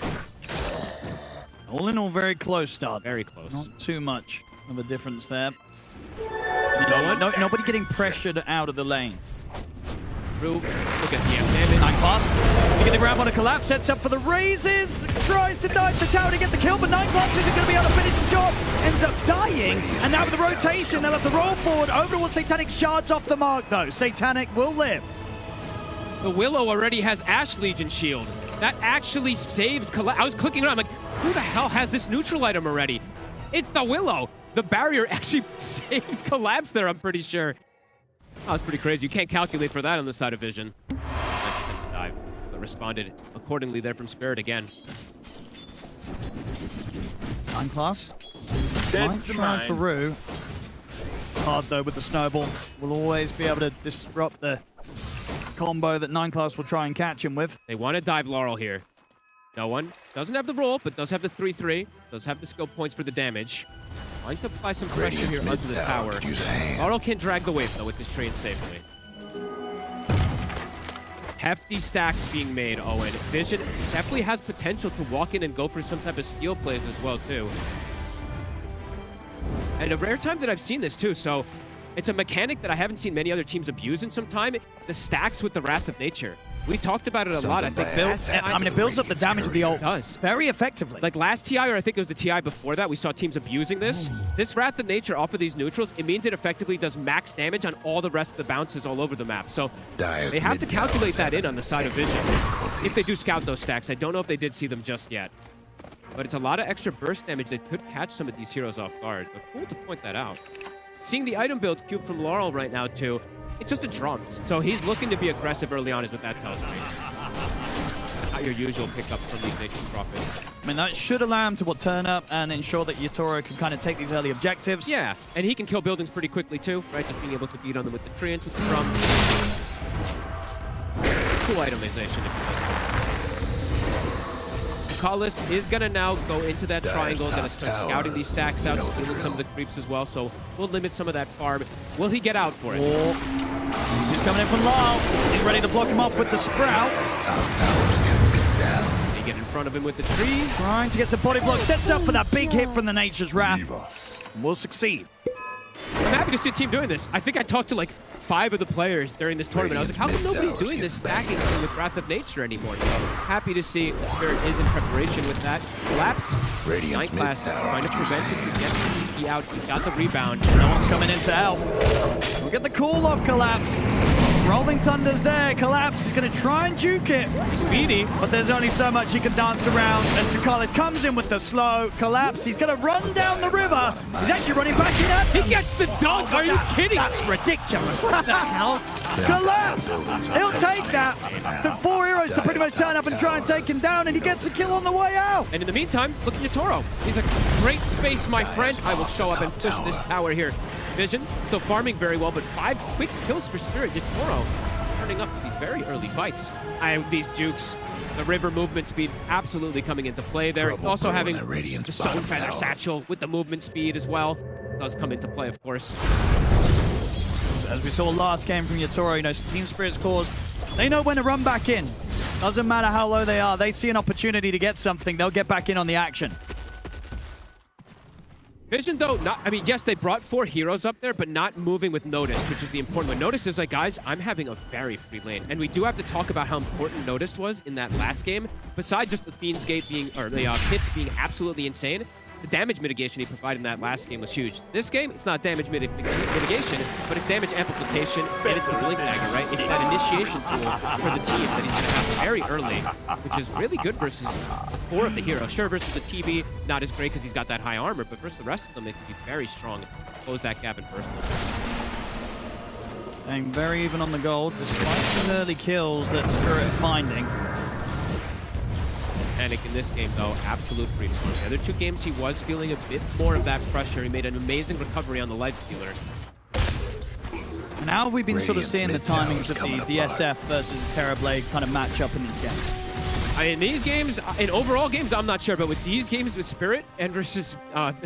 All in all, very close start. Very close. Not too much of a difference there. Nobody getting pressured out of the lane. Rue, look at the damage. 9class. You get the grab on a collapse, sets up for the raises. Tries to dive the tower to get the kill, but 9class isn't going to be able to finish the job. Ends up dying. And now with the rotation, they'll have to roll forward over towards Satanic. Shards off the mark, though. Satanic will live. The Willow already has Ash Legion shield. That actually saves Collapse. I was clicking around, like, who the hell has this neutral item already? It's the Willow. The barrier actually saves Collapse there, I'm pretty sure. Oh, that's pretty crazy. You can't calculate for that on the side of Vision. Dive, but responded accordingly there from Spirit again. 9class. Might try for Rue. Hard though with the snowball. Will always be able to disrupt the combo that 9class will try and catch him with. They want to dive Laurel here. No one. Doesn't have the roll, but does have the 3-3. Does have the skill points for the damage. Trying to apply some pressure here onto the tower. Laurel can drag the wave, though, with his train safely. Hefty stacks being made, Owen. Vision definitely has potential to walk in and go for some type of steal plays as well, too. And a rare time that I've seen this, too, so it's a mechanic that I haven't seen many other teams abuse in some time. The stacks with the Wrath of Nature. We talked about it a lot. I think it builds up the damage of the ult. It does. Very effectively. Like last TI, or I think it was the TI before that, we saw teams abusing this. This Wrath of Nature off of these neutrals, it means it effectively does max damage on all the rest of the bounces all over the map. So they have to calculate that in on the side of Vision. If they do scout those stacks. I don't know if they did see them just yet. But it's a lot of extra burst damage that could catch some of these heroes off guard. But cool to point that out. Seeing the item build cube from Laurel right now, too. It's just a drums. So he's looking to be aggressive early on is what that tells me. Not your usual pickup from these Nature's Prophets. I mean, that should allow him to turn up and ensure that Yatoro can kind of take these early objectives. Yeah, and he can kill buildings pretty quickly too, right? Just being able to beat on them with the treants, with the drum. Cool itemization if he does. Ducalis is going to now go into that triangle, going to start scouting these stacks out, stealing some of the creeps as well, so we'll limit some of that farm. Will he get out for it? He's coming in from Lyle. He's ready to block him off with the Sprout. They get in front of him with the trees. Trying to get some body block, sets up for that big hit from the Nature's Wrath. Will succeed. I'm happy to see a team doing this. I think I talked to like 5 of the players during this tournament. I was like, how come nobody's doing this stacking thing with Wrath of Nature anymore? So happy to see the Spirit is in preparation with that. Collapse. 9class trying to prevent it from getting TP out. He's got the rebound. No one's coming in to help. We'll get the call off Collapse. Rolling Thunder's there. Collapse is going to try and juke it. He's speedy. But there's only so much he can dance around. And Takalis comes in with the slow Collapse. He's going to run down the river. He's actually running back in at them. He gets the dunk. Are you kidding? That's ridiculous. What the hell? Collapse. He'll take that. The 4 heroes to pretty much turn up and try and take him down, and he gets a kill on the way out. And in the meantime, look at Toro. He's a great space, my friend. I will show up and push this tower here. Vision still farming very well, but 5 quick kills for Spirit. Toro turning up these very early fights. These jukes, the river movement speed absolutely coming into play there. Also having the Stone Feather Satchel with the movement speed as well. Does come into play, of course. As we saw last game from Yatoro, you know, Team Spirit's cause, they know when to run back in. Doesn't matter how low they are. They see an opportunity to get something. They'll get back in on the action. Vision, though, yes, they brought 4 heroes up there, but not moving with Notice, which is the important one. Notice is like, guys, I'm having a very free lane. And we do have to talk about how important Notice was in that last game. Besides just the Fiend's Gate being, or the hits being absolutely insane, the damage mitigation he provided in that last game was huge. This game, it's not damage mitigation, but it's damage amplification, and it's the Blink Dagger, right? It's that initiation tool for the team that he's going to have very early, which is really good versus 4 of the heroes. Sure, versus the TB, not as great because he's got that high armor, but versus the rest of them, it can be very strong. Close that gap in personal. Staying very even on the gold, despite the early kills that Spirit are finding. Panic in this game, though, absolute freedom. The other 2 games, he was feeling a bit more of that pressure. He made an amazing recovery on the Lifestealer. And how have we been sort of seeing the timings of the DSF versus Terrorblade kind of match up in these games? In these games, in overall games, I'm not sure, but with these games with Spirit and versus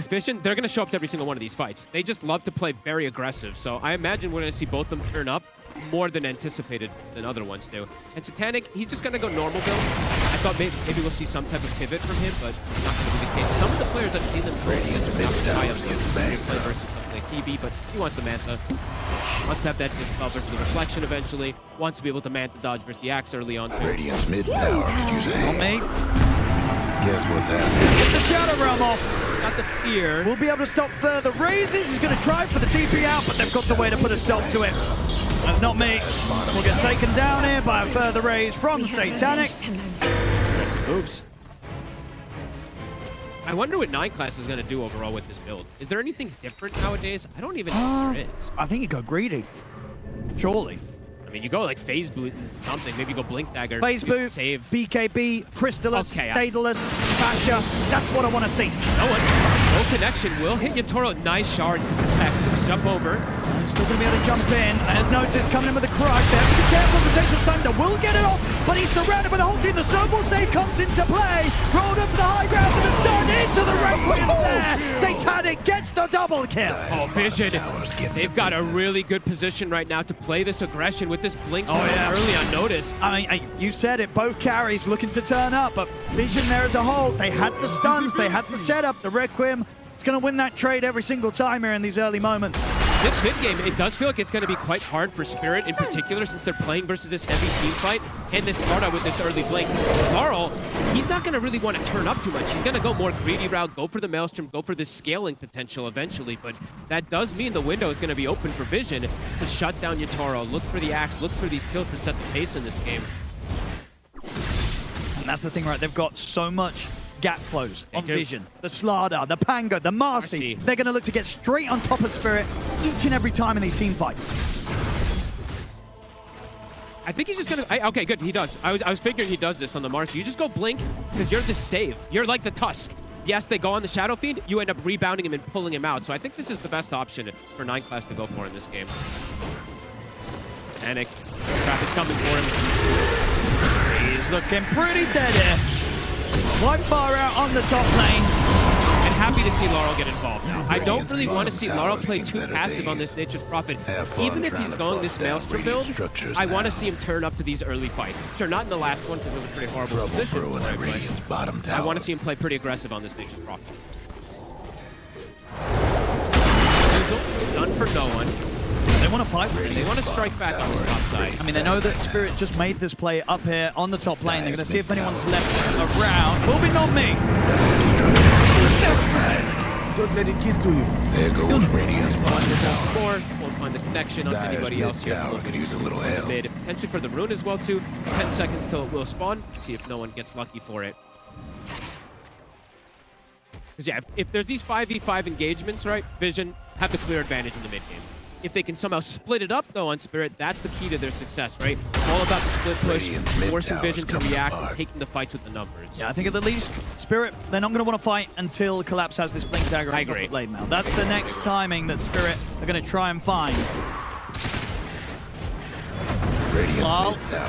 Vision, they're going to show up to every single one of these fights. They just love to play very aggressive, so I imagine we're going to see both of them turn up more than anticipated than other ones do. And Satanic, he's just going to go normal build. I thought maybe we'll see some type of pivot from him, but not going to be the case. Some of the players I've seen them play against high up play versus something like TB, but he wants the Mantha. Wants to have that dispel versus the Reflection eventually. Wants to be able to Mantha dodge versus the Axe early on too. Radiant's mid tower. On me. Guess what's happening? Get the Shadow Realm off. Got the fear. We'll be able to stop further raises. He's going to try for the TP out, but they've got the way to put a stop to it. That's not me. We'll get taken down here by a further raise from Satanic. Aggressive moves. I wonder what 9 class is going to do overall with this build. Is there anything different nowadays? I don't even know if there is. I think you go greedy. Surely. I mean, you go like Phase Boot and something. Maybe you go Blink Dagger. Phase Boot, save. BKB, Crystallis, Daedalus, Basha. That's what I want to see. No connection will hit Yatoro. Nice shards to protect. Jump over. Still going to be able to jump in. There's Notice coming in with a crush. They have to be careful. Potential Thunder will get it off, but he's surrounded by the whole team. The snowball save comes into play. Rolled up to the high ground with the stun into the Requiem there. Satanic gets the double kill. Oh, Vision. They've got a really good position right now to play this aggression with this Blink early on Notice. I mean, you said it. Both carries looking to turn up, but Vision there as a whole. They had the stuns. They had the setup. The Requiem. It's going to win that trade every single time here in these early moments. This mid-game, it does feel like it's going to be quite hard for Spirit in particular since they're playing versus this heavy team fight and this Sparta with this early Blink. Carl, he's not going to really want to turn up too much. He's going to go more greedy route, go for the Maelstrom, go for this scaling potential eventually, but that does mean the window is going to be open for Vision to shut down Yatoro, look for the Axe, look for these kills to set the pace in this game. And that's the thing, right? They've got so much gap close on Vision. The Slardar, the Pango, the Marcy. They're going to look to get straight on top of Spirit each and every time in these team fights. I think he's just going to... Okay, good. He does. I was figuring he does this on the Marcy. You just go Blink because you're the save. You're like the Tusk. Yes, they go on the Shadow Fiend. You end up rebounding him and pulling him out. So I think this is the best option for 9 class to go for in this game. Panic. Trap is coming for him. He's looking pretty dead here. Quite far out on the top lane. And happy to see Laurel get involved now. I don't really want to see Laurel play too passive on this Nature's Prophet. Even if he's going this Maelstrom build, I want to see him turn up to these early fights. Sure, not in the last one because it was a pretty horrible position. But I want to see him play pretty aggressive on this Nature's Prophet. Done for no one. They want to fight. They want to strike back on this top side. I mean, they know that Spirit just made this play up here on the top lane. They're going to see if anyone's left around. Will be not me. Don't let it get to you. There goes Radiant's bottom tower. Won't find the connection onto Dire's anybody mid else here. tower could use a little help. Mid, potentially for the rune as well too. 10 seconds till it will spawn. See if no one gets lucky for it. Because yeah, if there's these 5v5 engagements, right, Vision have the clear advantage in the mid game. If they can somehow split it up, though, on Spirit, that's the key to their success, right? All about the split push, forcing Vision to react and taking the fights with the numbers. Yeah, I think at the least, Spirit, they're not going to want to fight until Collapse has this Blink Dagger on top of Blade Mail. That's the next timing that Spirit are going to try and find.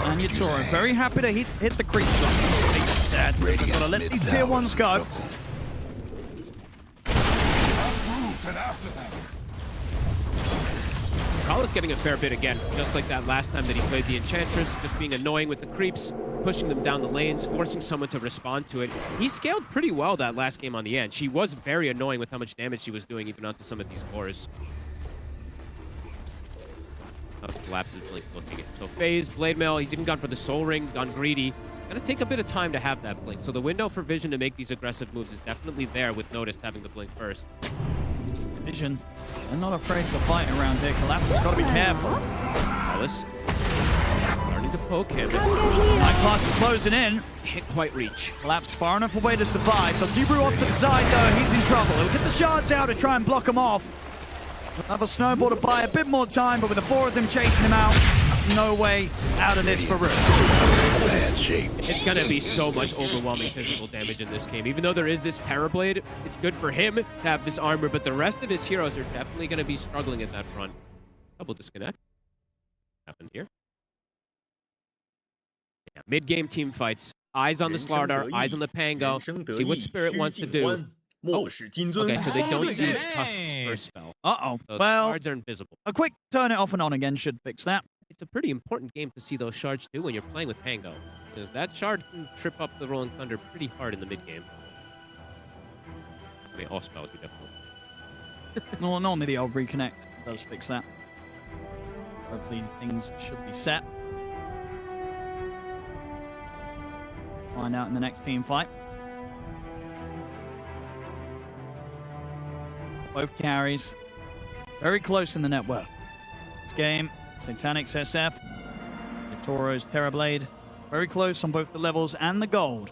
And Yatoro, very happy to hit the creep shot. They've got to let these tier 1s go. Kala's getting a fair bit again, just like that last time that he played the Enchantress, just being annoying with the creeps, pushing them down the lanes, forcing someone to respond to it. He scaled pretty well that last game on the end. She was very annoying with how much damage she was doing even onto some of these cores. How's Collapse's Blink looking at? So FaZe, Blade Mail, he's even gone for the Soul Ring, gone greedy. Gonna take a bit of time to have that Blink. So the window for Vision to make these aggressive moves is definitely there with Notice having the Blink first. Vision, they're not afraid to fight around here. Collapse has got to be careful. Alice starting to poke him. Night Class is closing in. Can't quite reach. Collapse far enough away to survive. Zebru off to the side though, he's in trouble. He'll get the shards out to try and block him off. Have a snowball to buy a bit more time, but with the 4 of them chasing him out, no way out of this for Root. Bad shape. It's going to be so much overwhelming physical damage in this game. Even though there is this Terrorblade, it's good for him to have this armor, but the rest of his heroes are definitely going to be struggling at that front. Double disconnect. Happened here. Yeah, mid-game team fights. Eyes on the Slardar, eyes on the Pango. See what Spirit wants to do. Oh, okay, so they don't use Tusk's first spell. Uh-oh. So well, shards are invisible. A quick turn it off and on again should fix that. It's a pretty important game to see those shards do when you're playing with Pango. Because that shard can trip up the Rolling Thunder pretty hard in the mid-game. I mean, all spells we definitely. No, normally the old reconnect does fix that. Hopefully things should be set. Find out in the next team fight. Both carries very close in the net worth. This game, Satanic's SF, Yatoro's Terrorblade, very close on both the levels and the gold.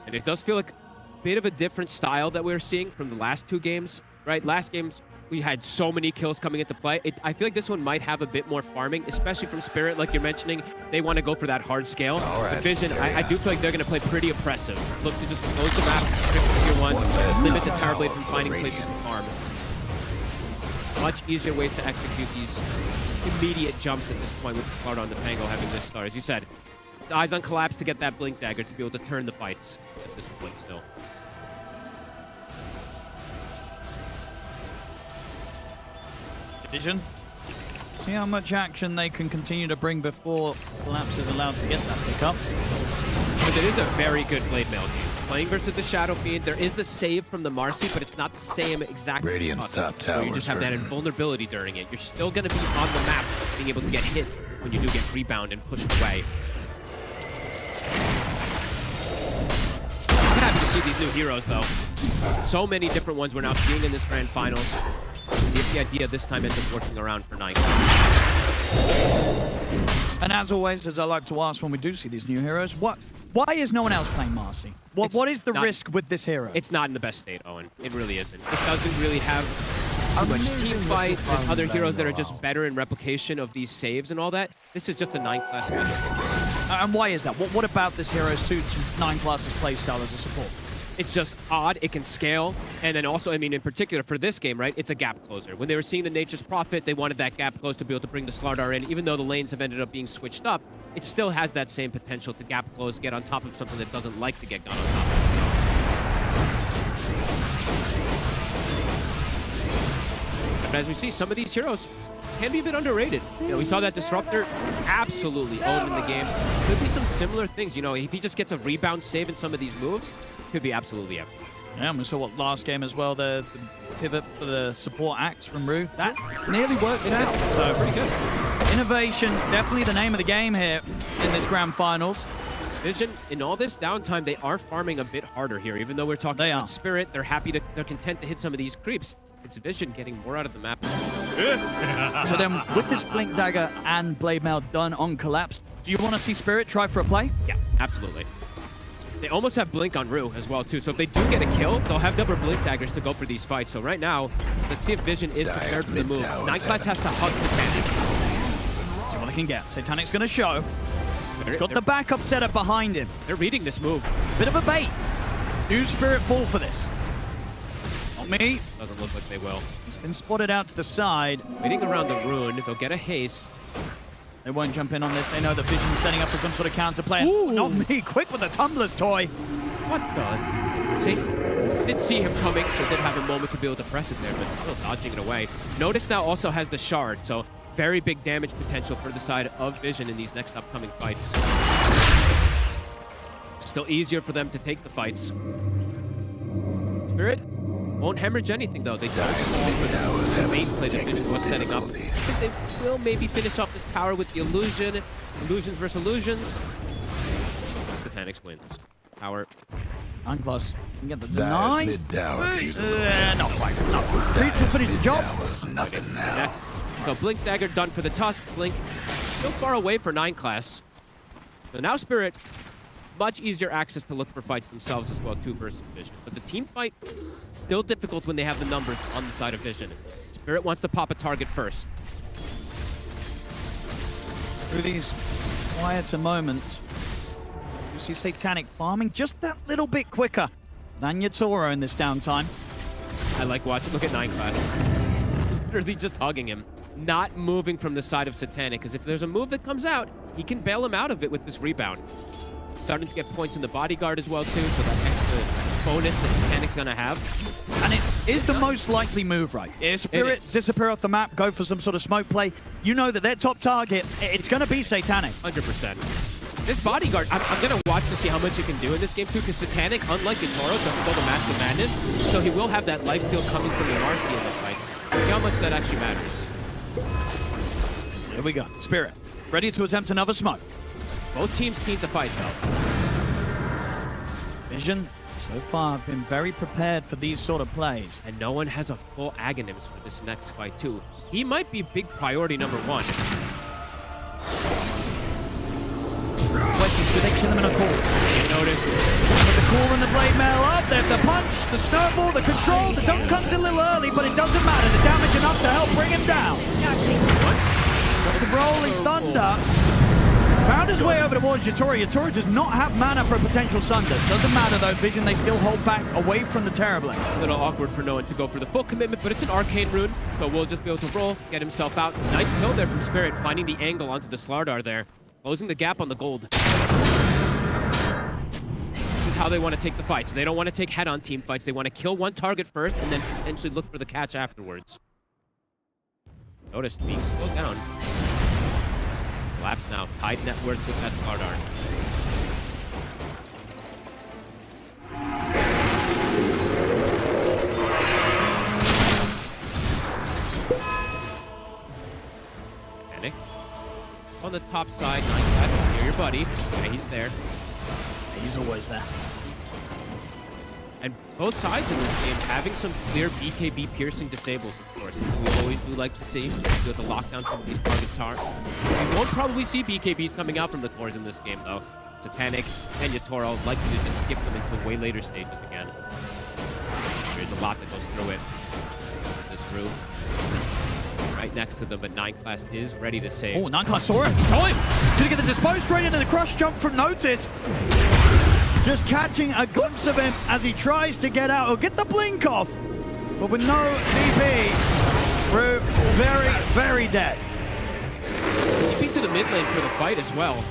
And it does feel like a bit of a different style that we're seeing from the last 2 games, right? Last games, we had so many kills coming into play. I feel like this one might have a bit more farming, especially from Spirit, like you're mentioning. They want to go for that hard scale. Right, but Vision, I do feel like they're going to play pretty oppressive. Look to just close the map, strip the tier 1s, limit the Terrorblade from finding places to farm. Much easier ways to execute these immediate jumps at this point with the Slardar on the Pango having this star. As you said, eyes on Collapse to get that Blink Dagger to be able to turn the fights at this point still. Vision. See how much action they can continue to bring before Collapse is allowed to get that pickup. But it is a very good Blade Mail game. Playing versus the Shadow Fiend, there is the save from the Marcy, but it's not the same exact. Radiant's top tower. So you just have that invulnerability during it. You're still going to be on the map, being able to get hit when you do get rebound and pushed away. I'm happy to see these new heroes, though. So many different ones we're now seeing in this grand finals. See if the idea this time ends up working around for 9. And as always, as I like to ask when we do see these new heroes, why is no one else playing Marcy? What is the risk with this hero? It's not in the best state, Owen. It really isn't. It doesn't really have too much team fight. There's other heroes that are just better in replication of these saves and all that. This is just a 9-class hero. And why is that? What about this hero suits 9-class's playstyle as a support? It's just odd. It can scale. And then also, I mean, in particular for this game, right, it's a gap closer. When they were seeing the Nature's Prophet, they wanted that gap close to be able to bring the Slardar in. Even though the lanes have ended up being switched up, it still has that same potential to gap close, get on top of something that doesn't like to get got on top of. But as we see, some of these heroes can be a bit underrated. You know, we saw that Disruptor absolutely owned in the game. Could be some similar things. You know, if he just gets a rebound save in some of these moves, could be absolutely epic. Yeah, and we saw what last game as well, the pivot for the support axe from Rue. That nearly worked out. So pretty good. Innovation, definitely the name of the game here in this grand finals. Vision, in all this downtime, they are farming a bit harder here. Even though we're talking about Spirit, they're content to hit some of these creeps. It's Vision getting more out of the map. So then, with this Blink Dagger and Blade Mail done on Collapse, do you want to see Spirit try for a play? Yeah, absolutely. They almost have Blink on Rue as well, too. So if they do get a kill, they'll have double Blink Daggers to go for these fights. So right now, let's see if Vision is prepared for the move. 9class has to hug Satanic. See what they can get. Satanic's going to show. He's got the backup setup behind him. They're reading this move. Bit of a bait. Do Spirit fall for this? Not me. Doesn't look like they will. He's been spotted out to the side. Waiting around the rune. They'll get a haste. They won't jump in on this. They know that Vision's setting up for some sort of counterplay. Ooh. Not me. Quick with the Tumbler's toy. What the? See? Did see him coming, so did have a moment to be able to press it there, but still dodging it away. Notice now also has the shard, so very big damage potential for the side of Vision in these next upcoming fights. Still easier for them to take the fights. Spirit won't hemorrhage anything, though. They don't for the main play that Vision was setting up. I think they will maybe finish off this tower with the illusion. Illusions versus illusions. Satanics wins. Tower. 9class can get the deny. Mid-tower. Not quite. Not quite. Breach will finish the job. Nothing now. Yeah. So Blink Dagger done for the Tusk. Blink still far away for 9class. So now Spirit, much easier access to look for fights themselves as well, too, versus Vision. But the team fight, still difficult when they have the numbers on the side of Vision. Spirit wants to pop a target first. Through these quieter moments, you see Satanic farming just that little bit quicker than Yatoro in this downtime. I like watching. Look at 9class. Literally just hugging him. Not moving from the side of Satanic, because if there's a move that comes out, he can bail him out of it with this rebound. Starting to get points in the bodyguard as well, too, so that extra bonus that Satanic's going to have. And it is the most likely move, right? If Spirit disappear off the map, go for some sort of smoke play, you know that their top target, it's going to be Satanic. 100%. This bodyguard, I'm going to watch to see how much it can do in this game, too, because Satanic, unlike Yatoro, doesn't go to Mask of Madness, so he will have that lifesteal coming from the RC in the fights. See how much that actually matters. Here we go. Spirit, ready to attempt another smoke. Both teams keen to fight, though. Vision, so far, have been very prepared for these sort of plays. And no one has a full Aghanims for this next fight, too. He might be big priority number one. Do they kill him in a call? You notice. With the call and the blade mail up, they have the punch, the snowball, the control. The dunk comes a little early, but it doesn't matter. The damage enough to help bring him down. What? Got the rolling thunder. Found his way over towards Yatoro. Yatoro does not have mana for a potential Sunder. Doesn't matter though, Vision, they still hold back away from the Terrorblade. A little awkward for no one to go for the full commitment, but it's an arcane rune, so we'll just be able to roll, get himself out. Nice kill there from Spirit, finding the angle onto the Slardar there. Closing the gap on the gold. This is how they want to take the fights. They don't want to take head-on team fights. They want to kill one target first and then potentially look for the catch afterwards. Notice being slowed down. Collapse now. Hide net worth with that Slardar. Panic. On the top side, 9class. Near your buddy. Yeah, he's there. He's always there. And both sides in this game having some clear BKB piercing disables, of course. We always do like to see with the lockdown some of these targets are. We won't probably see BKBs coming out from the cores in this game, though. Satanic and Yatoro likely to just skip them until way later stages again. There's a lot that goes through it. This roof. Right next to them, but 9class is ready to save. Oh, 9class saw him. He saw him! Gonna get the disposed straight into the crush jump from Notice. Just catching a glimpse of him as he tries to get out. He'll get the blink off, but with no TP, we're very, very dead. TP to the mid lane for the fight as well.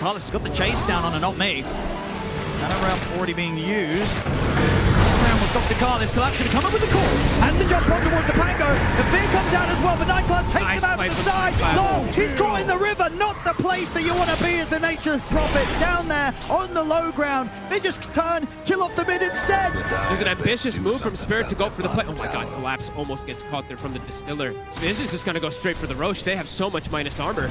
Carlos has got the chase down on a not me. That round already being used. This round was Dr. Carlis. Collapse going to come up with the call. And the jump on towards the Pango. The Fear comes out as well, but Night Class takes him out to the side. No, he's caught in the river. Not the place that you want to be as the Nature's Prophet. Down there on the low ground. They just turn, kill off the mid instead. There's an ambitious move from Spirit to go for the play. Oh my god, Collapse almost gets caught there from the Distiller. Vision's just going to go straight for the Roche. They have so much minus armor.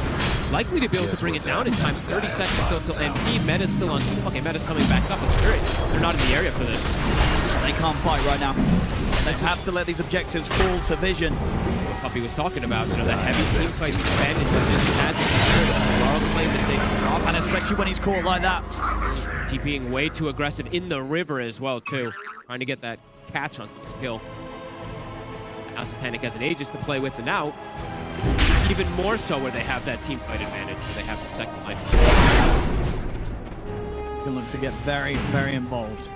Likely to be able to bring it down in time. 30 seconds still till MP. Meta's still on. Okay, Meta's coming back up. And Spirit, they're not in the area for this. They can't fight right now. They have to let these objectives fall to Vision. What Puppy was talking about, you know, that heavy team fight advantage that Vision has in comparison. Laurel's playing this Nature's Prophet. And especially when he's caught like that. He being way too aggressive in the river as well, too. Trying to get that catch on this kill. Now Satanic has an Aegis to play with, and now even more so where they have that team fight advantage. They have the second life. They look to get very, very involved.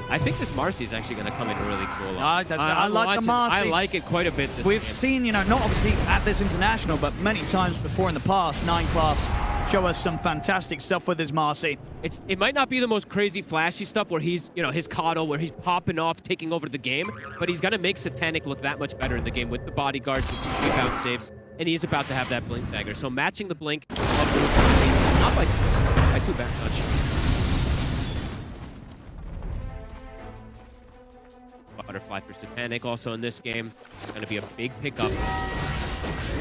I think this Marcy is actually going to come in really cool. I like the Marcy. I like it quite a bit this We've game. seen, you know, not obviously at this international, but many times before in the past, 9 Class show us some fantastic stuff with his Marcy. It might not be the most crazy, flashy stuff where he's, you know, his coddle, where he's popping off, taking over the game, but he's going to make Satanic look that much better in the game with the bodyguards, with the rebound saves, and he's about to have that Blink Dagger. So matching the Blink of Bruce, not by too bad much. Butterfly for Satanic also in this game. Going to be a big pickup.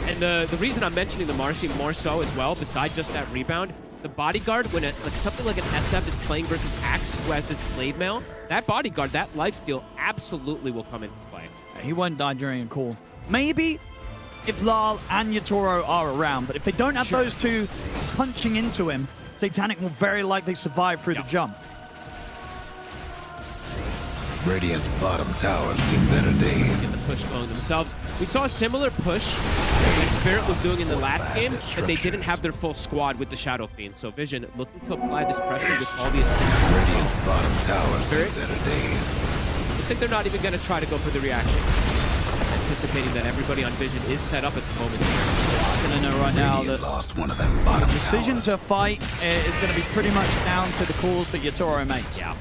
And the reason I'm mentioning the Marcy more so as well, besides just that rebound, the bodyguard, when something like an SF is playing versus Axe, who has this blade mail, that bodyguard, that lifesteal absolutely will come into play. He won't die during a call. Maybe if Lal and Yatoro are around, but if they don't have those two punching into him, Satanic will very likely survive through the jump. Radiant's bottom tower's seen better days. Get the push going themselves. We saw a similar push that Spirit was doing in the last game, but they didn't have their full squad with the Shadow Fiend. So Vision looking to apply this pressure with all the assists. Radiant's bottom tower's seen better days. Looks like they're not even going to try to go for the reaction. Anticipating that everybody on Vision is set up at the moment. I'm going to know right now that lost one of them bottom the decision to fight is going to be pretty much down to the calls that Yatoro makes. Yeah.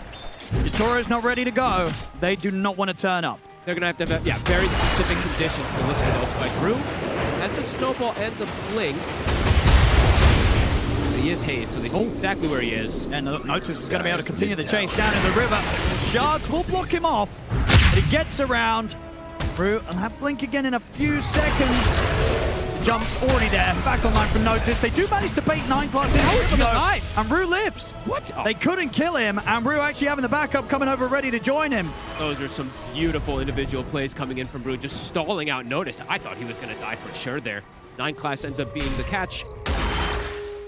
Yatoro's not ready to go. They do not want to turn up. They're going to have, very specific conditions to look at those fights. Rue has the snowball and the blink. But he is Haze, so they see exactly where he is. And Notice is going to be able to continue the chase down in the river. Shards will block him off, but he gets around. Rue will have blink again in a few seconds. Jump's already there. Back online from Notice. They do manage to bait 9 Class in though, and Rue lives. What? Oh. They couldn't kill him, and Rue actually having the backup coming over ready to join him. Those are some beautiful individual plays coming in from Rue, just stalling out Notice. I thought he was going to die for sure there. 9 Class ends up being the catch.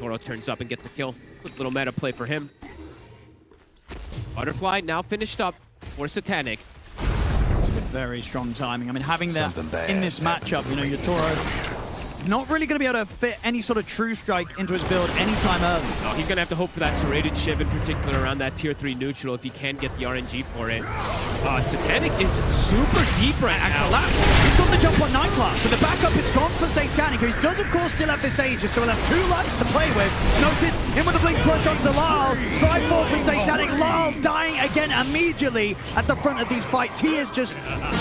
Toro turns up and gets a kill. Good little meta play for him. Butterfly now finished up for Satanic. Very strong timing. I mean, having that in this matchup, you know, Yatoro not really going to be able to fit any sort of true strike into his build anytime early. No, he's going to have to hope for that serrated shiv in particular around that tier 3 neutral if he can get the RNG for it. Satanic is super deep right now. Collapse. He's got the jump on 9 Class, so the backup is gone for Satanic, who does of course still have this Aegis, so he'll have 2 lives to play with. Notice him with a blink push onto Lal. Side fall from Satanic. Lal dying again immediately at the front of these fights. He is just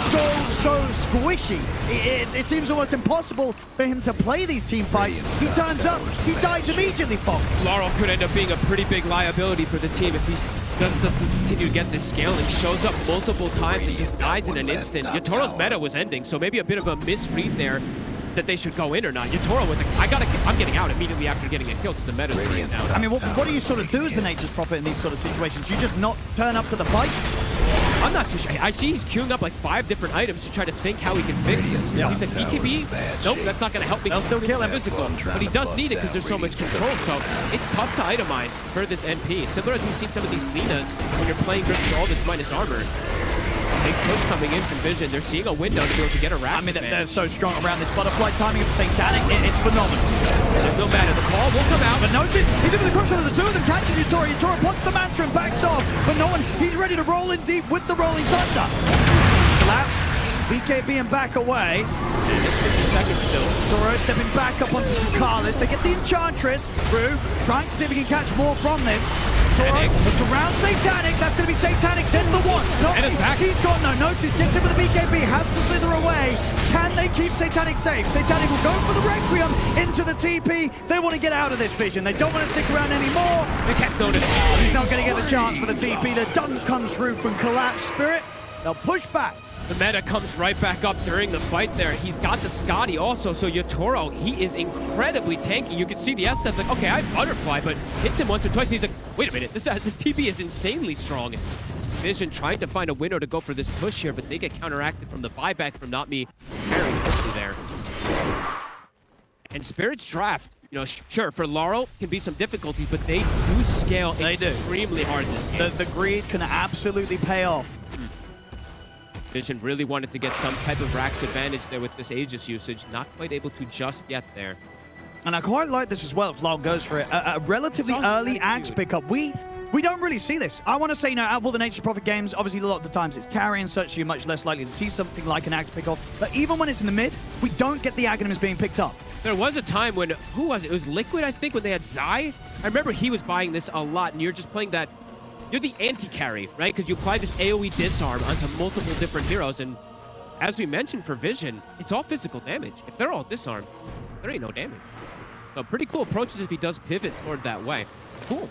so squishy. It seems almost impossible for him to play these team fights. He turns up, he dies immediately, Fox. Laurel could end up being a pretty big liability for the team if he doesn't continue to get this scaling. Shows up multiple times and just dies in an instant. Yatoro's meta was ending, so maybe a bit of a misread there that they should go in or not. Yatoro was like, I'm getting out immediately after getting a kill because the meta's right now. I mean, what do you sort of do as the Nature's Prophet in these sort of situations? You just not turn up to the fight? I'm not too sure. I see he's queuing up like 5 different items to try to think how he can fix this. Yeah. He's like, BKB? Nope, that's not going to help me. They'll still kill him. Physical, but he does need it because there's so much control. So it's tough to itemize for this NP. Similar as we've seen some of these Linas when you're playing versus all this minus armor. Big push coming in from Vision. They're seeing a window to be able to get a rack. I mean, they're so strong around this butterfly timing of Satanic. It's phenomenal. There's no matter. The call will come out. But notice, he's in with the crush on the 2 of them. Catches Yatoro. Yatoro pops the mantra and backs off. But no one, he's ready to roll in deep with the Rolling Thunder. Collapse. BKB and back away. 50 seconds still. Toro stepping back up onto Carlis. They get the Enchantress. Rue trying to see if he can catch more from this. Toro, it's around Satanic. That's going to be Satanic, then the one. And it's back. He's got no notice. Gets in with the BKB, has to slither away. Can they keep Satanic safe? Satanic will go for the Requiem into the TP. They want to get out of this Vision. They don't want to stick around anymore. The cat's notice. He's not going to get the chance for the TP. The dunk comes through from Collapse Spirit. They'll push back. The meta comes right back up during the fight there. He's got the Scotty also, so Yatoro, he is incredibly tanky. You can see the SF's like, okay, I have Butterfly, but hits him once or twice, and he's like, wait a minute, this TP is insanely strong. Vision trying to find a window to go for this push here, but they get counteracted from the buyback from Not Me very quickly there. And Spirit's draft, you know, sure, for Laurel can be some difficulty, but they do scale extremely hard this game. The greed can absolutely pay off. Vision really wanted to get some type of Rax advantage there with this Aegis usage. Not quite able to just yet there. And I quite like this as well if Laurel goes for it. A relatively early Axe pickup. We don't really see this. I want to say, you know, out of all the Nature's Prophet games, obviously a lot of the times it's carry and such, so you're much less likely to see something like an Axe pickup. But even when it's in the mid, we don't get the Aghanims being picked up. There was a time when, who was it? It was Liquid, I think, when they had Zai. I remember he was buying this a lot, and you're just playing that. You're the anti-carry, right? Because you apply this AoE disarm onto multiple different heroes, and as we mentioned for Vision, it's all physical damage. If they're all disarmed, there ain't no damage. So pretty cool approaches if he does pivot toward that way. Cool.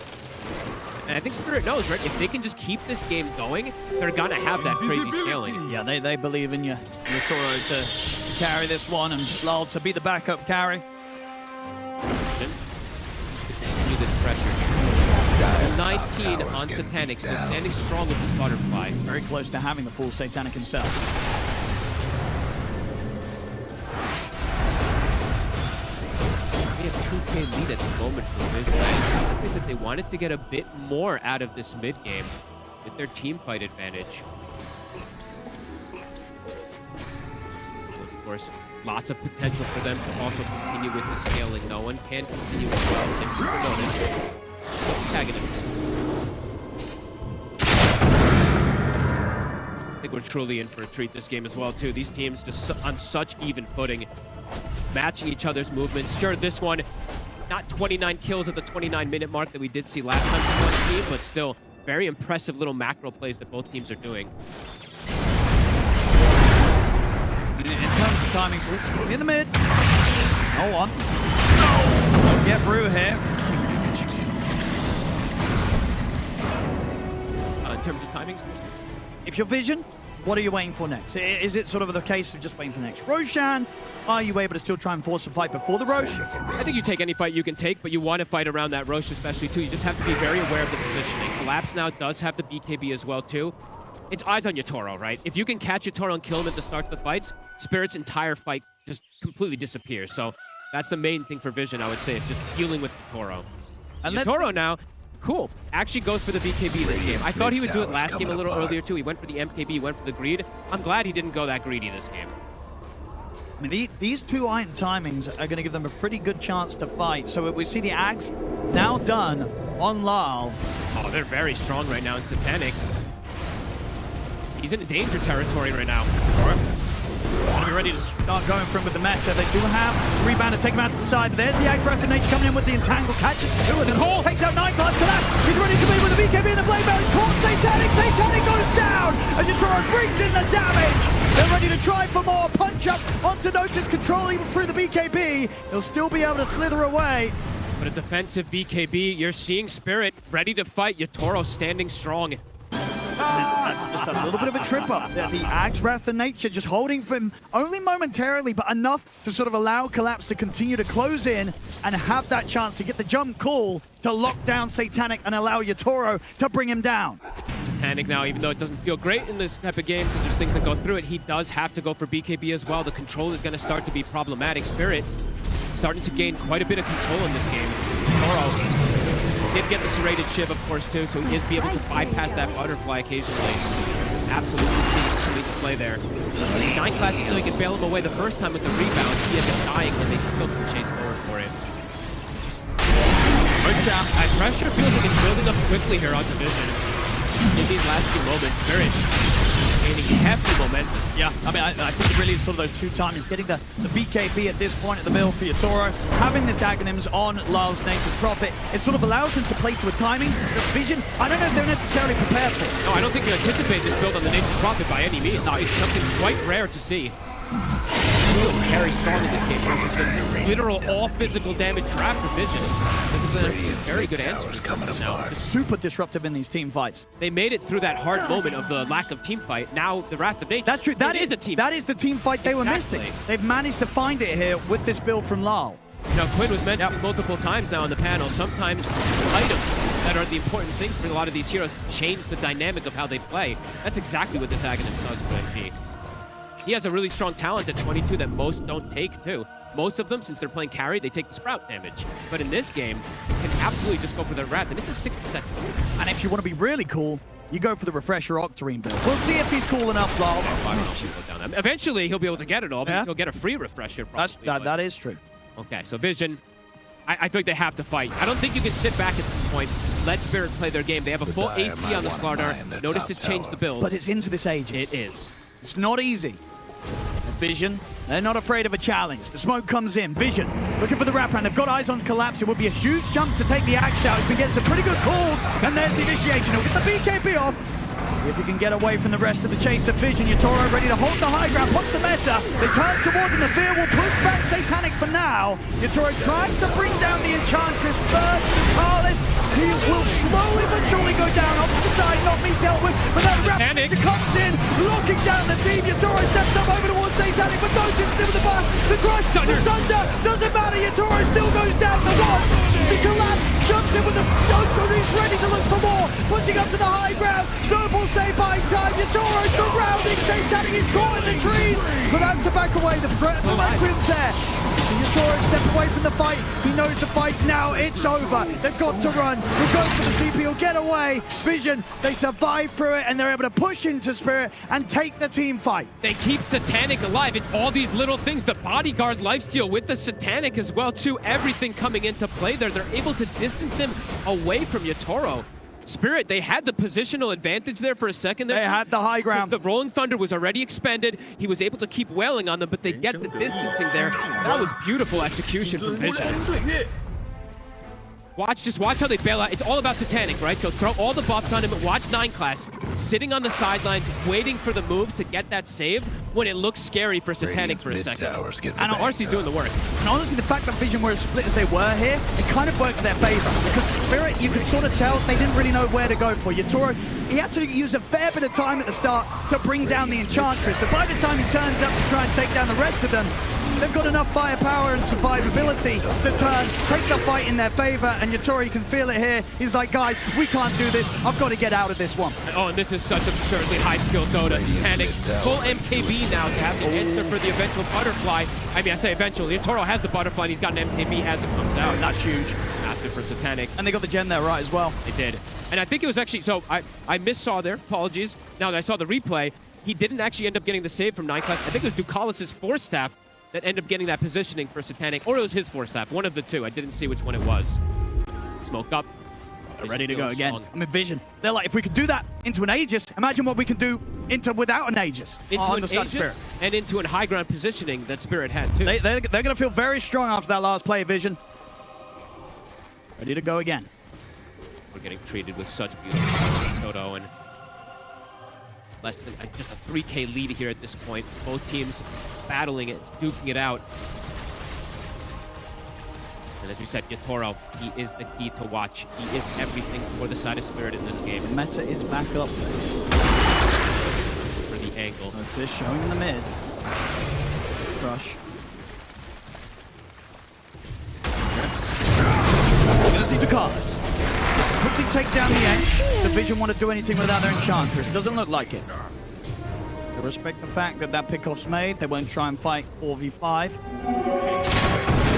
And I think Spirit knows, right? If they can just keep this game going, they're gonna have that crazy scaling. Yeah, they believe in you, Toro, to carry this one, and Lal to be the backup carry. Continue this pressure. 19 on Satanic, so standing strong with this Butterfly. Very close to having the full Satanic himself. We have 2K lead at the moment for Vision. I anticipate that they wanted to get a bit more out of this mid game with their team fight advantage. Of course, lots of potential for them to also continue with the scaling. No one can continue as well. Simply for notice. Antagonists. I think we're truly in for a treat this game as well, too. These teams just on such even footing, matching each other's movements. Sure, this one, not 29 kills at the 29-minute mark that we did see last time from one team, but still very impressive little macro plays that both teams are doing. In terms of timings, in the mid. No one. Don't get Brew here. In terms of timings, if you're Vision, what are you waiting for next? Is it sort of the case of just waiting for the next Roshan? Are you able to still try and force a fight before the Rosh? I think you take any fight you can take, but you want to fight around that Rosh especially too. You just have to be very aware of the positioning. Collapse now does have the BKB as well too. It's eyes on Yatoro, right? If you can catch Yatoro and kill him at the start of the fights, Spirit's entire fight just completely disappears. So that's the main thing for Vision, I would say. It's just dealing with Yatoro. And Yatoro now, cool, actually goes for the BKB this game. I thought he would do it last game a little earlier too. He went for the MKB, he went for the greed. I'm glad he didn't go that greedy this game. I mean, these two item timings are going to give them a pretty good chance to fight. So we see the Axe now done on Lal. Oh, they're very strong right now in Satanic. He's in danger territory right now. Gonna be ready to start going for him with the meta. They do have rebound to take him out to the side. There's the Axe Breath of Nature coming in with the Entangle. Catches two of them. Takes out 9 class collapse. He's ready to be with the BKB and the Blade Mail. He's caught Satanic. Satanic goes down as Yatoro brings in the damage. They're ready to try for more. Punch up onto Notice, controlling through the BKB. He'll still be able to slither away. But a defensive BKB, you're seeing Spirit ready to fight. Yatoro standing strong. Just a little bit of a trip up. The Axe Wrath of Nature just holding for him only momentarily, but enough to sort of allow Collapse to continue to close in and have that chance to get the jump call to lock down Satanic and allow Yatoro to bring him down. Satanic now, even though it doesn't feel great in this type of game because there's things that go through it, he does have to go for BKB as well. The control is going to start to be problematic. Spirit starting to gain quite a bit of control in this game. Yatoro did get the serrated Shiv, of course, too, so he is able to bypass that Butterfly occasionally. Absolutely see to play there. 9 class, even though he could bail him away the first time with the rebound, he ended up dying, but they still can chase forward for it. Pressure feels like it's building up quickly here on Division. In these last few moments, Spirit gaining hefty momentum. Yeah, I mean, I think it really is sort of those two timings. Getting the BKB at this point at the build for Yatoro, having this Aghanims on Lyle's Native Prophet, it sort of allows them to play to a timing. The Vision, I don't know if they're necessarily prepared for it. No, I don't think you anticipate this build on the Native Prophet by any means. No, it's something quite rare to see. Still very strong in this game versus the literal all-physical damage draft of Vision. This is a very good answer. It's super disruptive in these team fights. They made it through that hard moment of the lack of team fight. Now the Wrath of Nature. That's true. That is a team. That is the team fight they were missing. They've managed to find it here with this build from Lyle. You know, Quinn was mentioning multiple times now on the panel, sometimes items that are the important things for a lot of these heroes change the dynamic of how they play. That's exactly what this Aghanim does for MP. He has a really strong talent at 22 that most don't take, too. Most of them, since they're playing carry, they take the Sprout damage. But in this game, you can absolutely just go for the Wrath, and it's a 60-second. And if you want to be really cool, you go for the Refresher Octarine build. We'll see if he's cool enough, Lyle. I don't know if he'll go down that. Eventually, he'll be able to get it all, but he'll get a free Refresher, probably. That is true. Okay, so Vision, I feel like they have to fight. I don't think you can sit back at this point. Let Spirit play their game. They have a full AC on the Slardar. Notice it's changed the build. But it's into this Aegis. It is. It's not easy. Vision, they're not afraid of a challenge. The smoke comes in. Vision, looking for the wraparound. They've got eyes on collapse. It would be a huge jump to take the axe out. He's been getting some pretty good calls. And there's the initiation. He'll get the BKB off. If he can get away from the rest of the chase of Vision, Yatoro ready to hold the high ground. What's the meta? They turn towards him. The fear will push back Satanic for now. Yatoro trying to bring down the Enchantress first. Carlos, he will slowly but surely go down off to the side. Not me dealt with. But that Raptor comes in, locking down the team. Yatoro steps up over towards Satanic, but no tips with the bus. The crush, the thunder, doesn't matter. Yatoro still goes down the watch. The collapse jumps in with the Doto. He's ready to look for more. Pushing up to the high ground. Snowball save by time. Yatoro surrounding Satanic. He's caught in the trees. But out to back away. The Requiem's there. Yatoro stepped away from the fight. He knows the fight now. It's over. They've got to run. He goes for the TP. He'll get away. Vision, they survive through it, and they're able to push into Spirit and take the team fight. They keep Satanic alive. It's all these little things. The bodyguard lifesteal with the Satanic as well, too. Everything coming into play there. They're able to distance him away from Yatoro. Spirit, they had the positional advantage there for a second. They had the high ground. The Rolling Thunder was already expended. He was able to keep wailing on them, but they get the distancing there. That was beautiful execution from Vision. Just watch how they bail out. It's all about Satanic, right? So throw all the buffs on him. Watch 9 class sitting on the sidelines, waiting for the moves to get that save when it looks scary for Satanic for a second. And RC's doing the work. And honestly, the fact that Vision were as split as they were here, it kind of worked to their favor. Because Spirit, you could sort of tell they didn't really know where to go for. Yatoro, he had to use a fair bit of time at the start to bring down the Enchantress. So by the time he turns up to try and take down the rest of them, they've got enough firepower and survivability to take the fight in their favor, and Yatoro, you can feel it here. He's like, guys, we can't do this. I've got to get out of this one. Oh, and this is such absurdly high-skilled Dota. Satanic, full MKB now to have the answer for the eventual butterfly. I mean, I say eventual. Yatoro has the butterfly, and he's got an MKB as it comes out. That's huge. Massive for Satanic. And they got the gem there right as well. They did. And I think it was actually, so I missaw there, apologies. Now that I saw the replay, he didn't actually end up getting the save from 9 class. I think it was Ducalis' Force Staff that ended up getting that positioning for Satanic, or it was his Force Staff, one of the two. I didn't see which one it was. Smoke up. They're ready to go again. I'm in Vision. They're like, if we could do that into an Aegis, imagine what we can do without an Aegis. Into an Aegis and into a high ground positioning that Spirit had too. They're going to feel very strong after that last play, Vision. Ready to go again. We're getting treated with such beautiful Toto, and less than just a 3K lead here at this point. Both teams battling it, duking it out. And as we said, Yatoro, he is the key to watch. He is everything for the side of Spirit in this game. The meta is back up for the angle. That's it, showing in the mid. Crush. Gonna see Ducalis. Quickly take down the edge. The Vision want to do anything without their Enchantress. Doesn't look like it. They respect the fact that that pickoff's made. They won't try and fight 4v5. They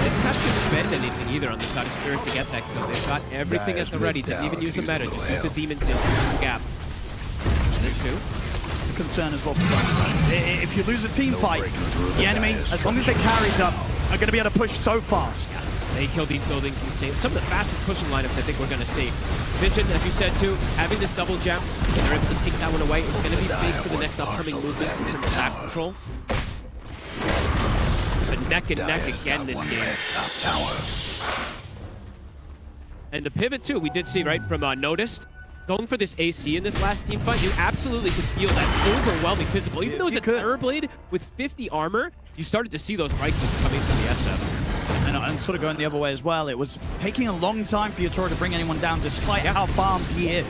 didn't have to spend anything either on the side of Spirit to get that kill. They've got everything at the ready. Didn't even use the meta. Just use the demons in the gap. This too. It's the concern as well for both sides. If you lose a team fight, the enemy, as long as they carries up, are going to be able to push so fast. Yes. They kill these buildings insane. Some of the fastest pushing lineups I think we're going to see. Vision, as you said too, having this double gem, they're able to take that one away. It's going to be big for the next upcoming movements from attack control. But neck and neck again this game. And the pivot too, we did see right from Noticed. Going for this AC in this last team fight, you absolutely could feel that overwhelming physical. Even though it's a Terrorblade with 50 armor, you started to see those right clicks coming from the SF. And I'm sort of going the other way as well. It was taking a long time for Yatoro to bring anyone down, despite how farmed he is.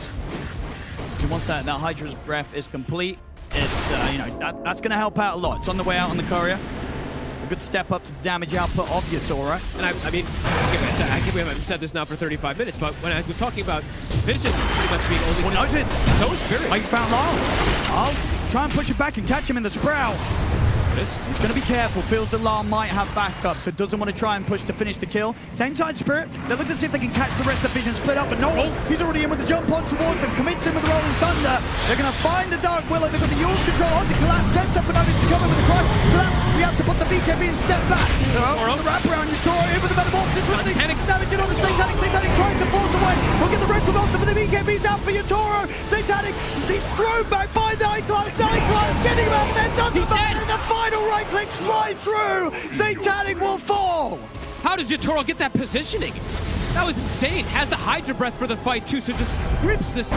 Once that Hydra's breath is complete, it's that's going to help out a lot. It's on the way out on the courier. A good step up to the damage output of Yatoro. And I mean, I think we haven't said this now for 35 minutes, but when I was talking about Vision pretty much being only... Well, notice! So Spirit. I found Lyle. I'll try and push it back and catch him in the sprout. He's going to be careful. Feels that Lyle might have backup, so doesn't want to try and push to finish the kill. Same time, Spirit. They're looking to see if they can catch the rest of Vision split up, but no. He's already in with the jump on towards them. Commits him with the Rolling Thunder. They're going to find the Dark Willow. They've got the Yule's control on to Collapse. Sets up for Notice to come in with the crush. Collapse. We have to put the BKB and step back. The wrap around Yatoro in with the Metamorphosis. Damage on the Satanic. Satanic trying to force away. We'll get the Red Club after, but the BKB's out for Yatoro. Satanic. He's thrown back by Nightclass. Nightclass getting him out there. Doesn't matter. The final right click fly through. Satanic will fall. How does Yatoro get that positioning? That was insane. Has the Hydra breath for the fight too, so just rips this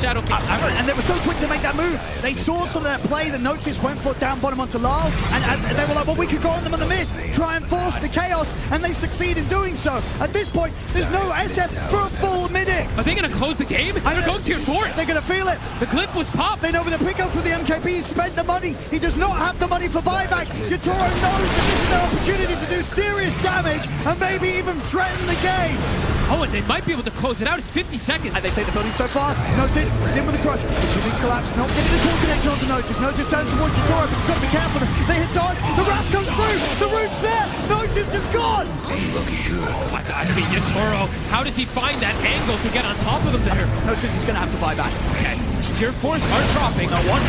Shadow King. And they were so quick to make that move. They saw some of that play that Notice went for down bottom onto Lyle, and they were like, well, we could go on them on the mid, try and force the chaos, and they succeed in doing so. At this point, there's no SF for a full minute. Are they going to close the game? They're going tier 4. They're going to feel it. The clip was popped. They know with the pickups with the MKB, he spent the money. He does not have the money for buyback. Yatoro knows that this is their opportunity to do serious damage and maybe even threaten the game. Oh, and they might be able to close it out. It's 50 seconds. And they take the building so fast. Notice, he's in with the crush. Shooting Collapse, not getting the core connection onto Notice. Notice turns towards Yatoro, but he's got to be careful. They hit on. The wrap comes through. The root's there. Notice is gone. Oh my God, I mean, Yatoro, how does he find that angle to get on top of them there? Notice is going to have to buy back. Okay, tier 4s are dropping. No one.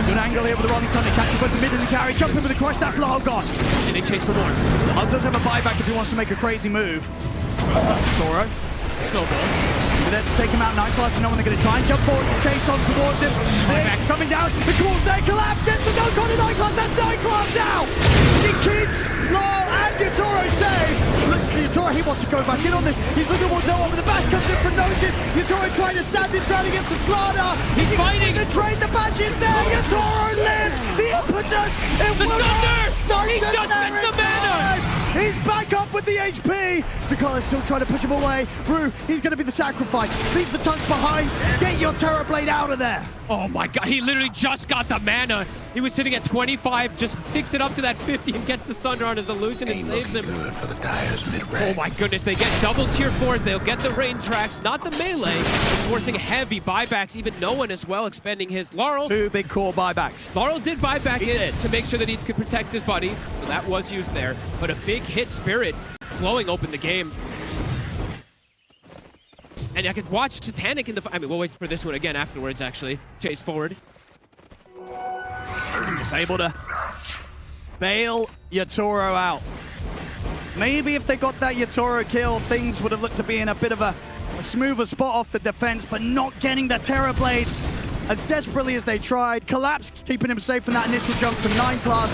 Good angle here with the Rolling Thunder. Catching both the mid and the carry. Jump in with the crush. That's Lyle gone. And they chase for more. Lyle does have a buyback if he wants to make a crazy move. Toro. Snowball. We're there to take him out. Nightclass and no one they're going to try and jump forward to chase on towards him. Back coming down. The towards there. Collapse. Gets the dunk on the Nightclass. That's Nightclass out. He keeps Lyle and Yatoro safe. Look at Yatoro. He wants to go back in on this. He's looking towards no one, but the bash comes in from Notice. Yatoro trying to stand his ground against the Slaughter. He's fighting. The trade. The bash is there. Yatoro lives. The impetus. It the was Thunder. He just missed the mana. He's back up with the HP. Because still trying to push him away. Rue, he's going to be the sacrifice. Leave the tanks behind. Get your Terrorblade out of there. Oh my God, he literally just got the mana. He was sitting at 25, just picks it up to that 50 and gets the Sunder on his illusion and saves him. Good for the Dyer's mid-range. Oh my goodness, they get double tier 4s. They'll get the rain tracks, not the melee. Forcing heavy buybacks, even no one as well expending his. Laurel. 2 big core buybacks. Laurel did buy back in to make sure that he could protect his buddy. So that was used there. But a big hit Spirit blowing open the game. And I could watch Satanic in the... I mean, we'll wait for this one again afterwards, actually. Chase forward. He's able to bail Yatoro out. Maybe if they got that Yatoro kill, things would have looked to be in a bit of a smoother spot off the defense, but not getting the Terrorblade as desperately as they tried. Collapse keeping him safe from that initial jump from Nightclass.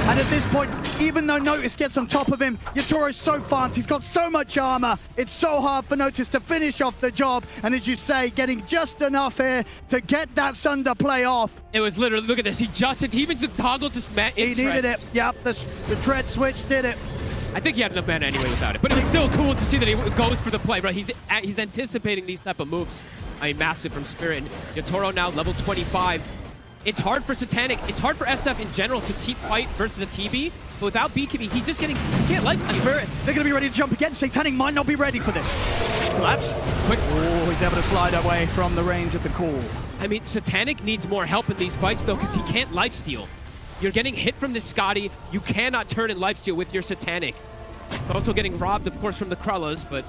And at this point, even though Notice gets on top of him, Yatoro's so fast, he's got so much armor. It's so hard for Notice to finish off the job. And as you say, getting just enough here to get that Sunder play off. It was literally, look at this, he even toggled this He needed it. Yep, the tread switch did it. I think he had enough mana anyway without it, but it was still cool to see that he goes for the play, right? He's anticipating these type of moves. I mean, massive from Spirit. And Yatoro now level 25. It's hard for Satanic, it's hard for SF in general to team fight versus a TB, but without BKB, he's just getting, he can't lifesteal. Spirit, they're going to be ready to jump again. Satanic might not be ready for this. Collapse. Quick. Oh, he's able to slide away from the range of the call. I mean, Satanic needs more help in these fights, though, because he can't lifesteal. You're getting hit from this Scotty. You cannot turn and lifesteal with your Satanic. Also getting robbed, of course, from the Krullas, but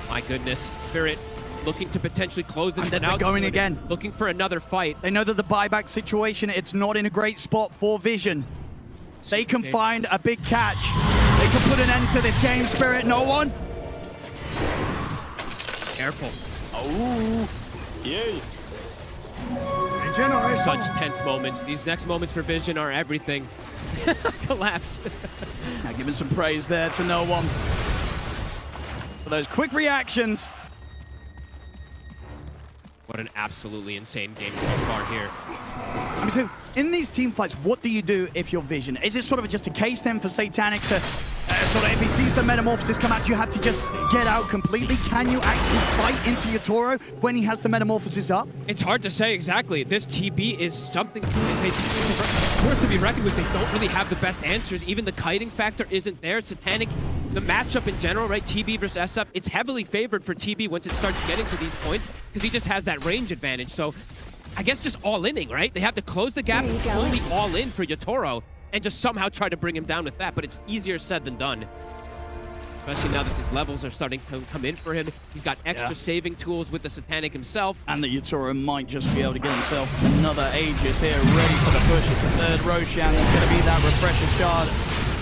my goodness, Spirit looking to potentially close this one out. They're going again. Looking for another fight. They know that the buyback situation, it's not in a great spot for Vision. They can find a big catch. They could put an end to this game, Spirit. No one. Careful. Oh. Yay. Such tense moments. These next moments for Vision are everything. Collapse. Now giving some praise there to No One for those quick reactions. What an absolutely insane game so far here. I mean, so in these team fights, what do you do if you're Vision? Is it sort of just a case then for Satanic to sort of, if he sees the Metamorphosis come out, you have to just get out completely? Can you actually fight into your Toro when he has the Metamorphosis up? It's hard to say exactly. This TB is something they just forced to be reckoned with. They don't really have the best answers. Even the kiting factor isn't there. Satanic, the matchup in general, right? TB versus SF, it's heavily favored for TB once it starts getting to these points because he just has that range advantage. So I guess just all-inning, right? They have to close the gap, fully all in for Yotoro, and just somehow try to bring him down with that, but it's easier said than done. Especially now that these levels are starting to come in for him. He's got extra saving tools with the Satanic himself. And the Yotoro might just be able to get himself another Aegis here, ready for the push. It's the third Roshan. There's going to be that Refresher Shard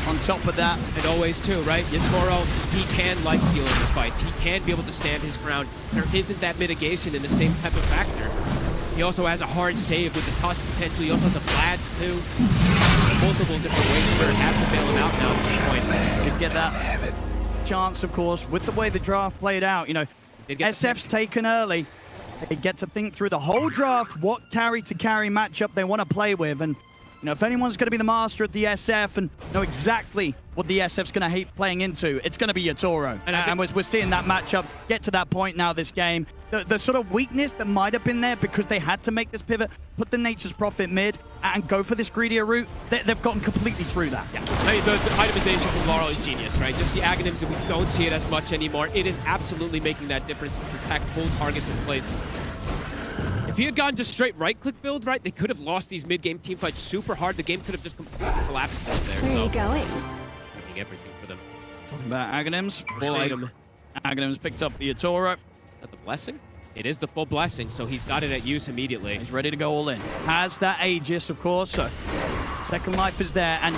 on top of that. And always too, right? Yotoro, he can lifesteal in the fights. He can be able to stand his ground. There isn't that mitigation in the same type of factor. He also has a hard save with the Tusk potential. He also has the Vlads too. Multiple different ways Spirit have to bail him out now at this point. Could get that chance, of course, with the way the draft played out. You know, SF's taken early. They get to think through the whole draft, what carry-to-carry matchup they want to play with. And, you know, if anyone's going to be the master at the SF and know exactly what the SF's going to hate playing into, it's going to be Yotoro. And we're seeing that matchup get to that point now this game. The sort of weakness that might have been there because they had to make this pivot, put the Nature's Prophet mid, and go for this greedier route, they've gotten completely through that. Yeah. I mean, the itemization from Laurel is genius, right? Just the Aghanims, we don't see it as much anymore. It is absolutely making that difference to protect full targets in place. If he had gone just straight right-click build, right, they could have lost these mid-game team fights super hard. The game could have just completely collapsed there. Where are you going? Making everything for them. Talking about Aghanims. Full item. Aghanims picked up the Yotoro. Is that the blessing? It is the full blessing, so he's got it at use immediately. He's ready to go all in. Has that Aegis, of course, so second life is there, and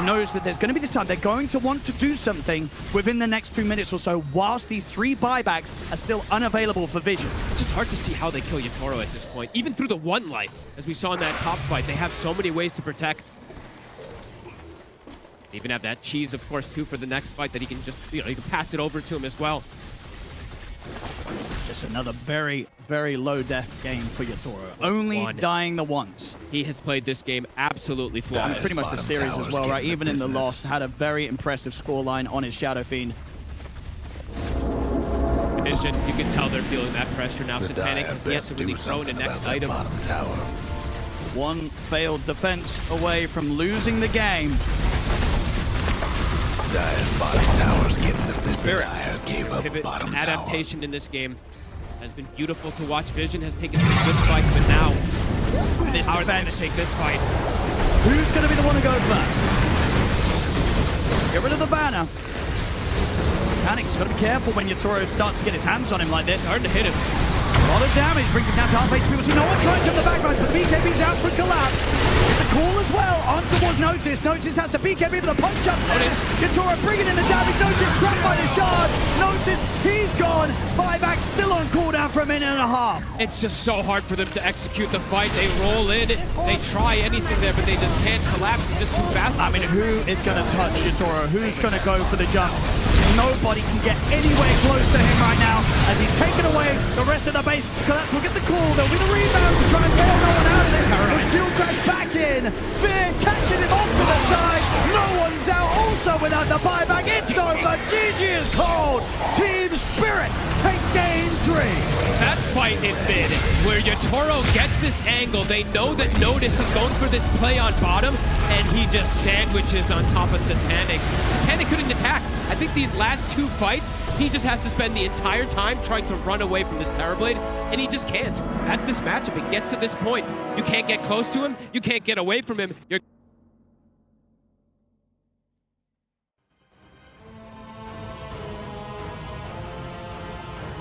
knows that there's going to be this time. They're going to want to do something within the next 2 minutes or so, whilst these 3 buybacks are still unavailable for Vision. It's just hard to see how they kill Yotoro at this point. Even through the 1 life, as we saw in that top fight, they have so many ways to protect. They even have that cheese, of course, too, for the next fight that he can just, you know, you can pass it over to him as well. Just another very, very low death game for Yotoro. Only dying the once. He has played this game absolutely flawless. And pretty much the series as well, right? Even in the loss, had a very impressive scoreline on his Shadow Fiend. Vision, you can tell they're feeling that pressure now. Satanic has yet to really throw in the next item. One failed defense away from losing the game. Spirit gave up bottom adaptation in this game has been beautiful to watch. Vision has taken some good fights, but now this how are they going to take this fight? Who's going to be the one to go first? Get rid of the banner. Panic's got to be careful when Yotoro starts to get his hands on him like this. Hard to hit him. A lot of damage, brings him down to half HP. We'll see no one trying to come the back lines, but the BKB's out for collapse. The call as well, on towards Notice. Notice has the BKB for the punch up. Yotoro bringing in the damage. Notice trapped by the shard. Notice, he's gone. Buyback still on cooldown for a minute and a half. It's just so hard for them to execute the fight. They roll in, they try anything there, but they just can't collapse. It's just too fast. I mean, who is going to touch Yotoro? Who's going to go for the jump? Nobody can get anywhere close to him right now as he's taken away the rest of the base. Collapse will get the call. There'll be the rebound to try and bail no one out of this. The shield crash back in. Fear catching him off to the side. No one's out. Also without the buyback. It's over. GG is called. Team Spirit take game 3. That fight in mid, where Yotoro gets this angle. They know that Notice is going for this play on bottom, and he just sandwiches on top of Satanic. Satanic couldn't attack. I think these last 2 fights, he just has to spend the entire time trying to run away from this Terrorblade, and he just can't. That's this matchup. It gets to this point. You can't get close to him. You can't get away from him. You're